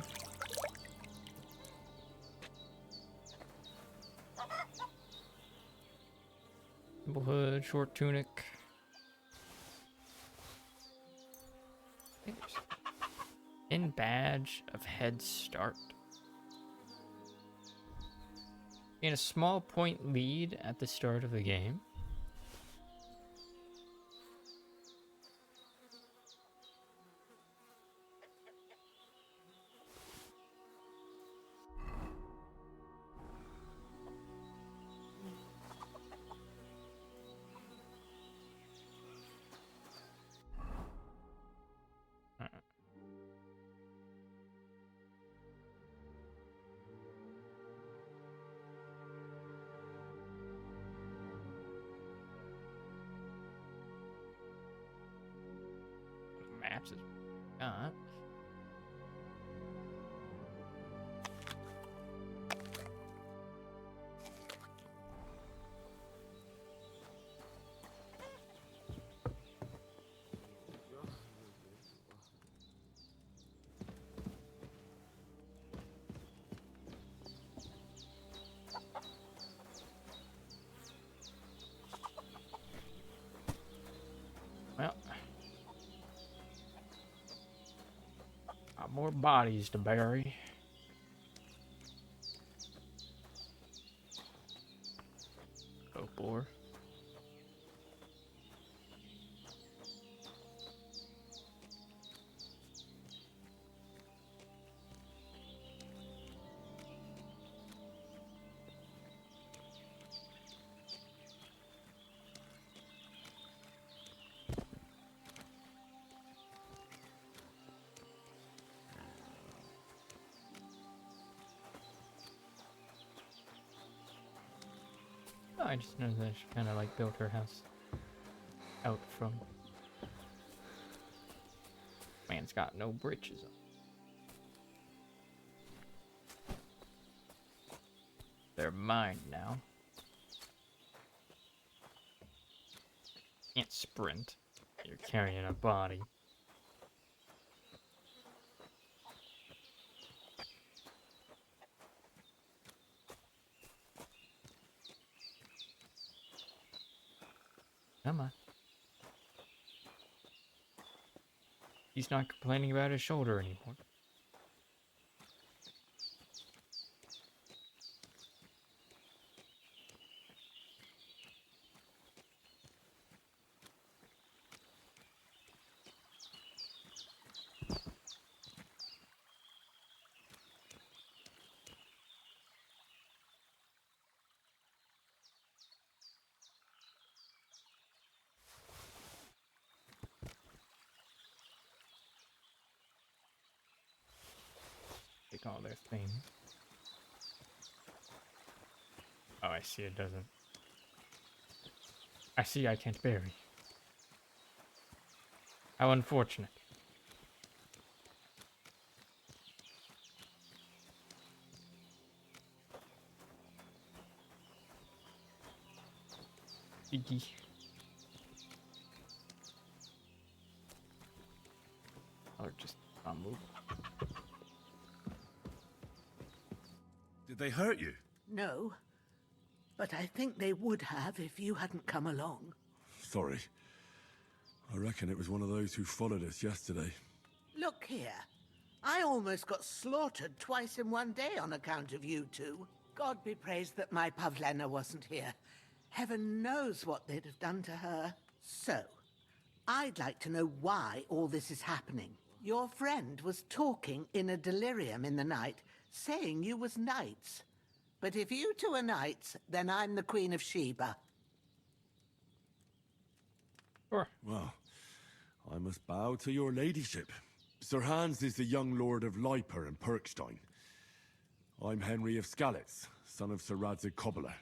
Simple hood, short tunic. In badge of head start. In a small point lead at the start of the game. Maps is not. Well, got more bodies to bury. Oh, boy. I just noticed that she kind of like built her house out from. Man's got no britches on. They're mine now. Can't sprint. You're carrying a body. Come on. He's not complaining about his shoulder anymore. Take all their things. Oh, I see it doesn't. I see I can't bury. How unfortunate. Iggy. Or just move. Did they hurt you? No, but I think they would have if you hadn't come along. Sorry. I reckon it was one of those who followed us yesterday. Look here. I almost got slaughtered twice in one day on account of you two. God be praised that my Pavlena wasn't here. Heaven knows what they'd have done to her. So, I'd like to know why all this is happening. Your friend was talking in a delirium in the night, saying you was knights. But if you two are knights, then I'm the Queen of Sheba. Sure. Well, I must bow to your ladyship. Sir Hans is the young lord of Leiper and Perkstein. I'm Henry of Skalitz, son of Sir Radzig Kobyla,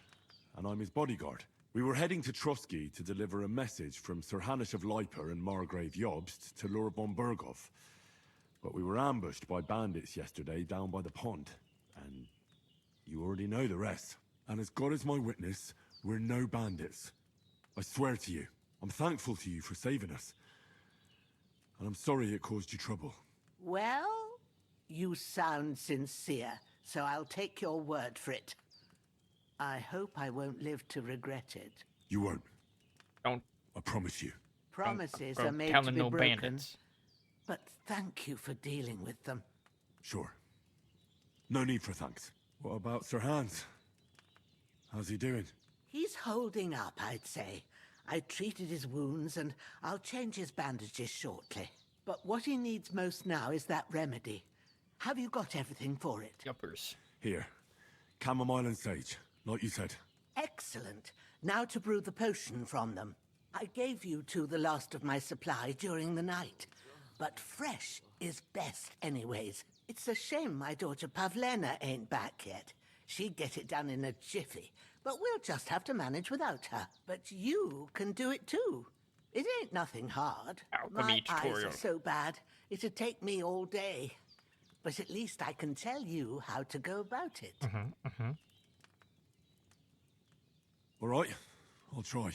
and I'm his bodyguard. We were heading to Trotsky to deliver a message from Sir Hanush of Leiper and Margrave Jobst to Lord von Berghoff. But we were ambushed by bandits yesterday down by the pond, and you already know the rest. And as God is my witness, we're no bandits. I swear to you, I'm thankful to you for saving us. And I'm sorry it caused you trouble. Well, you sound sincere, so I'll take your word for it. I hope I won't live to regret it. You won't. Don't. I promise you. Promises Don't are made tell to them be no broken. bandits. But thank you for dealing with them. Sure. No need for thanks. What about Sir Hans? How's he doing? He's holding up, I'd say. I treated his wounds, and I'll change his bandages shortly. But what he needs most now is that remedy. Have you got everything for it? Yuppers. Here. Chamomile and sage, like you said. Excellent. Now to brew the potion from them. I gave you two the last of my supply during the night. But fresh is best anyways. It's a shame my daughter Pavlena ain't back yet. She'd get it done in a jiffy, but we'll just have to manage without her. But you can do it too. It ain't nothing hard. Alchemy My eyes tutorial. are so bad, it'd take me all day. But at least I can tell you how to go about it. All right, I'll try.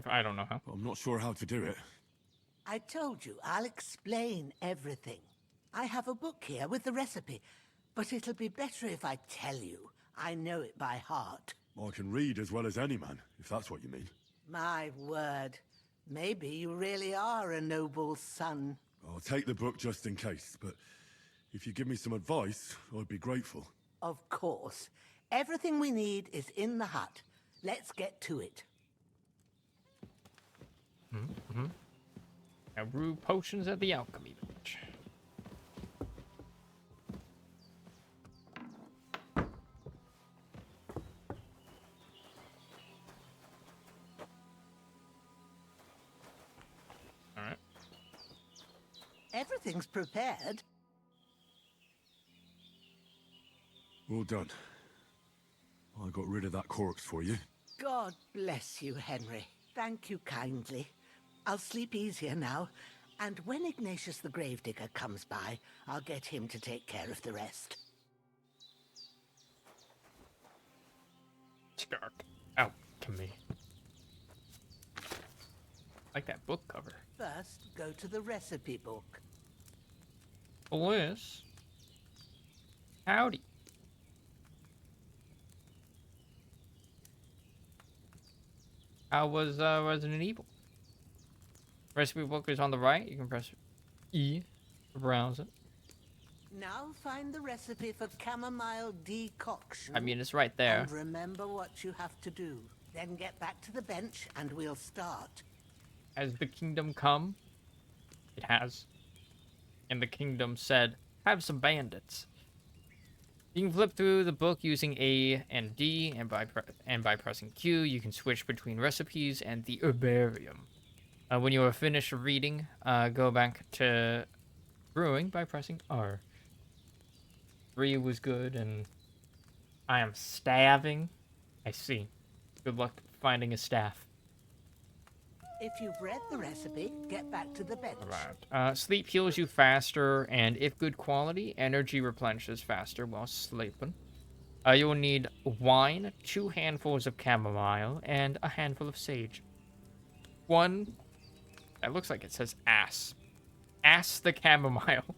I don't know how. I'm not sure how to do it. I told you, I'll explain everything. I have a book here with the recipe, but it'll be better if I tell you. I know it by heart. I can read as well as any man, if that's what you mean. My word. Maybe you really are a noble son. I'll take the book just in case, but if you give me some advice, I'd be grateful. Of course. Everything we need is in the hut. Let's get to it. Now brew potions at the alchemy village. Alright. Everything's prepared. Well done. I got rid of that corpse for you. God bless you, Henry. Thank you kindly. I'll sleep easier now, and when Ignatius the Gravedigger comes by, I'll get him to take care of the rest. Start alchemy. Like that book cover. First, go to the recipe book. Bliss. Howdy. How was Resident Evil? Recipe book is on the right. You can press E to browse it. Now find the recipe for chamomile decoction. I mean, it's right there. And remember what you have to do. Then get back to the bench and we'll start. Has the kingdom come? It has. And the kingdom said, have some bandits. You can flip through the book using A and D, and by pressing Q, you can switch between recipes and the herbarium. When you are finished reading, go back to brewing by pressing R. 3 was good, and I am starving. I see. Good luck finding a staff. If you've read the recipe, get back to the bench. Alright. Sleep heals you faster, and if good quality, energy replenishes faster while sleeping. You will need wine, 2 handfuls of chamomile, and a handful of sage. 1, that looks like it says ass. Ass the chamomile,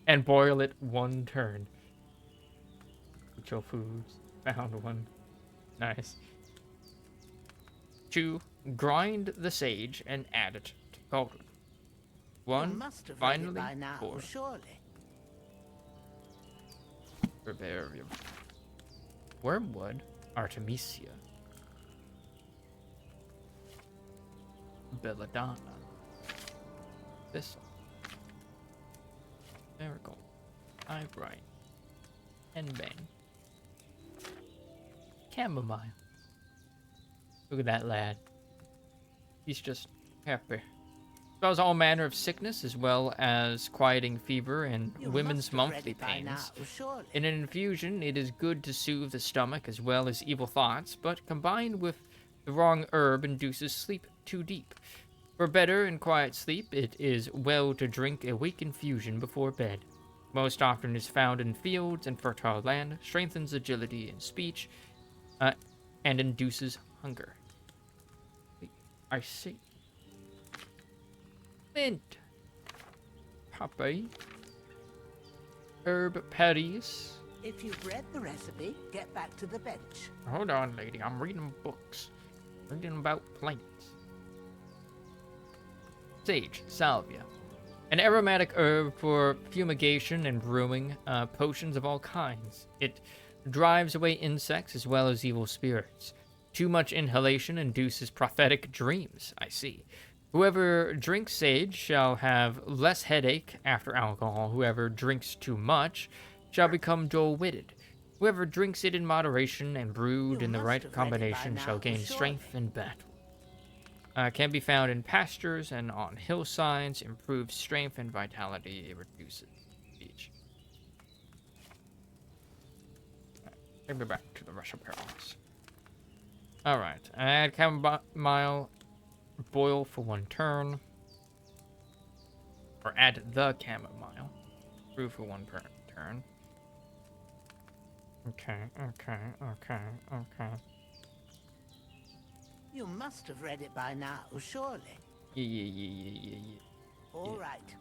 and boil it 1 turn. Your foods. Found 1. Nice. 2, grind the sage and add it to cauldron. 1, must have read finally, it by now, 4. surely. Herbarium. Wormwood, Artemisia. Belladonna. Thistle. Marigold. Eyebright. Henbane. Chamomile. Look at that lad. He's just happy. Spells all manner of sickness, as well as quieting fever and women's monthly pains. In an infusion, it is good to soothe the stomach as well as evil thoughts, but combined with the wrong herb induces sleep too deep. For better and quiet sleep, it is well to drink a weak infusion before bed. Most often is found in fields and fertile land, strengthens agility and speech, and induces hunger. I see. Mint. Poppy. Herb patties. If you've read the recipe, get back to the bench. Hold on, lady. I'm reading books. Reading about plants. Sage. Salvia. An aromatic herb for fumigation and brewing potions of all kinds. It drives away insects as well as evil spirits. Too much inhalation induces prophetic dreams, I see. Whoever drinks sage shall have less headache after alcohol. Whoever drinks too much shall become dull-witted. Whoever drinks it in moderation and brewed in the right combination shall gain strength in battle. Can be found in pastures and on hillsides, improves strength and vitality, it reduces speech. Take me back to the Russian Palace. Alright, add chamomile, boil for 1 turn. Or add the chamomile, brew for 1 turn. Okay. You must have read it by now, surely. Yeah. All right.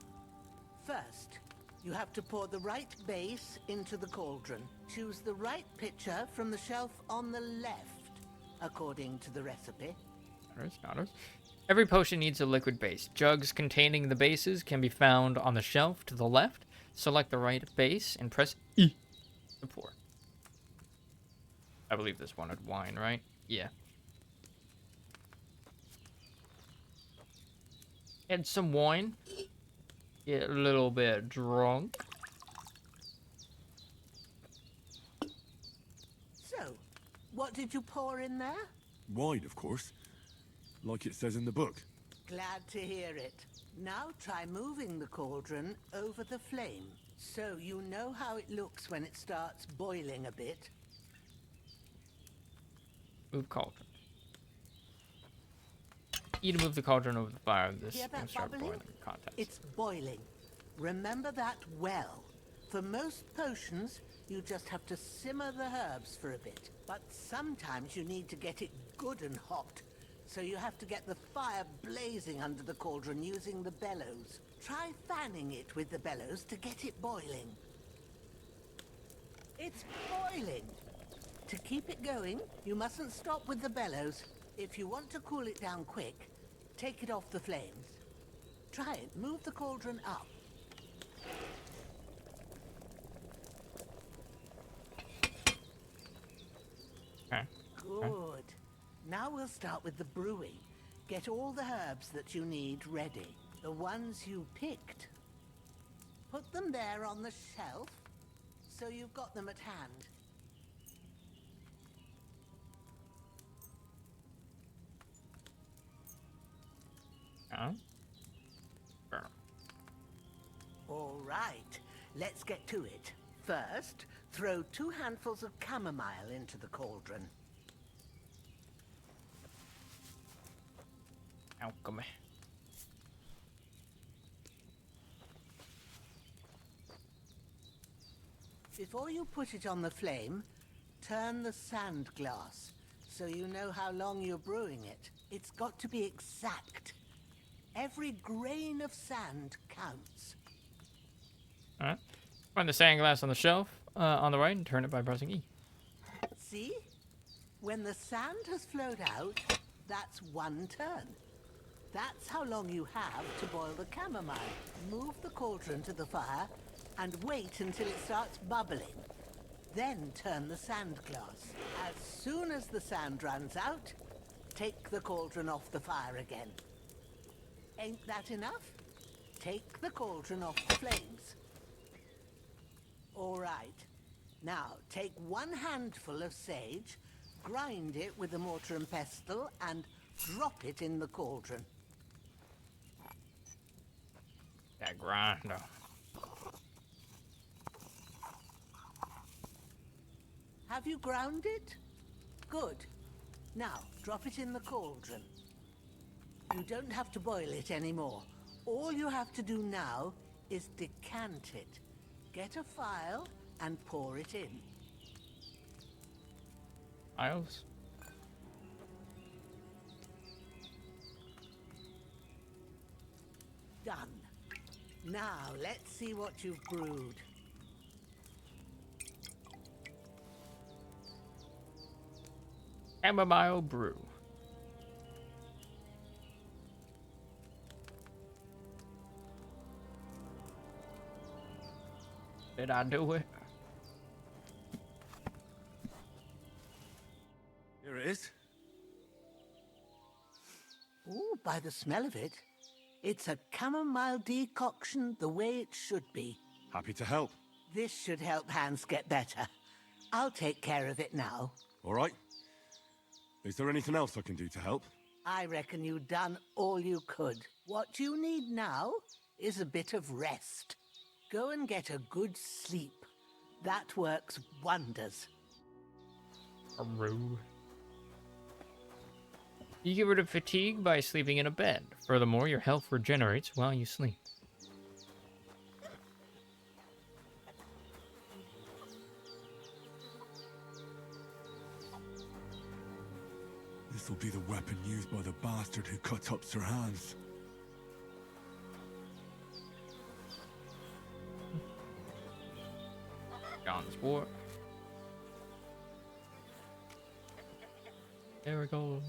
First, you have to pour the right base into the cauldron. Choose the right pitcher from the shelf on the left, according to the recipe. Every potion needs a liquid base. Jugs containing the bases can be found on the shelf to the left. Select the right base and press E to pour. I believe this wanted wine, right? Yeah. Add some wine. Get a little bit drunk. So, what did you pour in there? Wine, of course. Like it says in the book. Glad to hear it. Now try moving the cauldron over the flame, so you know how it looks when it starts boiling a bit. Move cauldron. You to move the cauldron over the fire. This Hear will that start bubbling? boiling contents. It's boiling. Remember that well. For most potions, you just have to simmer the herbs for a bit. But sometimes you need to get it good and hot. So you have to get the fire blazing under the cauldron using the bellows. Try fanning it with the bellows to get it boiling. It's boiling! To keep it going, you mustn't stop with the bellows. If you want to cool it down quick, take it off the flames. Try it. Move the cauldron up. Okay. Good. Now we'll start with the brewing. Get all the herbs that you need ready. The ones you picked. Put them there on the shelf, so you've got them at hand. All right, let's get to it. First, throw 2 handfuls of chamomile into the cauldron. Alchemy. Before you put it on the flame, turn the sand glass, so you know how long you're brewing it. It's got to be exact. Every grain of sand counts. Alright. Find the sand glass on the shelf on the right and turn it by pressing E. See? When the sand has flowed out, that's 1 turn. That's how long you have to boil the chamomile. Move the cauldron to the fire and wait until it starts bubbling. Then turn the sand glass. As soon as the sand runs out, take the cauldron off the fire again. Ain't that enough? Take the cauldron off the flames. All right. Now, take 1 handful of sage, grind it with a mortar and pestle, and drop it in the cauldron. That grinder. Have you ground it? Good. Now, drop it in the cauldron. You don't have to boil it anymore. All you have to do now is decant it. Get a phial and pour it in. Isles. Done. Now, let's see what you've brewed. Chamomile brew. Did I do it? Here it is. Ooh, by the smell of it, it's a chamomile decoction the way it should be. Happy to help. This should help Hans get better. I'll take care of it now. All right. Is there anything else I can do to help? I reckon you've done all you could. What you need now is a bit of rest. Go and get a good sleep. That works wonders. Aru. You get rid of fatigue by sleeping in a bed. Furthermore, your health regenerates while you sleep. This'll be the weapon used by the bastard who cut up Sir Hans. John's War. There we go.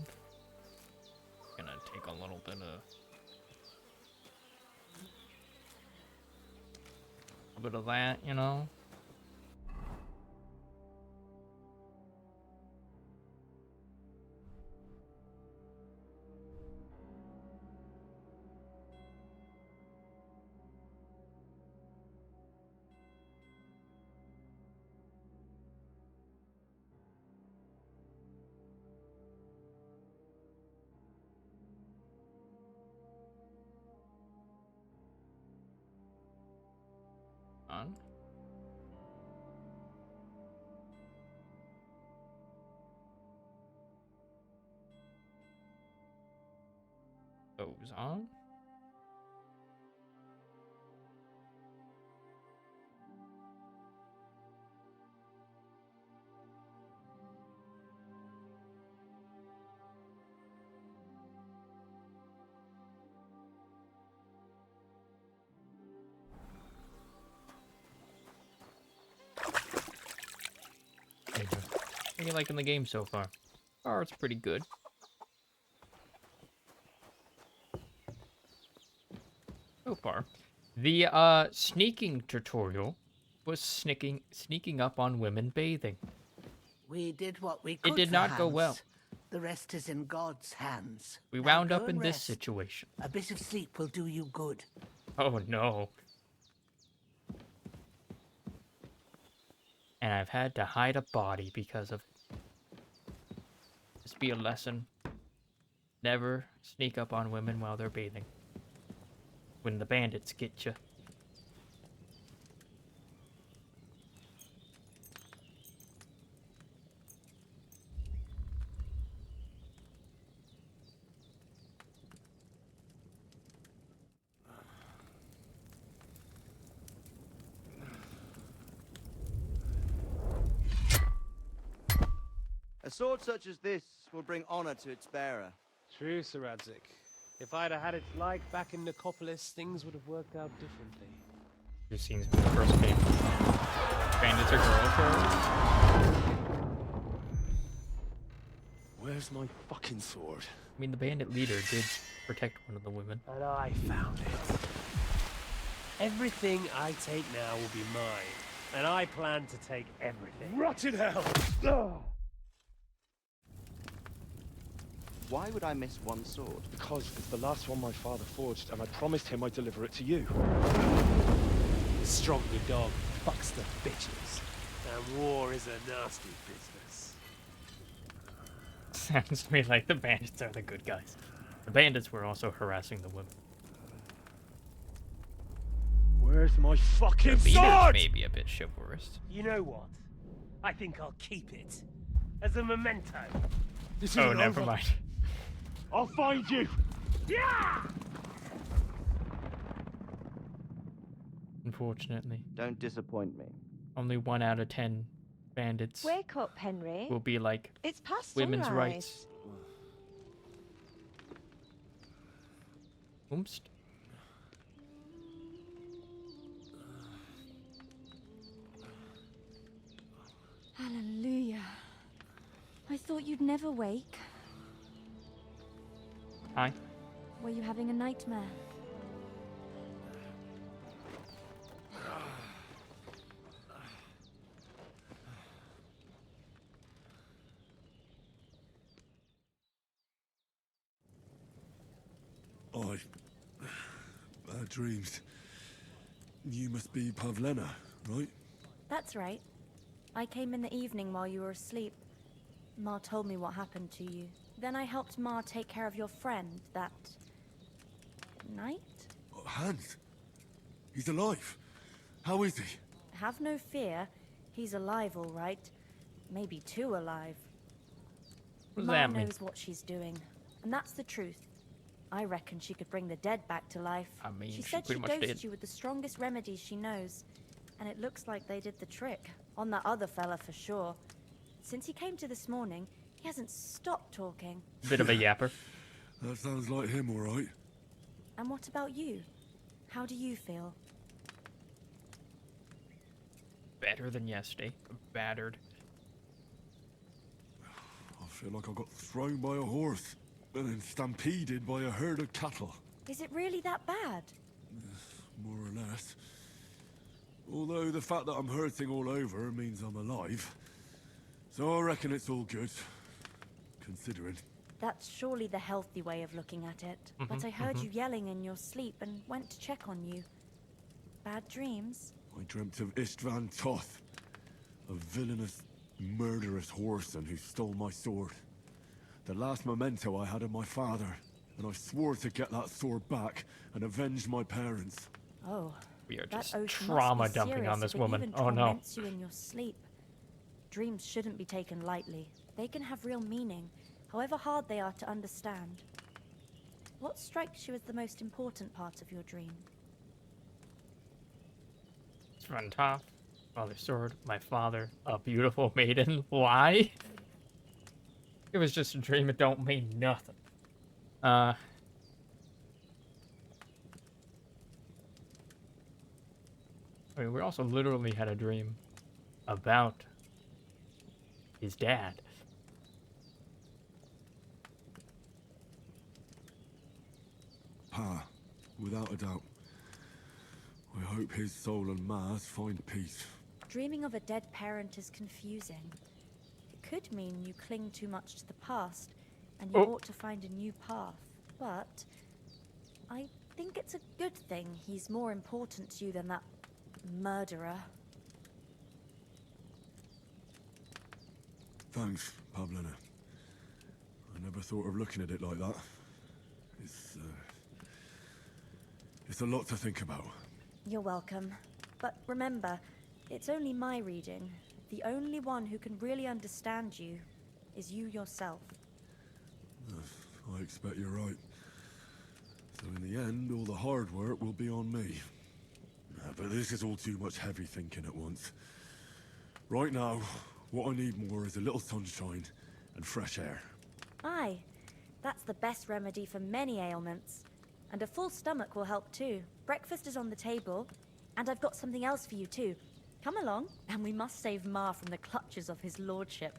Gonna take a little bit of that, you know. Shoes on. What are you liking the game so far? Oh, it's pretty good. So far. The sneaking tutorial was sneaking up on women bathing. We did what we It could did for not go Hans. well. The rest is in God's hands. We Now wound go up in and this rest. situation. A bit of sleep will do you good. Oh no. And I've had to hide a body because of it. This be a lesson. Never sneak up on women while they're bathing. When the bandits get you. A sword such as this will bring honor to its bearer. True, Sir Radzik. If I'd have had its like back in Nicopolis, things would have worked out differently. Your scenes from the first game. Bandits are girls, Where's my fucking sword? I mean, the bandit leader did protect one of the women. And I found it. Everything I take now will be mine. And I plan to take everything. Rotted hell! Why would I miss one sword? Because it's the last one my father forged, and I promised him I'd deliver it to you. The stronger dog fucks the bitches. And war is a nasty business. Sounds to me like the bandits are the good guys. The bandits were also harassing the women. Where's my fucking The leaders sword? may be a bit chivalrous. You know what? I think I'll keep it. As a memento. This Oh, isn't never over. mind. I'll find you! Yeah! Unfortunately, Don't disappoint me. only 1 out of 10 bandits Wake up, Henry. will be like It's past women's sunrise. rights. Oomst. Hallelujah. I thought you'd never wake. Hi. Were you having a nightmare? Bad dreams. You must be Pavlena, right? That's right. I came in the evening while you were asleep. Ma told me what happened to you. Then I helped Ma take care of your friend that night? Oh, Hans. He's alive. How is he? Have no fear. He's alive, all right. Maybe too alive. What does Ma that mean? knows what she's doing, and that's the truth. I reckon she could bring the dead back to life. I mean, she she said pretty she much dosed did. you with the strongest remedies she knows, and it looks like they did the trick on that other fella for sure. Since he came to this morning, he hasn't stopped talking. Bit of a yapper. That sounds like him, all right. And what about you? How do you feel? Better than yesterday. Battered. I feel like I got thrown by a horse and then stampeded by a herd of cattle. Is it really that bad? More or less. Although the fact that I'm hurting all over means I'm alive. So I reckon it's all good. Considering. That's surely the healthy way of looking at it. But I heard you yelling in your sleep and went to check on you. Bad dreams? I dreamt of Istvan Toth, a villainous, murderous whoreson who stole my sword. The last memento I had of my father, and I swore to get that sword back and avenge my parents. Oh, We are that just oath trauma must be dumping serious on this if it woman. even Oh no. torments you in your sleep. Dreams shouldn't be taken lightly. They can have real meaning, however hard they are to understand. What strikes you as the most important part of your dream? Run top, father sword, my father, a beautiful maiden. Why? It was just a dream. It don't mean nothing. I mean, we also literally had a dream about his dad. Pa, without a doubt. I hope his soul and Ma's find peace. Dreaming of a dead parent is confusing. It could mean you cling too much to the past and you ought to find a new path. But I think it's a good thing he's more important to you than that murderer. Thanks, Pablina. I never thought of looking at it like that. It's a lot to think about. You're welcome. But remember, it's only my reading. The only one who can really understand you is you yourself. I expect you're right. So in the end, all the hard work will be on me. But this is all too much heavy thinking at once. Right now, what I need more is a little sunshine and fresh air. Aye, that's the best remedy for many ailments. And a full stomach will help too. Breakfast is on the table, and I've got something else for you too. Come along, and we must save Ma from the clutches of his lordship.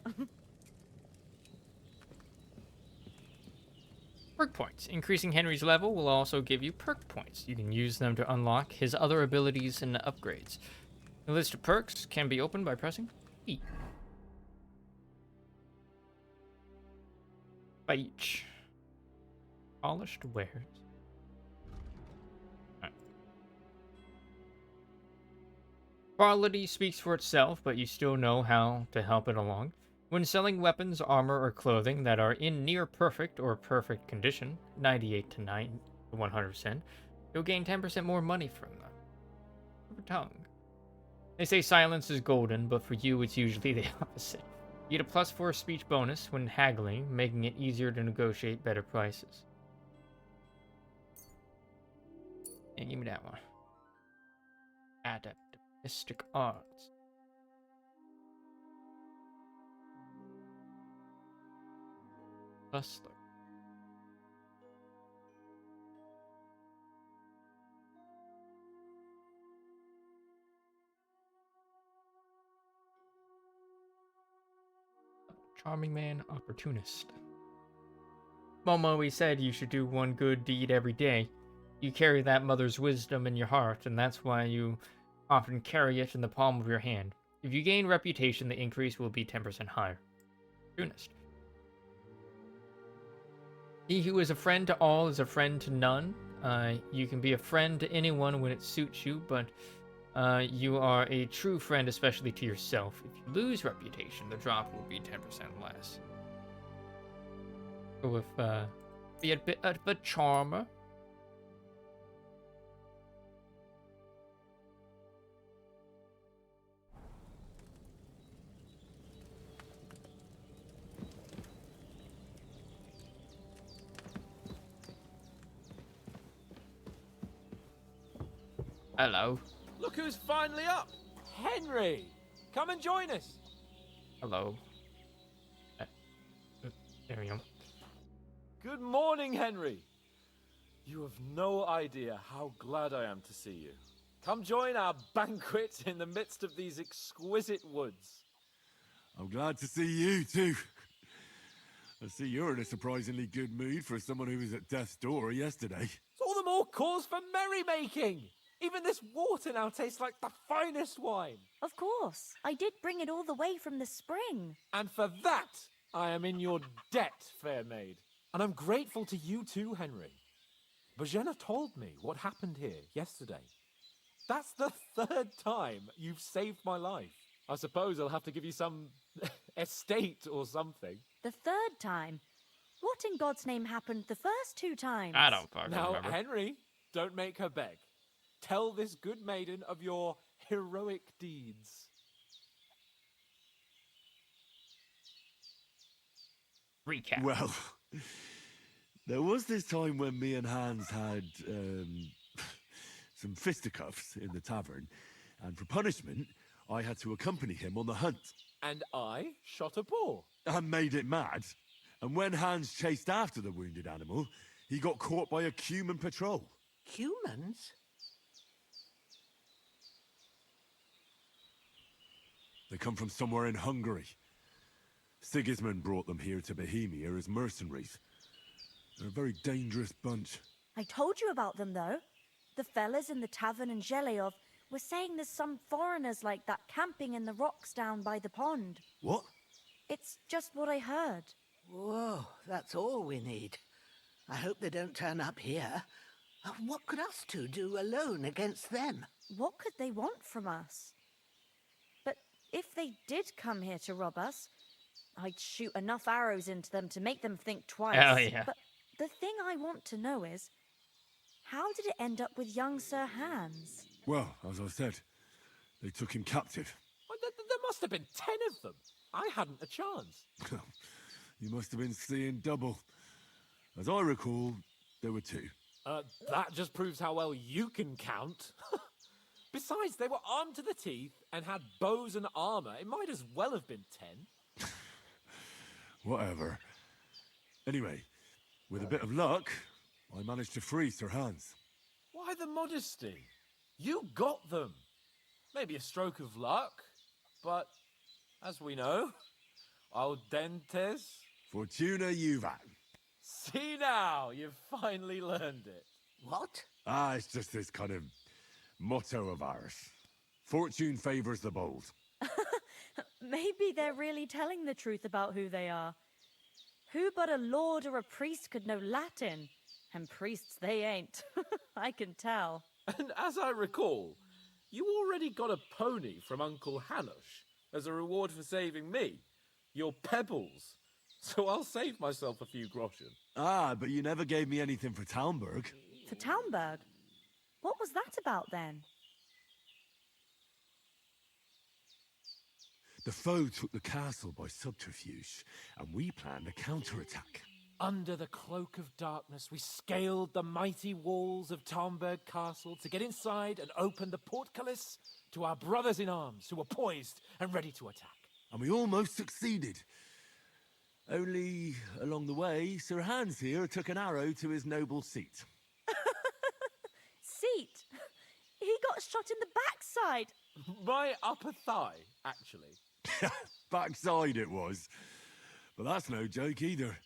Perk points. Increasing Henry's level will also give you perk points. You can use them to unlock his other abilities and upgrades. The list of perks can be opened by pressing E. By each. Polished wares. Right. Quality speaks for itself, but you still know how to help it along. When selling weapons, armor, or clothing that are in near perfect or perfect condition, 98 to 100%, you'll gain 10% more money from them. Rubber tongue. They say silence is golden, but for you it's usually the opposite. You get a +4 speech bonus when haggling, making it easier to negotiate better prices. And give me that one. Adept Mystic Arts. Bustler. Charming man, opportunist. Mom always said you should do one good deed every day. You carry that mother's wisdom in your heart, and that's why you often carry it in the palm of your hand. If you gain reputation, the increase will be 10% higher. Opportunist. He who is a friend to all is a friend to none. You can be a friend to anyone when it suits you, but you are a true friend, especially to yourself. If you lose reputation, the drop will be 10% less. Go with, be a bit of a charmer. Hello. Look who's finally up! Henry! Come and join us! Hello. There we go. Good morning, Henry! You have no idea how glad I am to see you. Come join our banquet in the midst of these exquisite woods. I'm glad to see you too. I see you're in a surprisingly good mood for someone who was at death's door yesterday. It's all the more cause for merrymaking! Even this water now tastes like the finest wine. Of course. I did bring it all the way from the spring. And for that, I am in your debt, fair maid. And I'm grateful to you too, Henry. Bojena told me what happened here yesterday. That's the 3rd time you've saved my life. I suppose I'll have to give you some estate or something. The 3rd time? What in God's name happened the first 2 times? I don't fucking Now, remember. Henry, don't make her beg. Tell this good maiden of your heroic deeds. Recap. Well, There was this time when me and Hans had, some fisticuffs in the tavern, and for punishment, I had to accompany him on the hunt. And I shot a boar. And made it mad. And when Hans chased after the wounded animal, he got caught by a human patrol. Humans? They come from somewhere in Hungary. Sigismund brought them here to Bohemia as mercenaries. They're a very dangerous bunch. I told you about them, though. The fellas in the tavern in Zheleov were saying there's some foreigners like that camping in the rocks down by the pond. What? It's just what I heard. Whoa, that's all we need. I hope they don't turn up here. What could us two do alone against them? What could they want from us? But if they did come here to rob us, I'd shoot enough arrows into them to make them think twice. Hell yeah. But the thing I want to know is, how did it end up with young Sir Hans? Well, as I said, they took him captive. Well, there must have been 10 of them. I hadn't a chance. You must have been seeing double. As I recall, there were 2. That just proves how well you can count. Besides, they were armed to the teeth and had bows and armor. It might as well have been 10. Whatever. Anyway, with a bit of luck, I managed to free Sir Hans. Why the modesty? You got them. Maybe a stroke of luck, but as we know, al dentes. Fortuna juvat. See now, you've finally learned it. What? It's just this kind of motto of ours. Fortune favors the bold. Maybe they're really telling the truth about who they are. Who but a lord or a priest could know Latin? And priests they ain't. I can tell. And as I recall, you already got a pony from Uncle Hanush as a reward for saving me. Your pebbles. So I'll save myself a few groschen. But you never gave me anything for Talmberg. For Talmberg? What was that about then? The foe took the castle by subterfuge, and we planned a counterattack. Under the cloak of darkness, we scaled the mighty walls of Talmberg Castle to get inside and open the portcullis to our brothers in arms who were poised and ready to attack. And we almost succeeded. Only, along the way, Sir Hans here took an arrow to his noble seat. Seat? He got shot in the backside. My upper thigh, actually. Backside it was. But that's no joke either.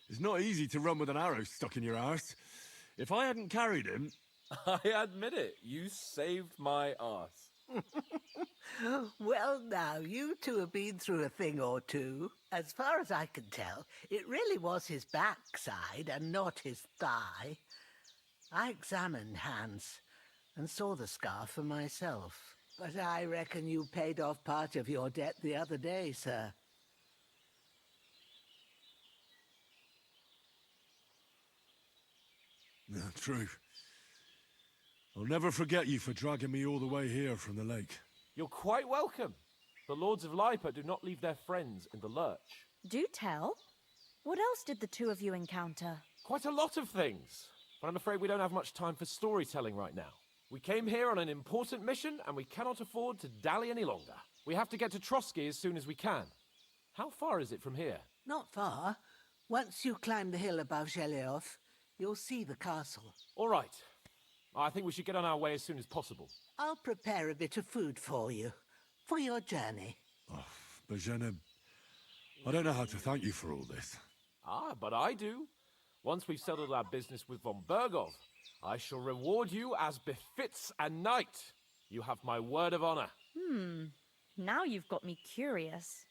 It's not easy to run with an arrow stuck in your arse. If I hadn't carried him... I admit it, you saved my arse. Well, now, you two have been through a thing or two. As far as I can tell, it really was his backside and not his thigh. I examined Hans and saw the scar for myself. But I reckon you paid off part of your debt the other day, sir. No, true. I'll never forget you for dragging me all the way here from the lake. You're quite welcome. The Lords of Lipa do not leave their friends in the lurch. Do tell. What else did the two of you encounter? Quite a lot of things. But I'm afraid we don't have much time for storytelling right now. We came here on an important mission, and we cannot afford to dally any longer. We have to get to Trotsky as soon as we can. How far is it from here? Not far. Once you climb the hill above Zheleov, you'll see the castle. All right. I think we should get on our way as soon as possible. I'll prepare a bit of food for you, for your journey. Bozhena, I don't know how to thank you for all this. But I do. Once we've settled our business with von Bergov, I shall reward you as befits a knight. You have my word of honor. Now you've got me curious.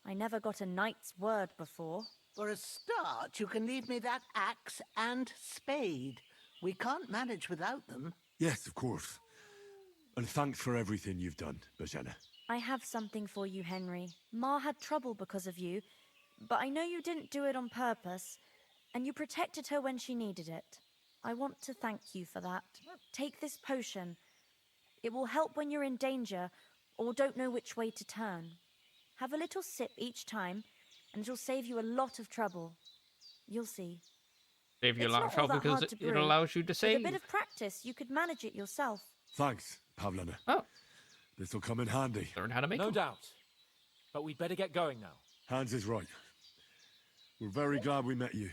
I never got a knight's word before. For a start, you can leave me that axe and spade. We can't manage without them. Yes, of course. And thanks for everything you've done, Bozhena. I have something for you, Henry. Ma had trouble because of you, but I know you didn't do it on purpose, and you protected her when she needed it. I want to thank you for that. Take this potion. It will help when you're in danger or don't know which way to turn. Have a little sip each time, and it'll save you a lot of trouble. You'll see. save you a It's lot not of all trouble that because hard to it brew. allows you to With a save. bit of practice, you could manage it yourself. Thanks, Pavlena. Oh. This'll come in handy. Learn how to make No them. doubt. But we'd better get going now. Hans is right. We're very glad we met you.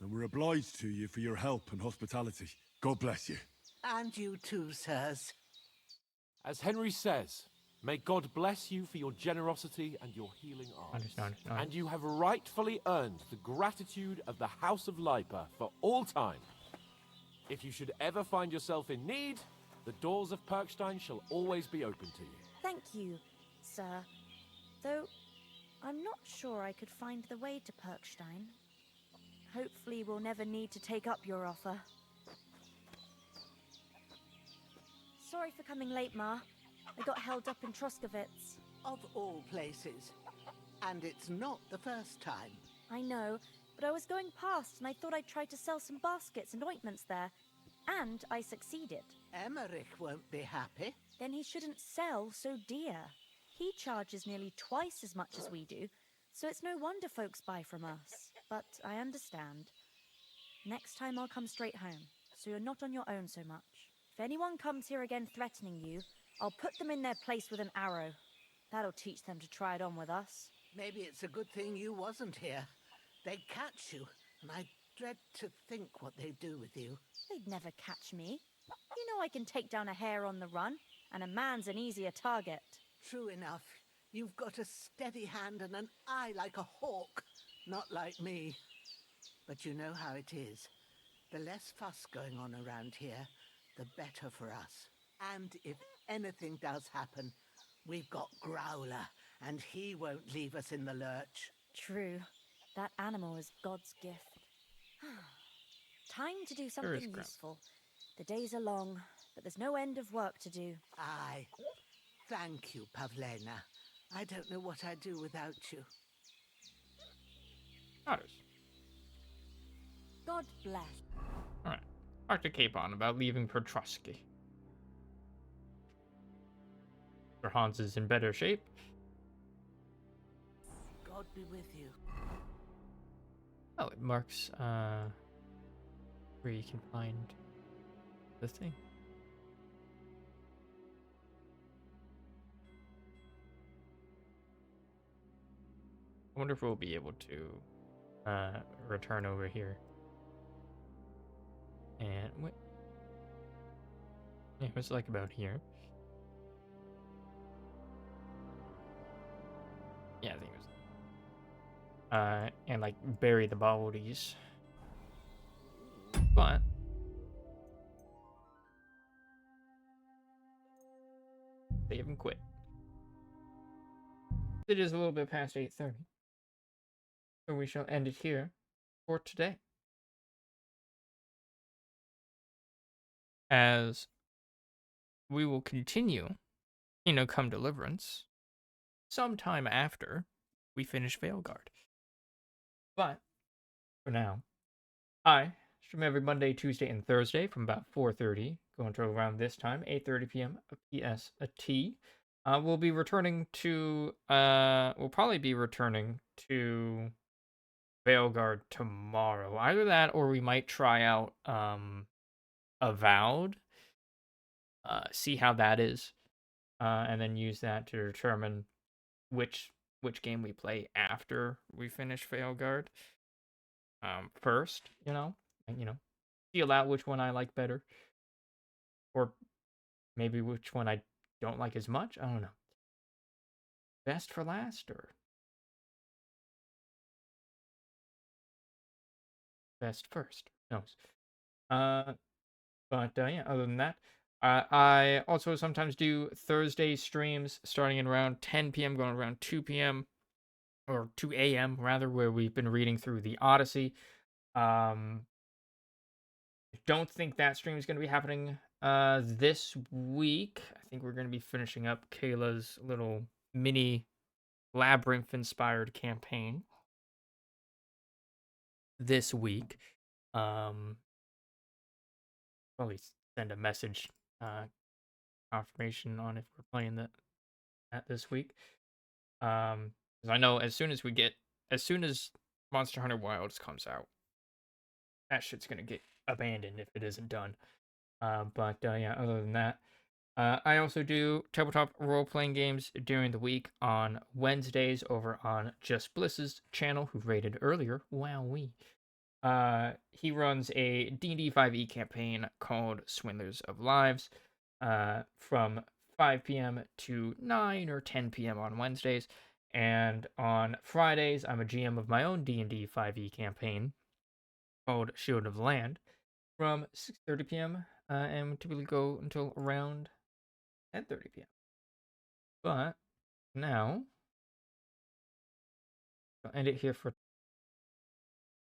And we're obliged to you for your help and hospitality. God bless you. And you too, sirs. As Henry says, may God bless you for your generosity and your healing arms. And you have rightfully earned the gratitude of the House of Lipa for all time. If you should ever find yourself in need, the doors of Perkstein shall always be open to you. Thank you, sir. Though, I'm not sure I could find the way to Perkstein. Hopefully we'll never need to take up your offer. Sorry for coming late, Ma. I got held up in Troskovitz. Of all places. And it's not the first time. I know, but I was going past and I thought I'd try to sell some baskets and ointments there. And I succeeded. Emmerich won't be happy. Then he shouldn't sell so dear. He charges nearly twice as much as we do, so it's no wonder folks buy from us. But I understand. Next time I'll come straight home, so you're not on your own so much. If anyone comes here again threatening you, I'll put them in their place with an arrow. That'll teach them to try it on with us. Maybe it's a good thing you wasn't here. They'd catch you, and I dread to think what they'd do with you. They'd never catch me. You know I can take down a hare on the run, and a man's an easier target. True enough. You've got a steady hand and an eye like a hawk. Not like me. But you know how it is. The less fuss going on around here, the better for us. And if anything does happen, we've got Growler, and he won't leave us in the lurch. True. That animal is God's gift. Time to do something useful. The days are long, but there's no end of work to do. Aye. Thank you, Pavlena. I don't know what I'd do without you. Others. God bless. Alright. Talk to Capon about leaving Petrosky. Sir Hans is in better shape. God be with you. Oh, it marks where you can find the thing. I wonder if we'll be able to return over here. And wait. Yeah, what's it like about here? Yeah, I think it was. And like bury the bodies. But they haven't quit. It is a little bit past 8:30. So we shall end it here for today. As we will continue, come Deliverance sometime after we finish Veilguard. But for now, I stream every Monday, Tuesday, and Thursday from about 4:30, going to around this time, 8:30 p.m. PST. We'll be returning to we'll probably be returning to Veilguard tomorrow. Either that or we might try out Avowed. See how that is. And then use that to determine which game we play after we finish Veilguard. First, and feel out which one I like better. Or maybe which one I don't like as much. I don't know. Best for last or best first? Who knows? But yeah, other than that, I also sometimes do Thursday streams starting at around 10 p.m. going around 2 p.m. or 2 a.m. rather, where we've been reading through the Odyssey. Don't think that stream is going to be happening this week. I think we're going to be finishing up Kayla's little mini Labyrinth-inspired campaign this week. Probably send a message confirmation on if we're playing that this week. Because I know as soon as Monster Hunter Wilds comes out, that shit's gonna get abandoned if it isn't done. But yeah, other than that, I also do tabletop role-playing games during the week on Wednesdays over on Just Bliss's channel, who rated earlier. Wowee. He runs a D&D 5e campaign called Swindlers of Lives from 5 p.m. to 9 or 10 p.m. on Wednesdays. And on Fridays, I'm a GM of my own D&D 5e campaign called Shield of the Land from 6:30 p.m. And typically go until around 10:30 p.m. But now, I'll end it here for